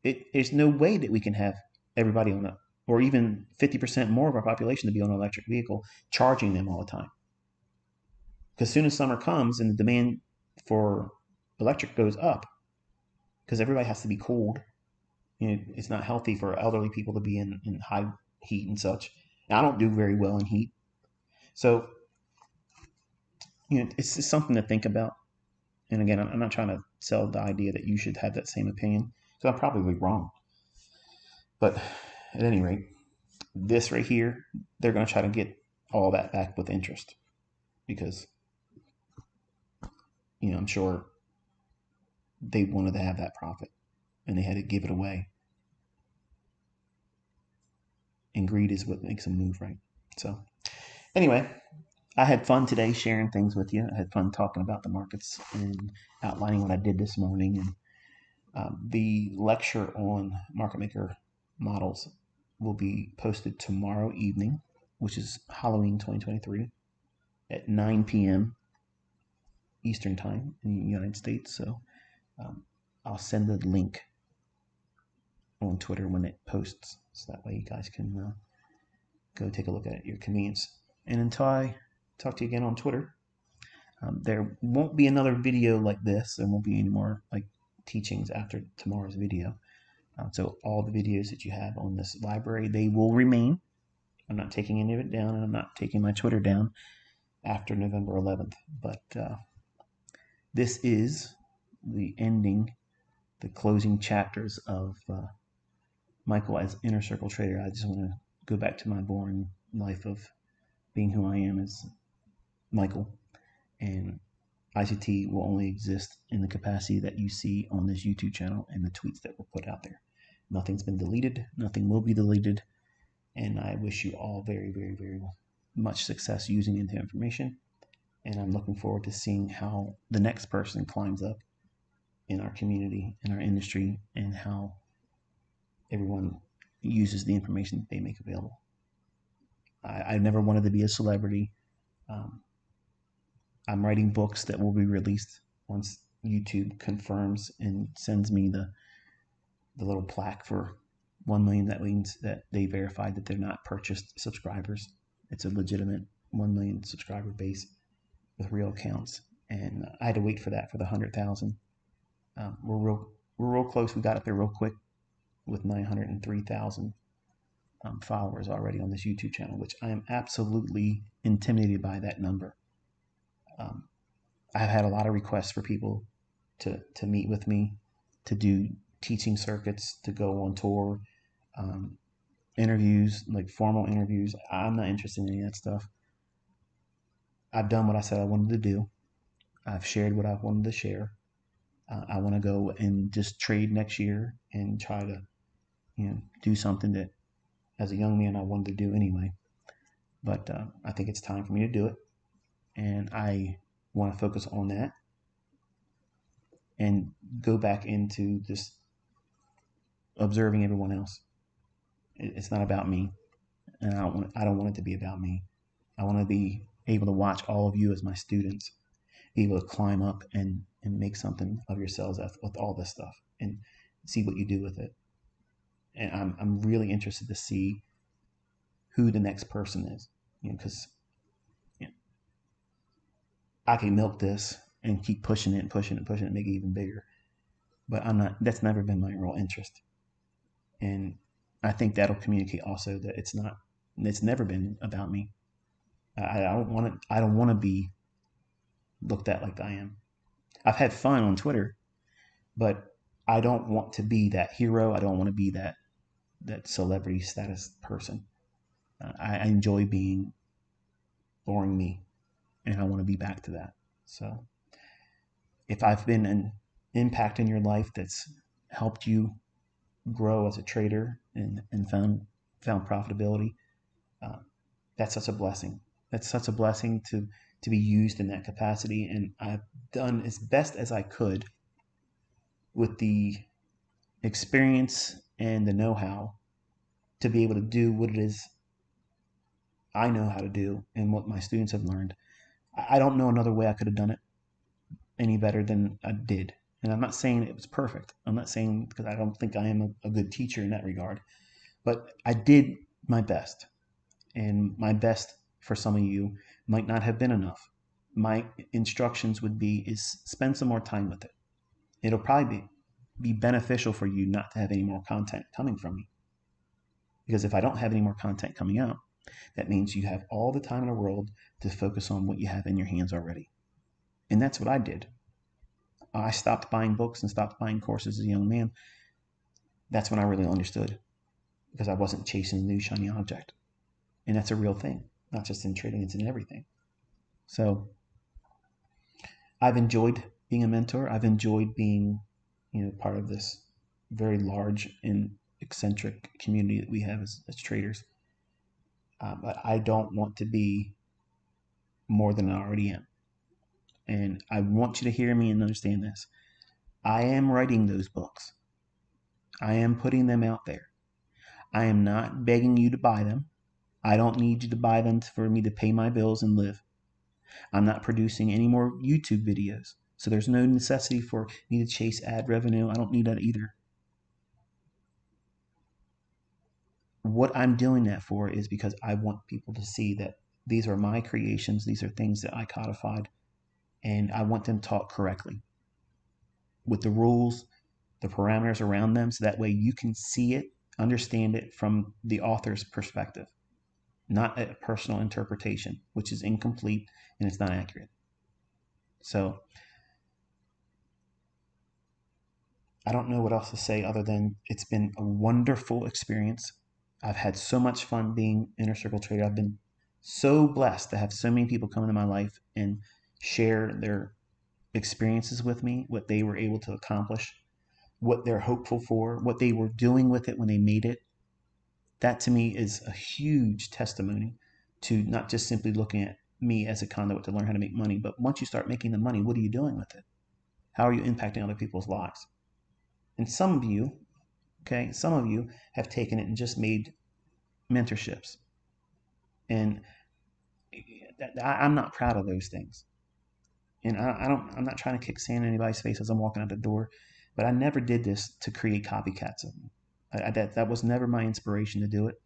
there's no way that we can have everybody on or even 50% more of our population to be on an electric vehicle, charging them all the time. Because as soon as summer comes and the demand for electric goes up, because everybody has to be cooled, it's not healthy for elderly people to be in high heat and such. And I don't do very well in heat. So, it's just something to think about. And again, I'm not trying to sell the idea that you should have that same opinion, because I'm probably wrong. But at any rate, this right here, they're going to try to get all that back with interest, because, I'm sure they wanted to have that profit and they had to give it away. And greed is what makes them move, right? So anyway, I had fun today sharing things with you. I had fun talking about the markets and outlining what I did this morning. And the lecture on market maker models will be posted tomorrow evening, which is Halloween 2023 at 9 p.m. Eastern time in the United States. So I'll send the link on Twitter when it posts, so that way you guys can go take a look at it at your convenience. And until I talk to you again on Twitter, there won't be another video like this. There won't be any more like teachings after tomorrow's video. So all the videos that you have on this library, they will remain. I'm not taking any of it down, and I'm not taking my Twitter down after November 11th. But this is the ending, the closing chapters of Michael as Inner Circle Trader. I just want to go back to my boring life of being who I am as Michael. And ICT will only exist in the capacity that you see on this YouTube channel and the tweets that were put out there. Nothing's been deleted. Nothing will be deleted. And I wish you all very, very, very much success using the information. And I'm looking forward to seeing how the next person climbs up in our community, in our industry, and how everyone uses the information that they make available. I never wanted to be a celebrity. I'm writing books that will be released once YouTube confirms and sends me the little plaque for 1 million. That means that they verified that they're not purchased subscribers. It's a legitimate 1 million subscriber base with real accounts. And I had to wait for that for the 100,000. We're real close. We got up there real quick with 903,000 followers already on this YouTube channel, which I am absolutely intimidated by that number. I've had a lot of requests for people to meet with me, to do teaching circuits, to go on tour, interviews, like formal interviews. I'm not interested in any of that stuff. I've done what I said I wanted to do. I've shared what I wanted to share. I want to go and just trade next year and try to, do something that as a young man I wanted to do anyway. But I think it's time for me to do it. And I want to focus on that and go back into just observing everyone else. It's not about me, and I don't want it to be about me. I want to be able to watch all of you as my students, be able to climb up and make something of yourselves with all this stuff and see what you do with it. And I'm really interested to see who the next person is, because I can milk this and keep pushing it and pushing it and pushing it and make it even bigger. But that's never been my real interest. And I think that'll communicate also that it's never been about me. I don't want to be looked at like I am. I've had fun on Twitter, but I don't want to be that hero. I don't want to be that celebrity status person. I enjoy being boring me, and I want to be back to that. So if I've been an impact in your life that's helped you grow as a trader and found profitability, that's such a blessing. That's such a blessing to be used in that capacity. And I've done as best as I could with the experience and the know-how to be able to do what it is I know how to do and what my students have learned. I don't know another way I could have done it any better than I did. And I'm not saying it was perfect. I'm not saying, because I don't think I am a good teacher in that regard, but I did my best. And my best for some of you might not have been enough. My instructions would be is spend some more time with it. It'll probably be beneficial for you not to have any more content coming from me. Because if I don't have any more content coming out, that means you have all the time in the world to focus on what you have in your hands already. And that's what I did. I stopped buying books and stopped buying courses as a young man. That's when I really understood, because I wasn't chasing a new shiny object. And that's a real thing, not just in trading, it's in everything. So I've enjoyed being a mentor. I've enjoyed being, part of this very large and eccentric community that we have as traders. But I don't want to be more than I already am. And I want you to hear me and understand this. I am writing those books. I am putting them out there. I am not begging you to buy them. I don't need you to buy them for me to pay my bills and live. I'm not producing any more YouTube videos. So there's no necessity for me to chase ad revenue. I don't need that either. What I'm doing that for is because I want people to see that these are my creations. These are things that I codified, and I want them taught correctly with the rules, the parameters around them, so that way you can see it, understand it from the author's perspective, not a personal interpretation, which is incomplete and it's not accurate. So I don't know what else to say other than it's been a wonderful experience. I've had so much fun being Inner Circle Trader. I've been so blessed to have so many people come into my life and share their experiences with me, what they were able to accomplish, what they're hopeful for, what they were doing with it when they made it. That to me is a huge testimony to not just simply looking at me as a conduit to learn how to make money, but once you start making the money, what are you doing with it? How are you impacting other people's lives? And some of you have taken it and just made mentorships. And I'm not proud of those things. And I'm not trying to kick sand in anybody's face as I'm walking out the door, but I never did this to create copycats of me. That was never my inspiration to do it.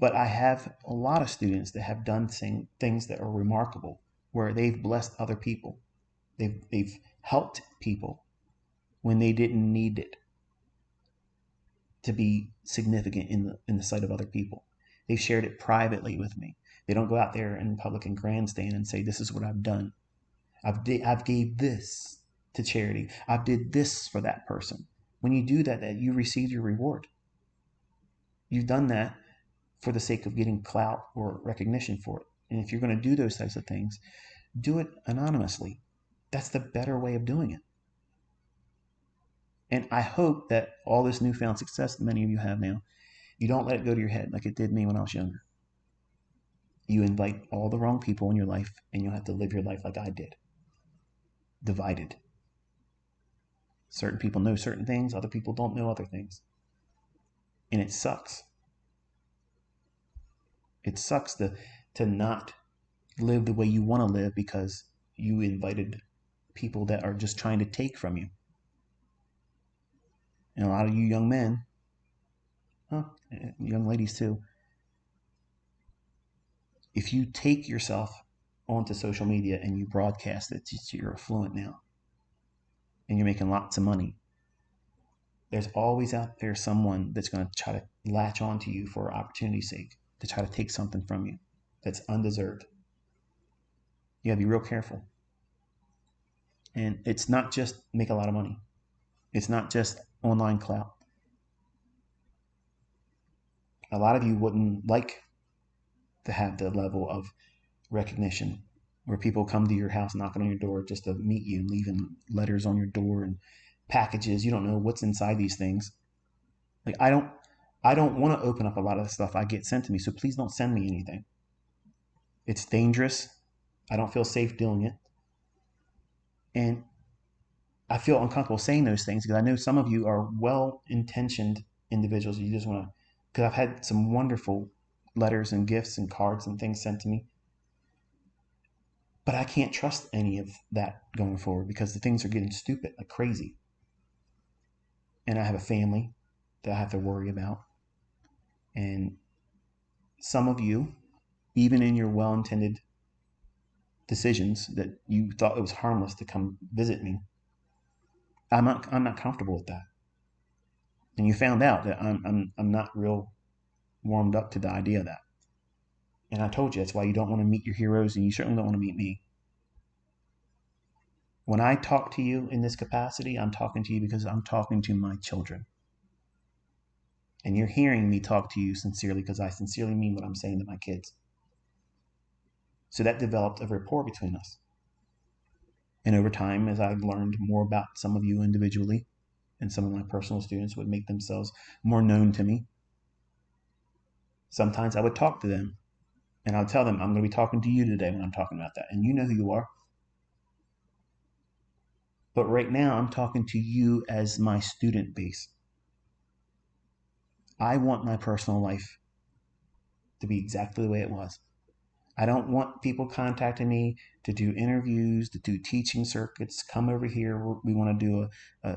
But I have a lot of students that have done things that are remarkable, where they've blessed other people. They've helped people when they didn't need it to be significant in the sight of other people. They've shared it privately with me. They don't go out there in public and grandstand and say, this is what I've done. I've gave this to charity. I've did this for that person. When you do that, you receive your reward. You've done that for the sake of getting clout or recognition for it. And if you're going to do those types of things, do it anonymously. That's the better way of doing it. And I hope that all this newfound success that many of you have now, you don't let it go to your head like it did me when I was younger. You invite all the wrong people in your life, and you'll have to live your life like I did. Divided. Certain people know certain things, other people don't know other things. And it sucks. It sucks to not live the way you want to live because you invited people that are just trying to take from you. And a lot of you young men, young ladies too, if you take yourself onto social media and you broadcast it, you're affluent now and you're making lots of money, there's always out there someone that's going to try to latch onto you for opportunity's sake, to try to take something from you that's undeserved. You gotta be real careful. And it's not just make a lot of money. It's not just online clout. A lot of you wouldn't like to have the level of recognition where people come to your house knocking on your door just to meet you and leaving letters on your door and packages. You don't know what's inside these things. Like I don't want to open up a lot of the stuff I get sent to me. So please don't send me anything. It's dangerous. I don't feel safe doing it. And I feel uncomfortable saying those things because I know some of you are well-intentioned individuals. You just want to, because I've had some wonderful letters and gifts and cards and things sent to me. But I can't trust any of that going forward because the things are getting stupid like crazy. And I have a family that I have to worry about. And some of you, even in your well-intended decisions that you thought it was harmless to come visit me, I'm not comfortable with that. And you found out that I'm not real warmed up to the idea of that. And I told you that's why you don't want to meet your heroes, and you certainly don't want to meet me. When I talk to you in this capacity, I'm talking to you because I'm talking to my children. And you're hearing me talk to you sincerely because I sincerely mean what I'm saying to my kids. So that developed a rapport between us. And over time, as I learned more about some of you individually, and some of my personal students would make themselves more known to me, sometimes I would talk to them and I would tell them, I'm going to be talking to you today when I'm talking about that. And you know who you are. But right now, I'm talking to you as my student base. I want my personal life to be exactly the way it was. I don't want people contacting me to do interviews, to do teaching circuits, come over here. We want to do a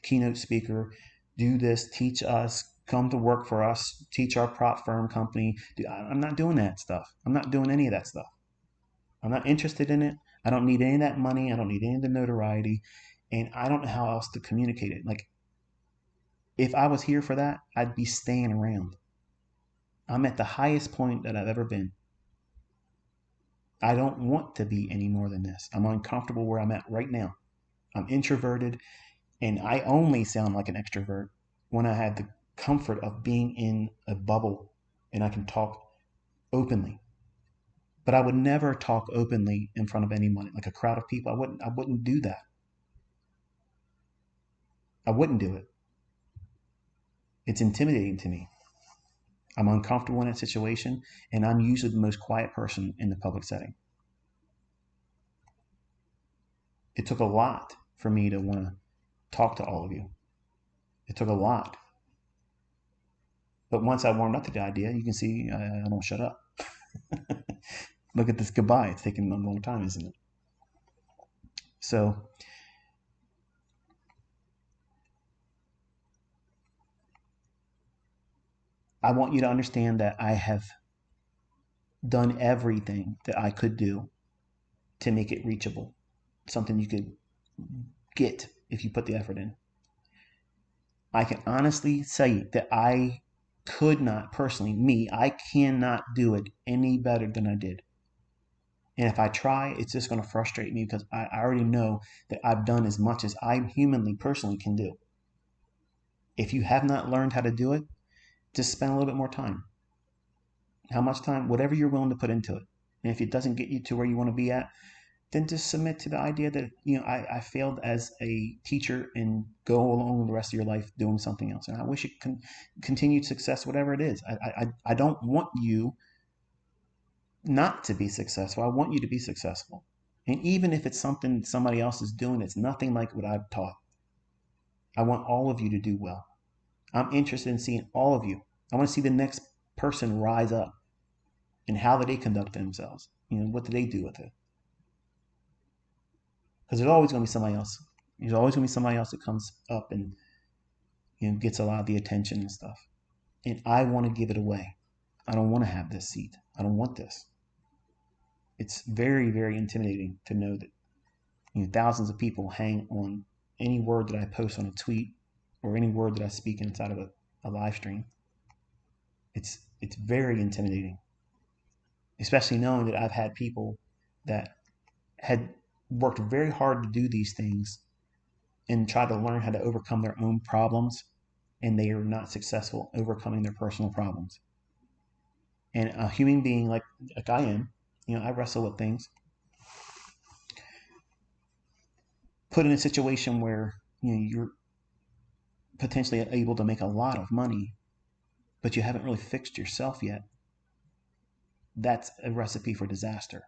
keynote speaker, do this, teach us, come to work for us, teach our prop firm company. I'm not doing that stuff. I'm not doing any of that stuff. I'm not interested in it. I don't need any of that money. I don't need any of the notoriety. And I don't know how else to communicate it. Like, if I was here for that, I'd be staying around. I'm at the highest point that I've ever been. I don't want to be any more than this. I'm uncomfortable where I'm at right now. I'm introverted, and I only sound like an extrovert when I have the comfort of being in a bubble and I can talk openly. But I would never talk openly in front of anyone, like a crowd of people. I wouldn't do that. I wouldn't do it. It's intimidating to me. I'm uncomfortable in that situation, and I'm usually the most quiet person in the public setting. It took a lot for me to want to talk to all of you. It took a lot. But once I warmed up to the idea, you can see I don't shut up. Look at this goodbye. It's taken a long time, isn't it? So I want you to understand that I have done everything that I could do to make it reachable, something you could get if you put the effort in. I can honestly say that I could not personally, I cannot do it any better than I did. And if I try, it's just going to frustrate me because I already know that I've done as much as I humanly, personally can do. If you have not learned how to do it, just spend a little bit more time. How much time? Whatever you're willing to put into it. And if it doesn't get you to where you want to be at, then just submit to the idea that, I failed as a teacher and go along the rest of your life doing something else. And I wish you continued success, whatever it is. I don't want you not to be successful. I want you to be successful. And even if it's something somebody else is doing, it's nothing like what I've taught. I want all of you to do well. I'm interested in seeing all of you. I want to see the next person rise up and how do they conduct themselves? What do they do with it? Because there's always going to be somebody else. There's always going to be somebody else that comes up and gets a lot of the attention and stuff. And I want to give it away. I don't want to have this seat. I don't want this. It's very, very intimidating to know that thousands of people hang on any word that I post on a tweet or any word that I speak inside of a live stream. It's very intimidating, especially knowing that I've had people that had worked very hard to do these things and try to learn how to overcome their own problems, and they are not successful overcoming their personal problems. And a human being like I am, I wrestle with things. Put in a situation where you're potentially able to make a lot of money, but you haven't really fixed yourself yet, that's a recipe for disaster.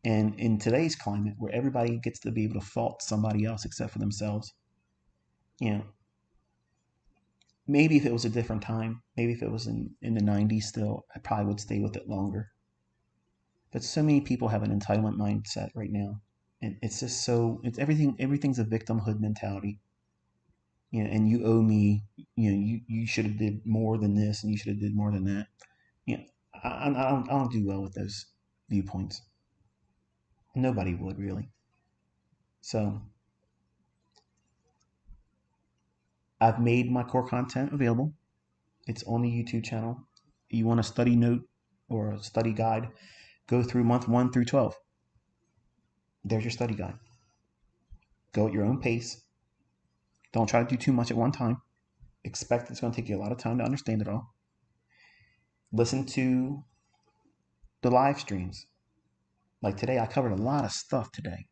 And in today's climate, where everybody gets to be able to fault somebody else except for themselves, maybe if it was a different time, maybe if it was in the 90s still, I probably would stay with it longer. But so many people have an entitlement mindset right now. And it's just everything's a victimhood mentality. And you owe me, you should have did more than this and you should have did more than that. I don't do well with those viewpoints. Nobody would really. So I've made my core content available. It's on the YouTube channel. You want a study note or a study guide, go through month 1 through 12. There's your study guide. Go at your own pace. Don't try to do too much at one time. Expect it's going to take you a lot of time to understand it all. Listen to the live streams. Like today, I covered a lot of stuff today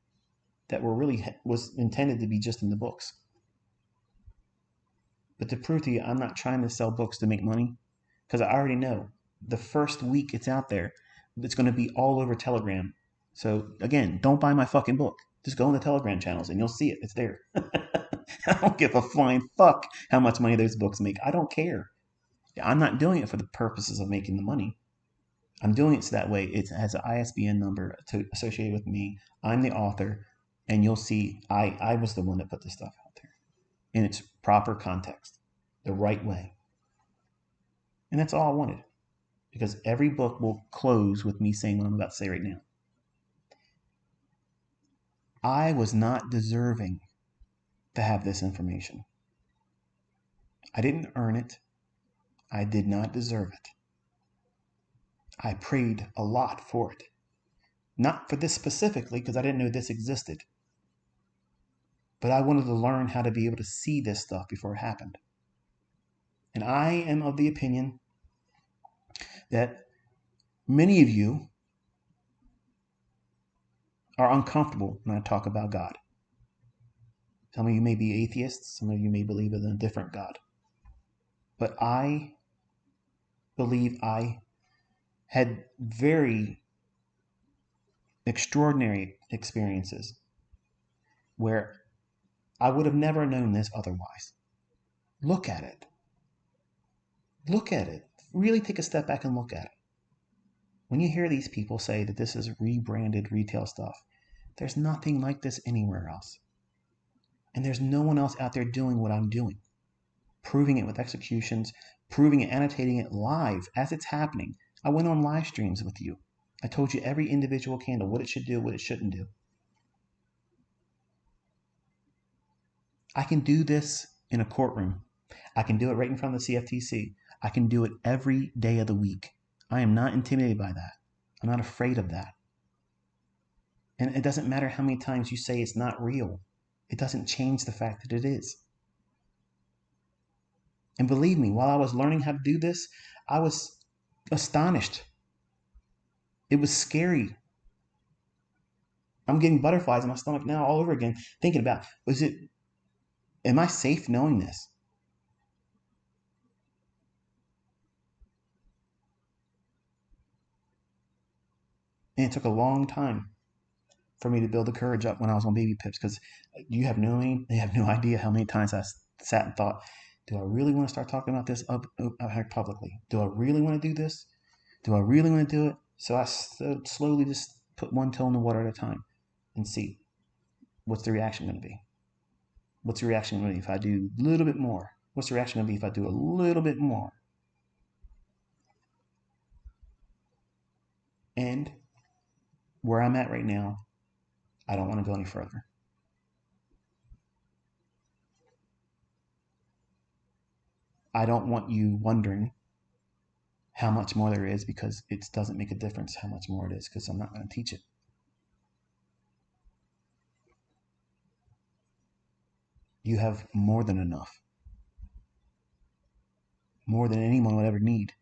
that was intended to be just in the books. But to prove to you, I'm not trying to sell books to make money, because I already know the first week it's out there, it's going to be all over Telegram. So again, don't buy my fucking book. Just go in the Telegram channels and you'll see it. It's there. I don't give a flying fuck how much money those books make. I don't care. I'm not doing it for the purposes of making the money. I'm doing it so that way it has an ISBN number associated with me. I'm the author, and you'll see I was the one that put this stuff out there in its proper context, the right way. And that's all I wanted, because every book will close with me saying what I'm about to say right now. I was not deserving to have this information. I didn't earn it. I did not deserve it. I prayed a lot for it. Not for this specifically, because I didn't know this existed. But I wanted to learn how to be able to see this stuff before it happened. And I am of the opinion that many of you are uncomfortable when I talk about God. Some of you may be atheists. Some of you may believe in a different God. But I believe I had very extraordinary experiences where I would have never known this otherwise. Look at it. Look at it. Really take a step back and look at it. When you hear these people say that this is rebranded retail stuff, there's nothing like this anywhere else. And there's no one else out there doing what I'm doing. Proving it with executions, proving it, annotating it live as it's happening. I went on live streams with you. I told you every individual candle, what it should do, what it shouldn't do. I can do this in a courtroom. I can do it right in front of the CFTC. I can do it every day of the week. I am not intimidated by that. I'm not afraid of that. And it doesn't matter how many times you say it's not real. It doesn't change the fact that it is. And believe me, while I was learning how to do this, I was astonished. It was scary. I'm getting butterflies in my stomach now all over again, thinking about, am I safe knowing this? And it took a long time for me to build the courage up when I was on baby pips, because they have no idea how many times I sat and thought, do I really want to start talking about this up here publicly? Do I really want to do this? Do I really want to do it? So I slowly just put one toe in the water at a time and see, what's the reaction going to be? What's the reaction going to be if I do a little bit more? What's the reaction going to be if I do a little bit more? And where I'm at right now, I don't want to go any further. I don't want you wondering how much more there is, because it doesn't make a difference how much more it is, because I'm not going to teach it. You have more than enough. More than anyone would ever need.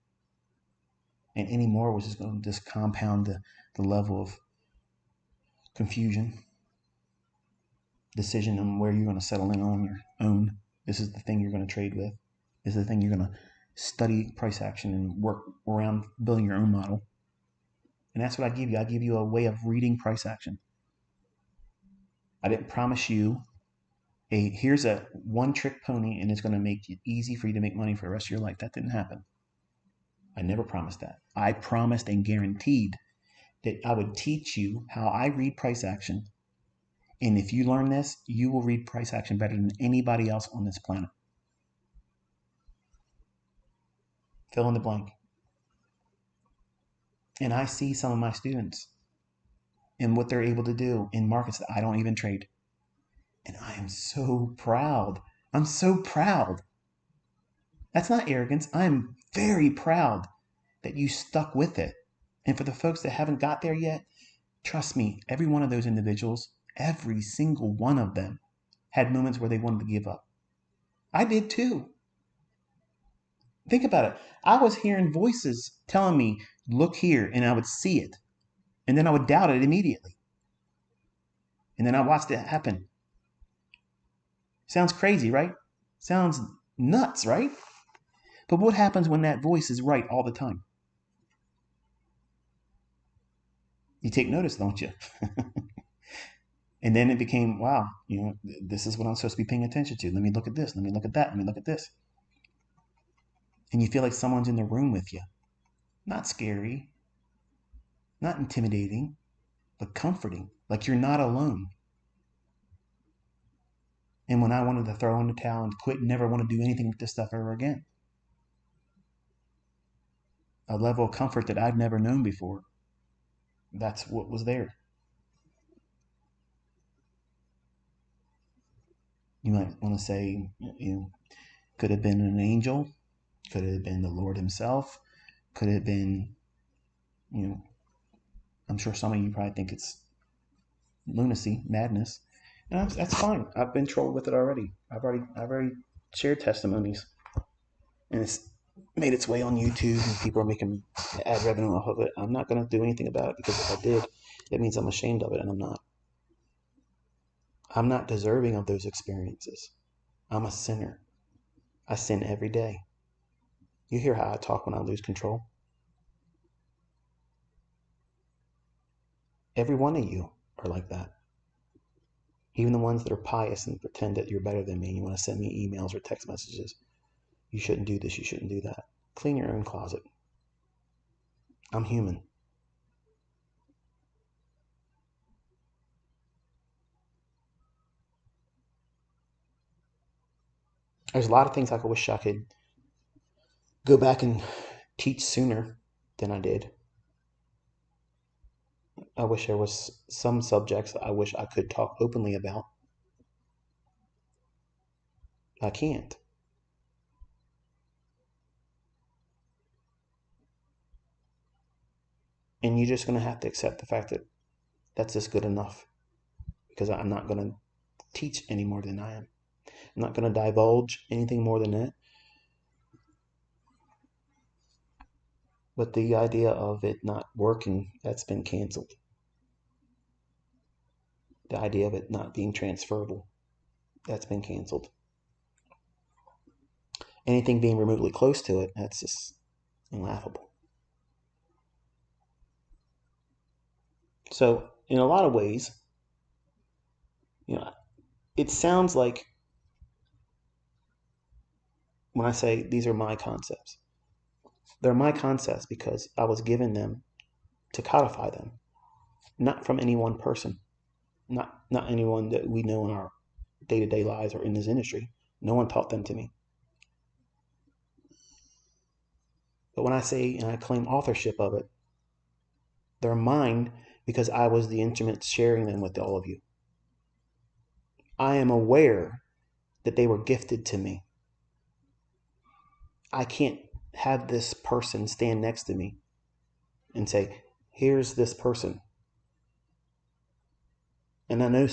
And any more was just going to just compound the level of confusion. decision on where you're going to settle in on your own. This is the thing you're going to trade with. This is the thing you're going to study price action and work around building your own model. And that's what I give you. I give you a way of reading price action. I didn't promise you here's a one-trick pony and it's going to make it easy for you to make money for the rest of your life. That didn't happen. I never promised that. I promised and guaranteed that I would teach you how I read price action. And if you learn this, you will read price action better than anybody else on this planet. Fill in the blank. And I see some of my students and what they're able to do in markets that I don't even trade. And I am so proud. I'm so proud. That's not arrogance. I am very proud that you stuck with it. And for the folks that haven't got there yet, trust me, every one of those individuals, every single one of them had moments where they wanted to give up. I did too. Think about it. I was hearing voices telling me, look here, and I would see it. And then I would doubt it immediately. And then I watched it happen. Sounds crazy, right? Sounds nuts, right? But what happens when that voice is right all the time? You take notice, don't you? And then it became, wow, this is what I'm supposed to be paying attention to. Let me look at this. Let me look at that. Let me look at this. And you feel like someone's in the room with you. Not scary, not intimidating, but comforting. Like you're not alone. And when I wanted to throw in the towel and quit and never want to do anything with this stuff ever again, a level of comfort that I'd never known before, that's what was there. You might want to say, could have been an angel, could have been the Lord himself, could have been, I'm sure some of you probably think it's lunacy, madness. And that's fine. I've been trolled with it already. I've already shared testimonies, and it's made its way on YouTube, and people are making ad revenue off of it. I'm not going to do anything about it, because if I did, it means I'm ashamed of it, and I'm not. I'm not deserving of those experiences. I'm a sinner. I sin every day. You hear how I talk when I lose control? Every one of you are like that. Even the ones that are pious and pretend that you're better than me and you want to send me emails or text messages. You shouldn't do this, you shouldn't do that. Clean your own closet. I'm human. There's a lot of things I wish I could go back and teach sooner than I did. I wish there was some subjects I wish I could talk openly about. I can't. And you're just going to have to accept the fact that that's just good enough, because I'm not going to teach any more than I am. I'm not going to divulge anything more than that. But the idea of it not working, that's been canceled. The idea of it not being transferable, that's been canceled. Anything being remotely close to it, that's just laughable. So in a lot of ways, it sounds like when I say these are my concepts, they're my concepts because I was given them to codify them, not from any one person, not anyone that we know in our day-to-day lives or in this industry. No one taught them to me. But when I say and I claim authorship of it, they're mine because I was the instrument sharing them with all of you. I am aware that they were gifted to me. I can't have this person stand next to me and say, here's this person. And I know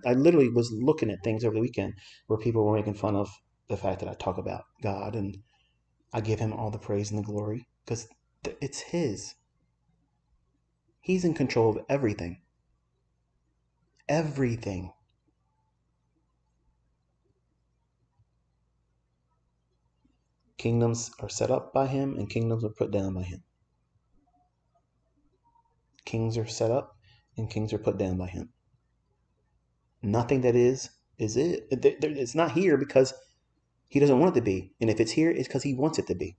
I literally was looking at things over the weekend where people were making fun of the fact that I talk about God and I give him all the praise and the glory because it's his. He's in control of everything. Everything. Kingdoms are set up by him, and kingdoms are put down by him. Kings are set up, and kings are put down by him. Nothing that is it. It's not here because he doesn't want it to be. And if it's here, it's because he wants it to be.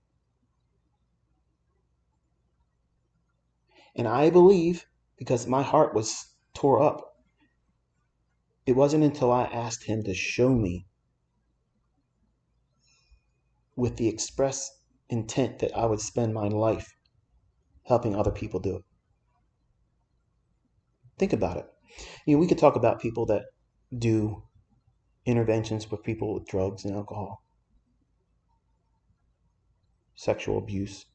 And I believe, because my heart was tore up, it wasn't until I asked him to show me with the express intent that I would spend my life helping other people do it. Think about it. We could talk about people that do interventions with people with drugs and alcohol, sexual abuse,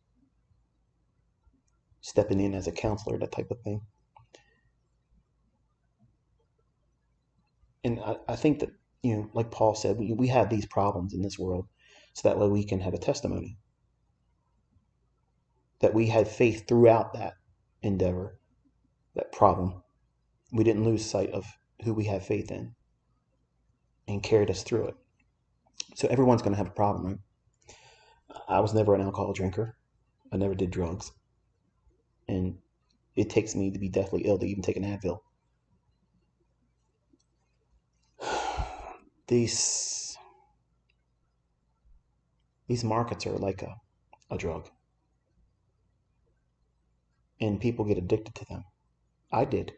stepping in as a counselor, that type of thing. And I think that, like Paul said, we have these problems in this world so that way we can have a testimony. That we had faith throughout that endeavor, that problem. We didn't lose sight of who we have faith in and carried us through it. So everyone's going to have a problem, right? I was never an alcohol drinker. I never did drugs. And it takes me to be deathly ill to even take an Advil. These markets are like a drug. And people get addicted to them. I did.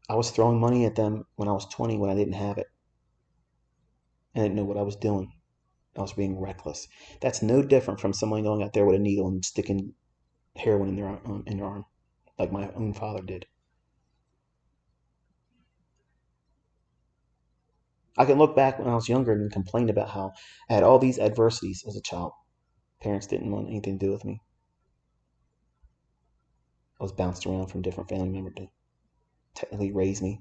I was throwing money at them when I was 20 when I didn't have it. I didn't know what I was doing. I was being reckless. That's no different from someone going out there with a needle and sticking heroin in their arm, like my own father did. I can look back when I was younger and complain about how I had all these adversities as a child. Parents didn't want anything to do with me. I was bounced around from different family members to technically raise me.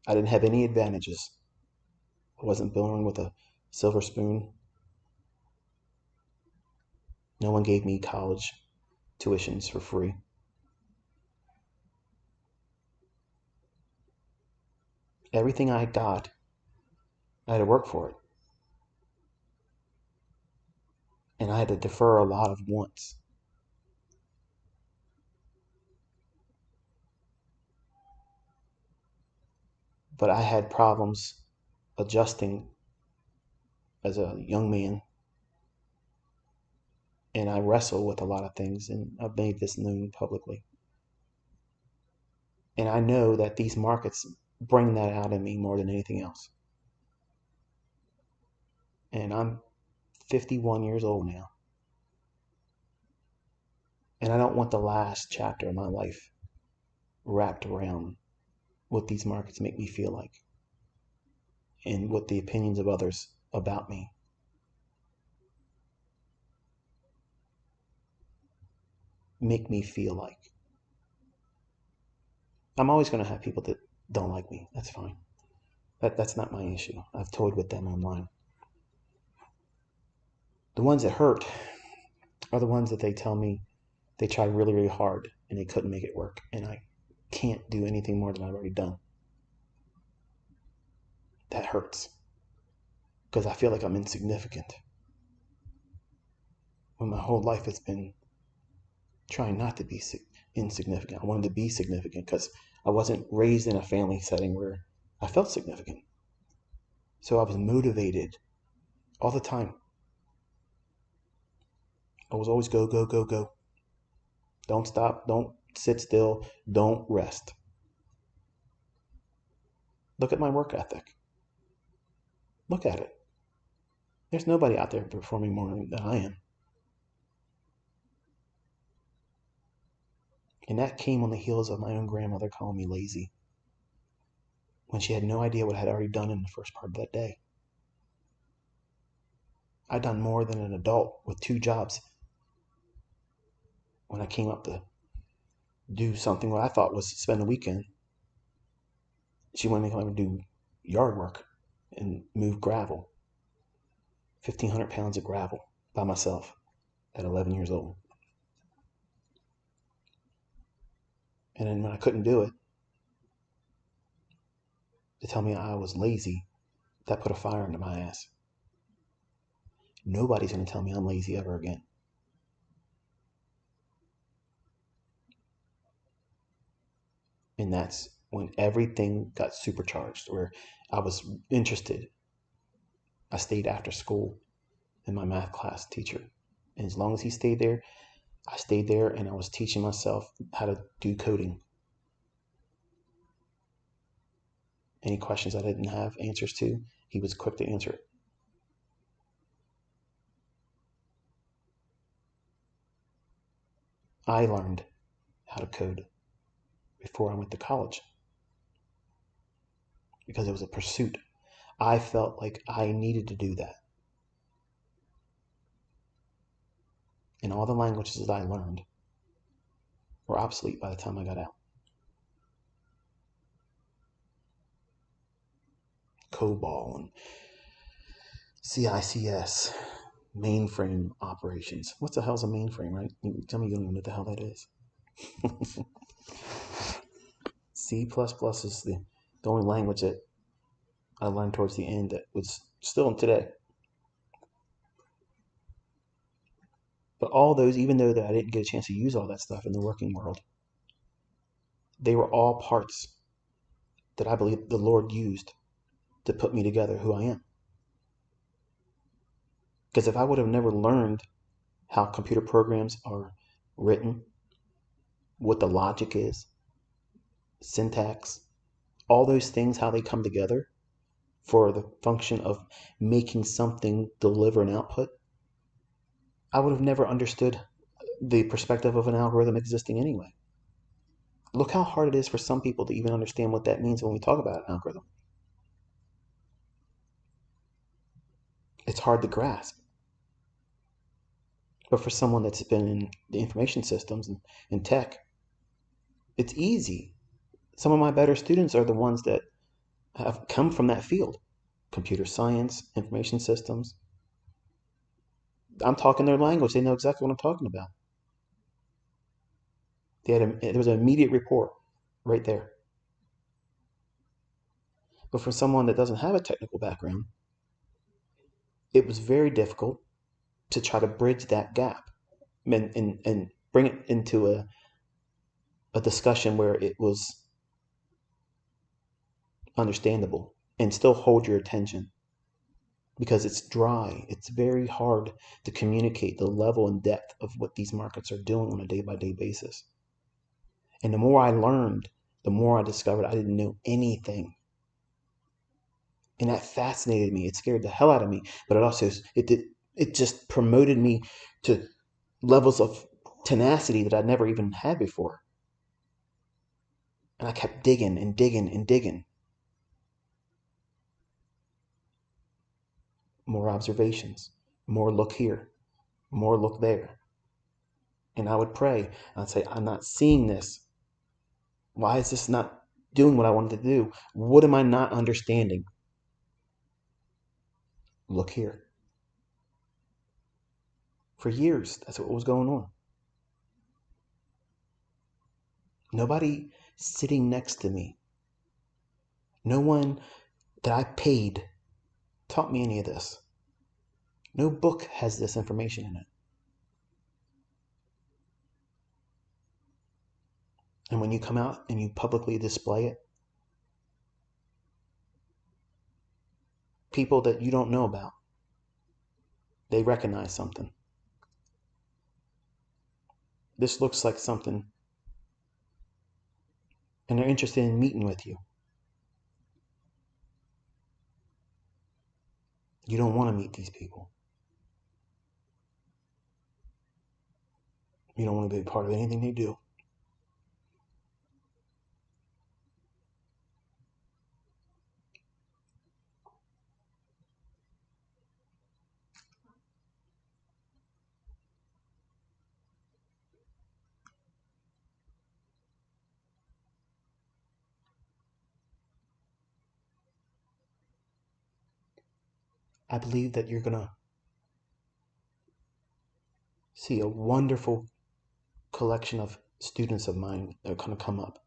I didn't have any advantages. I wasn't born with a silver spoon. No one gave me college tuitions for free. Everything I got, I had to work for it. And I had to defer a lot of wants. But I had problems adjusting as a young man. And I wrestle with a lot of things, and I've made this known publicly. And I know that these markets bring that out in me more than anything else. And I'm 51 years old now. And I don't want the last chapter of my life wrapped around what these markets make me feel like and what the opinions of others about me make me feel like. I'm always going to have people that don't like me. That's fine. That's not my issue. I've toyed with them online. The ones that hurt are the ones that they tell me they tried really, really hard and they couldn't make it work. And I can't do anything more than I've already done. That hurts. Because I feel like I'm insignificant. When my whole life has been trying not to be insignificant. I wanted to be significant because I wasn't raised in a family setting where I felt significant. So I was motivated all the time. I was always go, go, go, go. Don't stop. Don't sit still. Don't rest. Look at my work ethic. Look at it. There's nobody out there performing more than I am. And that came on the heels of my own grandmother calling me lazy when she had no idea what I had already done in the first part of that day. I'd done more than an adult with 2 jobs when I came up to do something what I thought was spend the weekend. She wanted me to come up and do yard work and move gravel. 1,500 pounds of gravel by myself at 11 years old. And then when I couldn't do it, to tell me I was lazy That put a fire under my ass. Nobody's going to tell me I'm lazy ever again. And that's when everything got supercharged, where I was interested. I stayed after school in my math class teacher. And as long as he stayed there, I stayed there, and I was teaching myself how to do coding. Any questions I didn't have answers to, he was quick to answer it. I learned how to code before I went to college because it was a pursuit. I felt like I needed to do that. And all the languages that I learned were obsolete by the time I got out. COBOL and CICS, mainframe operations. What the hell's a mainframe, right? You tell me you don't even know what the hell that is. C++ is the only language that I learned towards the end that was still today. But all those, even though that I didn't get a chance to use all that stuff in the working world, they were all parts that I believe the Lord used to put me together who I am. Because if I would have never learned how computer programs are written, what the logic is, syntax, all those things, how they come together for the function of making something deliver an output, I would have never understood the perspective of an algorithm existing anyway. Look how hard it is for some people to even understand what that means when we talk about an algorithm. It's hard to grasp. But for someone that's been in the information systems and tech, it's easy. Some of my better students are the ones that have come from that field. Computer science, information systems. I'm talking their language. They know exactly what I'm talking about. There was an immediate rapport right there. But for someone that doesn't have a technical background, it was very difficult to try to bridge that gap and bring it into a discussion where it was understandable and still hold your attention, because it's dry. It's very hard to communicate the level and depth of what these markets are doing on a day-by-day basis. And the more I learned, the more I discovered I didn't know anything. And that fascinated me. It scared the hell out of me, but it just promoted me to levels of tenacity that I'd never even had before. And I kept digging and digging and digging. More observations, more look here, more look there. And I would pray, and I'd say, I'm not seeing this. Why is this not doing what I wanted to do? What am I not understanding? Look here. For years, that's what was going on. Nobody sitting next to me, no one that I paid taught me any of this. No book has this information in it. And when you come out and you publicly display it, people that you don't know about, they recognize something. This looks like something, and they're interested in meeting with you. You don't want to meet these people. You don't want to be a part of anything they do. I believe that you're going to see a wonderful collection of students of mine that are going to come up.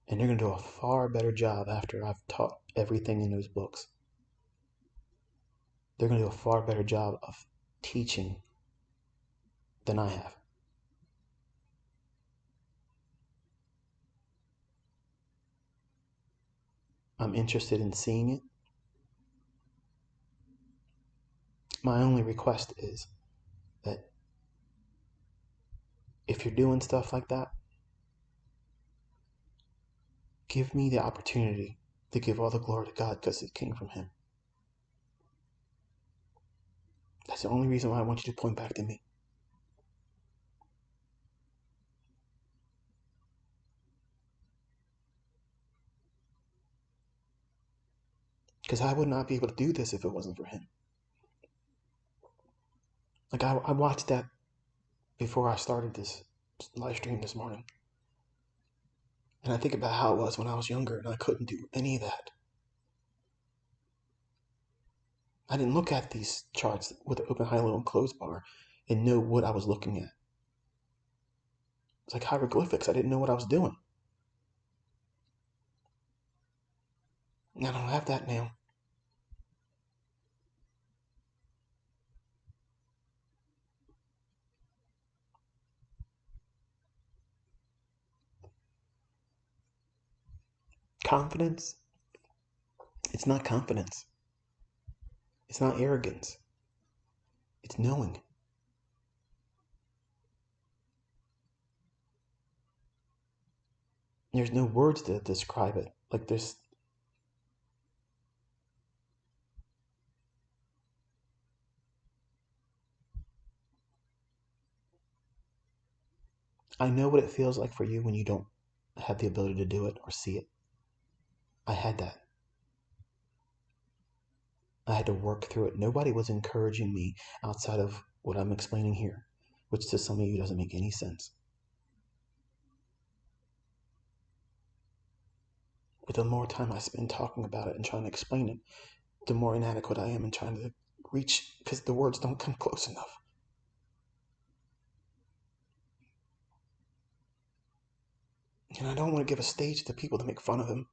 And they're going to do a far better job after I've taught everything in those books. They're going to do a far better job of teaching than I have. I'm interested in seeing it. My only request is that if you're doing stuff like that, give me the opportunity to give all the glory to God because it came from Him. That's the only reason why I want you to point back to me. Because I would not be able to do this if it wasn't for Him. Like I watched that before I started this live stream this morning. And I think about how it was when I was younger and I couldn't do any of that. I didn't look at these charts with the open, high, low, and close bar and know what I was looking at. It's like hieroglyphics. I didn't know what I was doing. And I don't have that now. Confidence, it's not confidence. It's not arrogance. It's knowing. There's no words to describe it. Like I know what it feels like for you when you don't have the ability to do it or see it. I had that. I had to work through it. Nobody was encouraging me outside of what I'm explaining here, which to some of you doesn't make any sense. But the more time I spend talking about it and trying to explain it, the more inadequate I am in trying to reach, because the words don't come close enough. And I don't want to give a stage to people to make fun of him.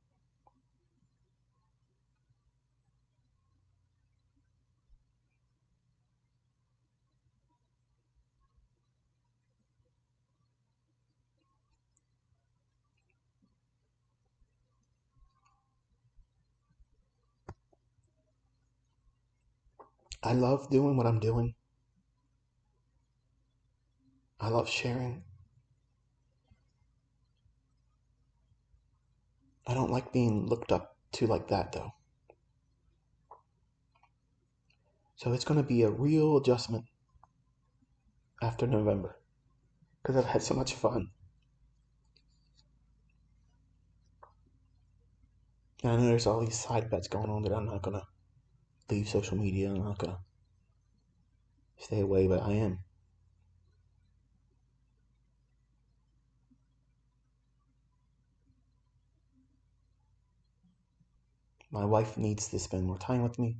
I love doing what I'm doing. I love sharing. I don't like being looked up to like that, though. So it's going to be a real adjustment after November because I've had so much fun. And I know there's all these side bets going on that I'm not going to leave social media. I'm not going to stay away, but I am. My wife needs to spend more time with me.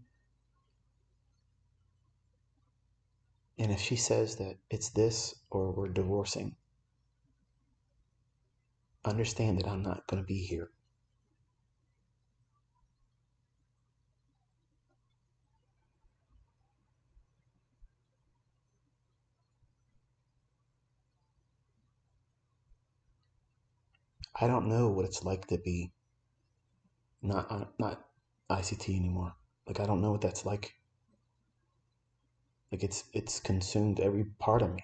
And if she says that it's this or we're divorcing, understand that I'm not going to be here. I don't know what it's like to be not ICT anymore. Like I don't know what that's like. Like it's consumed every part of me.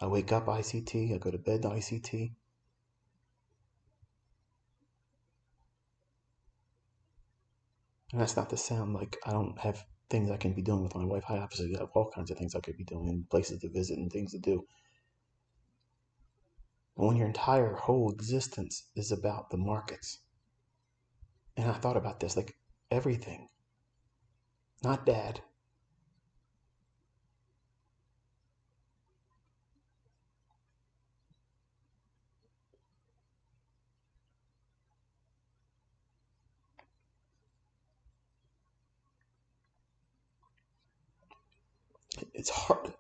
I wake up ICT, I go to bed ICT. And that's not to sound like I don't have things I can be doing with my wife. I obviously have all kinds of things I could be doing and places to visit and things to do. But when your entire whole existence is about the markets, and I thought about this, like everything, not dad. It's hard.